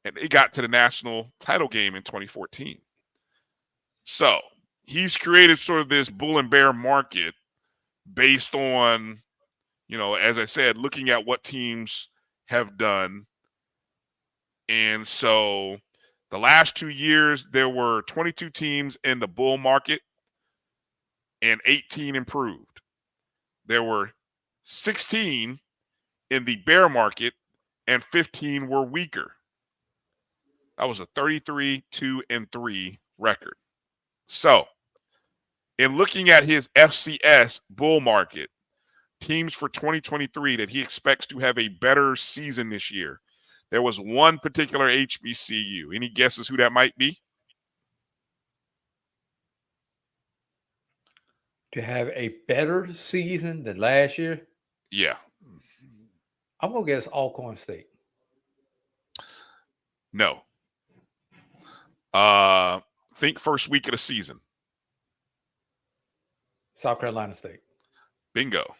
and they got to the national title game in 2014. So he's created sort of this bull and bear market based on, as I said, looking at what teams have done. And so the last 2 years, there were 22 teams in the bull market and 18 improved. There were 16 in the bear market and 15 were weaker. That was a 33-2-3 record. So, in looking at his FCS bull market, teams for 2023 that he expects to have a better season this year, there was one particular HBCU. Any guesses who that might be? To have a better season than last year? Yeah. I'm going to guess Alcorn State. No. Think first week of the season. South Carolina State. Bingo.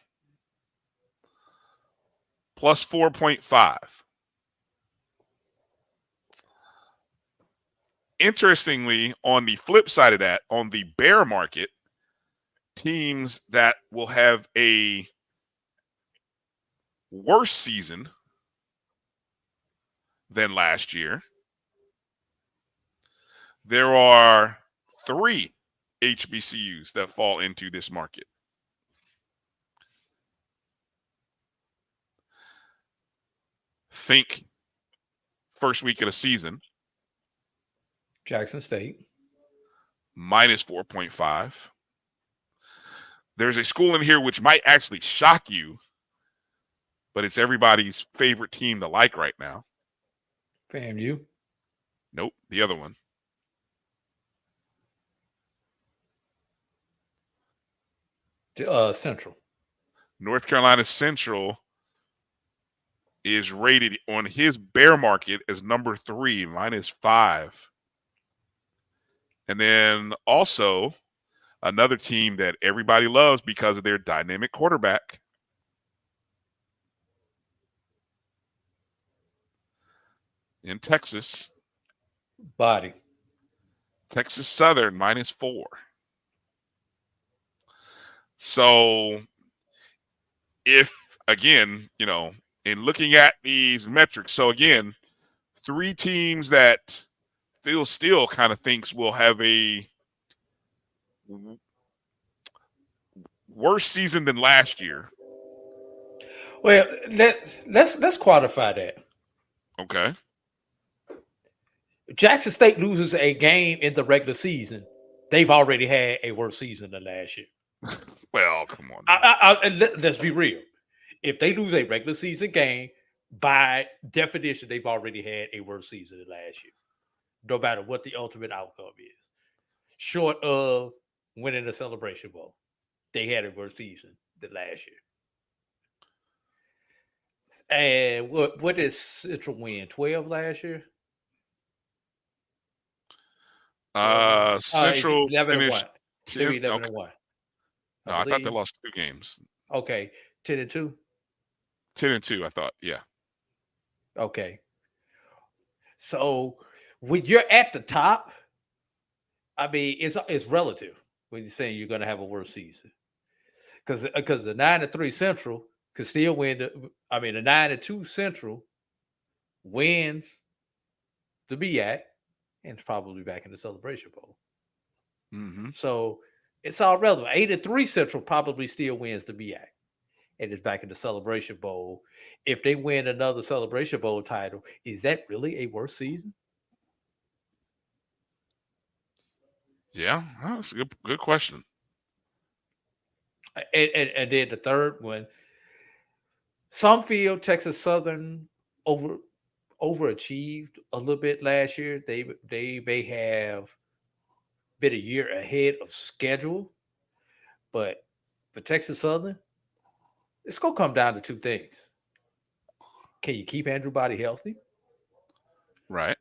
Plus 4.5. Interestingly, on the flip side of that, on the bear market, teams that will have a worse season than last year, there are 3 HBCUs that fall into this market. Think first week of the season. Jackson State. Minus 4.5. There's a school in here which might actually shock you, but it's everybody's favorite team to like right now. FAMU. Nope, the other one. Central. North Carolina Central is rated on his bear market as number 3, minus 5. And then also another team that everybody loves because of their dynamic quarterback. In Texas. Body. Texas Southern, minus 4. So if, again, in looking at these metrics, so again, 3 teams that Phil Steele kind of thinks will have a worse season than last year. Well, let's quantify that. Okay. Jackson State loses a game in the regular season. They've already had a worse season than last year. Well, come on. Let's be real. If they lose a regular season game, by definition, they've already had a worse season than last year. No matter what the ultimate outcome is. Short of winning the Celebration Bowl, they had a worse season than last year. And what did Central win? 12 last year? Central 11 and finished 1. They were 10. 11 Okay. and 1. No, I thought they lost 2 games. Okay, 10 and 2. 10 and 2, I thought. Yeah. Okay. So when you're at the top, I mean, it's relative when you're saying you're going to have a worse season, because the 9-3 Central could still win. The 9-2 Central wins the BAC and it's probably back in the Celebration Bowl. Mm-hmm. So it's all relevant. 8-3 Central probably still wins the BAC and is back in the Celebration Bowl. If they win another Celebration Bowl title, is that really a worse season? Yeah, that's a good question. And then the third one, some feel Texas Southern overachieved a little bit last year. They may have been a year ahead of schedule, but for Texas Southern, it's gonna come down to two things. Can you keep Andrew Body healthy? Right.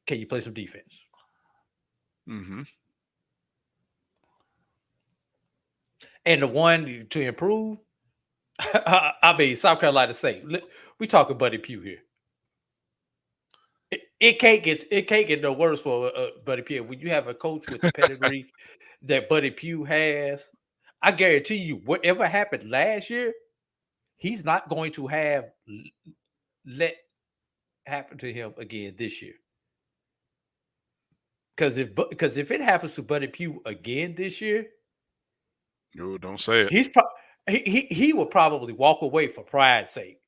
Can you play some defense? Mm-hmm. And the one to improve, I mean, South Carolina State. We talking Buddy Pugh here. It can't get no worse for Buddy Pugh. When you have a coach with the pedigree that Buddy Pugh has, I guarantee you, whatever happened last year, he's not going to have let happen to him again this year. Because if it happens to Buddy Pugh again this year, no, don't say it. He will probably walk away for pride's sake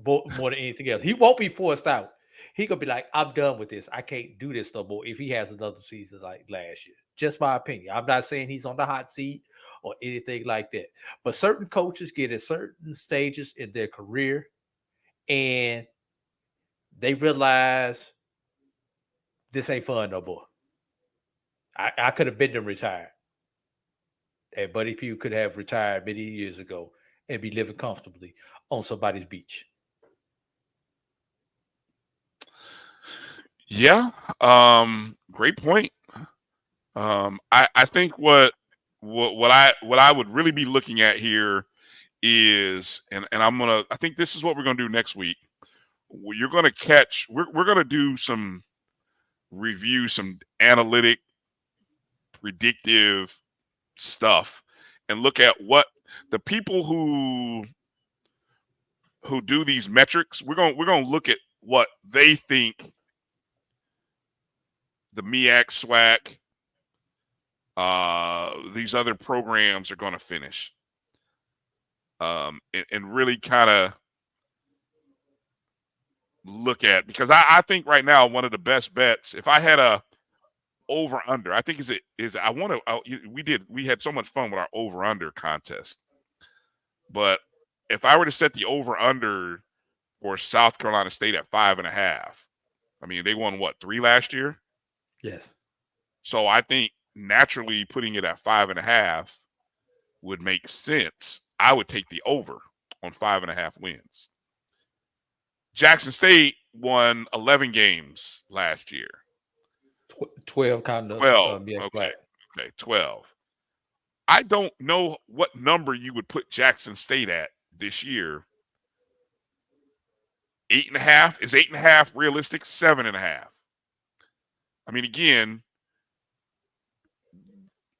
more than anything else. He won't be forced out. He gonna be like, I'm done with this. I can't do this no more if he has another season like last year. Just my opinion. I'm not saying he's on the hot seat or anything like that. But certain coaches get at certain stages in their career and they realize this ain't fun no more. I could have been them retired. And Buddy Pugh could have retired many years ago and be living comfortably on somebody's beach. Yeah. Great point. I think what I would really be looking at here is, and I think this is what we're gonna do next week. You're gonna catch. We're gonna do some review, some analytic, predictive stuff, and look at what the people who do these metrics. We're gonna look at what they think the MEAC, SWAC, these other programs are going to finish, and really kind of look at, because I think right now one of the best bets, if I had a over under, I think we had so much fun with our over under contest, but if I were to set the over under for South Carolina State at 5.5, I mean, they won what, 3 last year? Yes. So I think naturally putting it at 5.5 would make sense. I would take the over on 5.5 wins. Jackson State won 11 games last year. 12 kind of 12. yeah, Okay. right. Okay, 12. I don't know what number you would put Jackson State at this year. 8.5? Is 8.5 realistic? 7.5. I mean, again,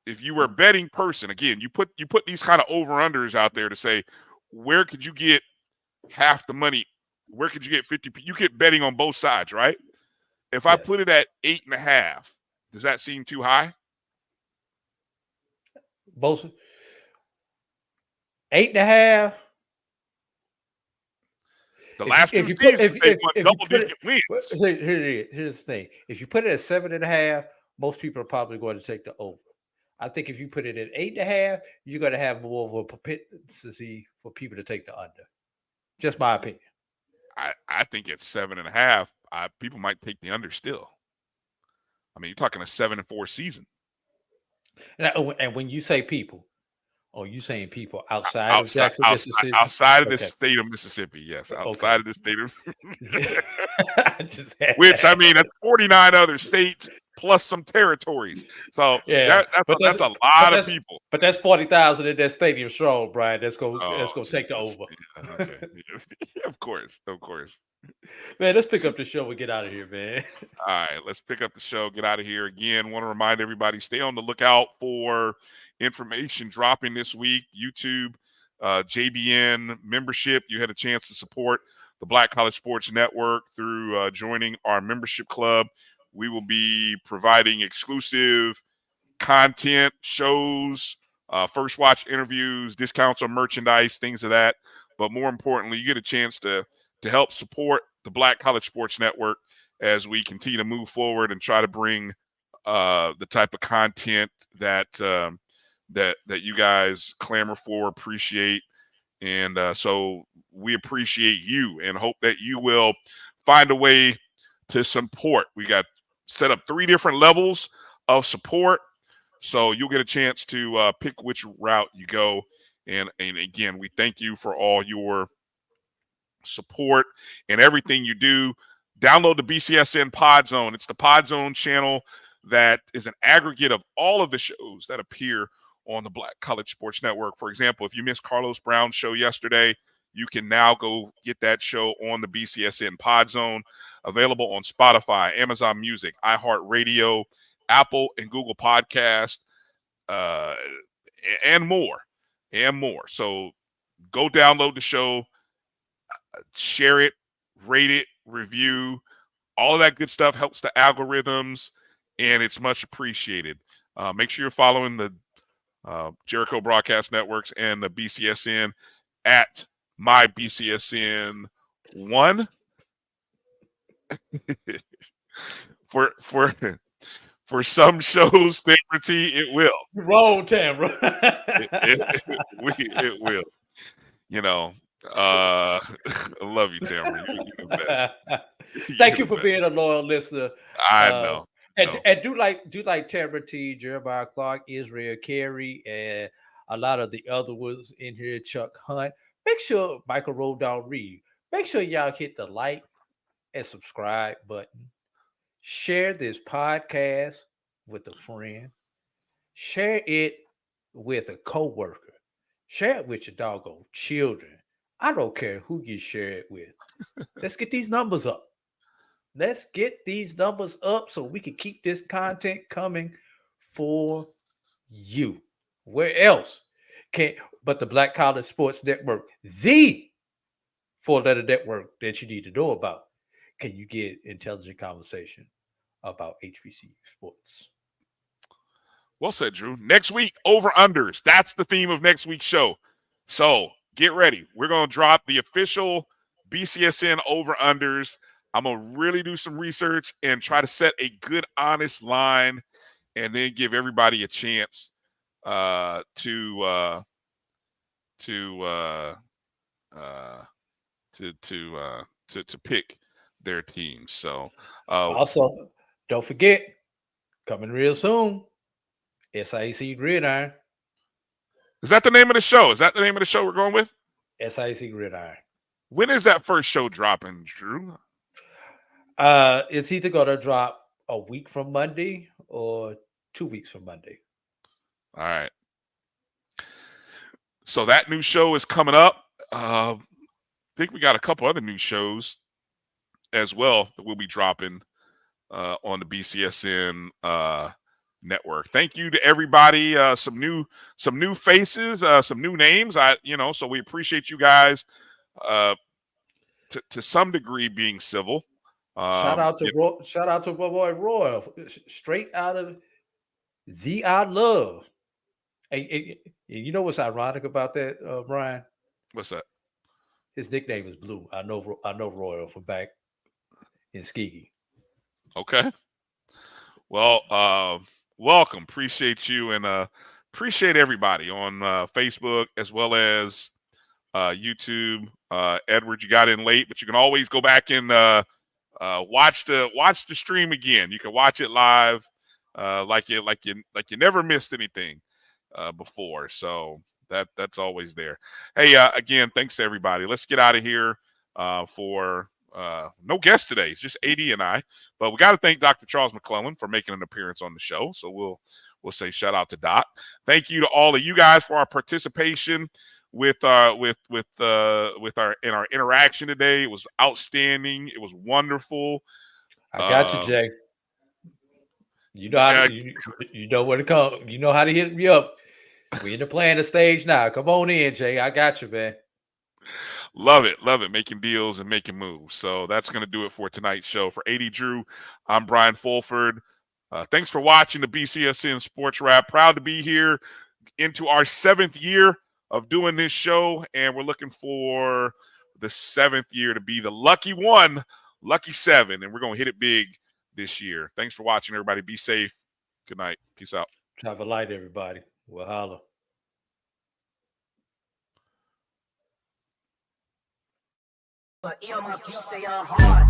if you were a betting person, again, you put these kind of over-unders out there to say, where could you get half the money? Where could you get 50? You get betting on both sides, right? If I put it at 8.5, does that seem too high? Both 8.5. The last two seasons, they won double-digit wins. Here's the thing. If you put it at 7.5, most people are probably going to take the over. I think if you put it at 8.5, you're going to have more of a propensity for people to take the under. Just my opinion. I think at 7.5, people might take the under still. I mean, you're talking a 7-4 season. And when you say people, are you saying people outside of Jackson, Mississippi? Outside of the state of Mississippi, yes. Outside of the state of which, I mean, that's 49 other states plus some territories. So Yeah, that's a lot of people. But that's 40,000 in that stadium strong, Brian. That's gonna take the Jesus. over. Yeah, okay. Of course. Man, let's pick up the show and get out of here, man. All right, let's pick up the show, get out of here. Again, want to remind everybody, stay on the lookout for information dropping this week. YouTube, JBN membership. You had a chance to support the Black College Sports Network through joining our membership club. We will be providing exclusive content, shows, first watch interviews, discounts on merchandise, things of that. But more importantly, you get a chance to help support the Black College Sports Network as we continue to move forward and try to bring the type of content that that you guys clamor for, appreciate. And so we appreciate you and hope that you will find a way to support. We got set up 3 different levels of support. So you'll get a chance to pick which route you go. And again, we thank you for all your support and everything you do. Download the BCSN Pod Zone. It's the Pod Zone channel that is an aggregate of all of the shows that appear on the Black College Sports Network. For example, if you missed Carlos Brown's show yesterday, you can now go get that show on the BCSN Pod Zone, available on Spotify, Amazon Music, iHeartRadio, Apple and Google Podcast, and more. So go download the show, share it, rate it, review. All of that good stuff helps the algorithms, and it's much appreciated. Make sure you're following the Jericho Broadcast Networks and the BCSN at MyBCSN 1. For some shows, Tamra T, it will. Roll, Tamra. It will. You know, I love you, Tamra. You're the best. Thank you for being a loyal listener. I know. And do like Tamra T, Jeremiah Clark, Israel Carey, and a lot of the other ones in here, Chuck Hunt. Make sure Michael Roldown Reed. Make sure y'all hit the like and subscribe button. Share this podcast with a friend. Share it with a coworker. Share it with your doggone children. I don't care who you share it with. Let's get these numbers up. Let's get these numbers up so we can keep this content coming for you. Where else but the Black College Sports Network, the 4-letter network that you need to know about, can you get intelligent conversation about HBCU sports? Well said, Drew. Next week, over-unders. That's the theme of next week's show. So get ready. We're going to drop the official BCSN over-unders. I'm going to really do some research and try to set a good, honest line, and then give everybody a chance to pick their teams. So also, don't forget, coming real soon, SIC Gridiron. Is that the name of the show? Is that the name of the show we're going with? SIC Gridiron. When is that first show dropping, Drew? It's either going to drop a week from Monday or 2 weeks from Monday. All right. So that new show is coming up. I think we got a couple other new shows as well that we'll be dropping on the BCSN network. Thank you to everybody. Some new faces, some new names. So we appreciate you guys to some degree being civil. Shout out to my boy Roy, straight out of the I Love. And you know what's ironic about that, Brian? What's that? His nickname is Blue. I know Royal from back in Skeggy. Okay. Well, welcome. Appreciate you, and appreciate everybody on Facebook as well as YouTube. Edward, you got in late, but you can always go back and watch the stream again. You can watch it live, like you never missed anything before. So that's always there. Hey, again, thanks to everybody. Let's get out of here for no guest today. It's just AD and I. But we got to thank Dr. Charles McClellan for making an appearance on the show. So we'll say shout out to Doc. Thank you to all of you guys for our participation with our interaction today. It was outstanding. It was wonderful. I got you, Jay. You know how you know where to come. You know how to hit me up. We in the planning stage now. Come on in, Jay. I got you, man. Love it. Making deals and making moves. So that's going to do it for tonight's show. For AD Drew, I'm Brian Fulford. Thanks for watching the BCSN Sports Wrap. Proud to be here into our 7th year of doing this show, and we're looking for the 7th year to be the lucky 7, and we're going to hit it big this year. Thanks for watching, everybody. Be safe. Good night. Peace out. Travel light, everybody. We'll holla. But stay on hard.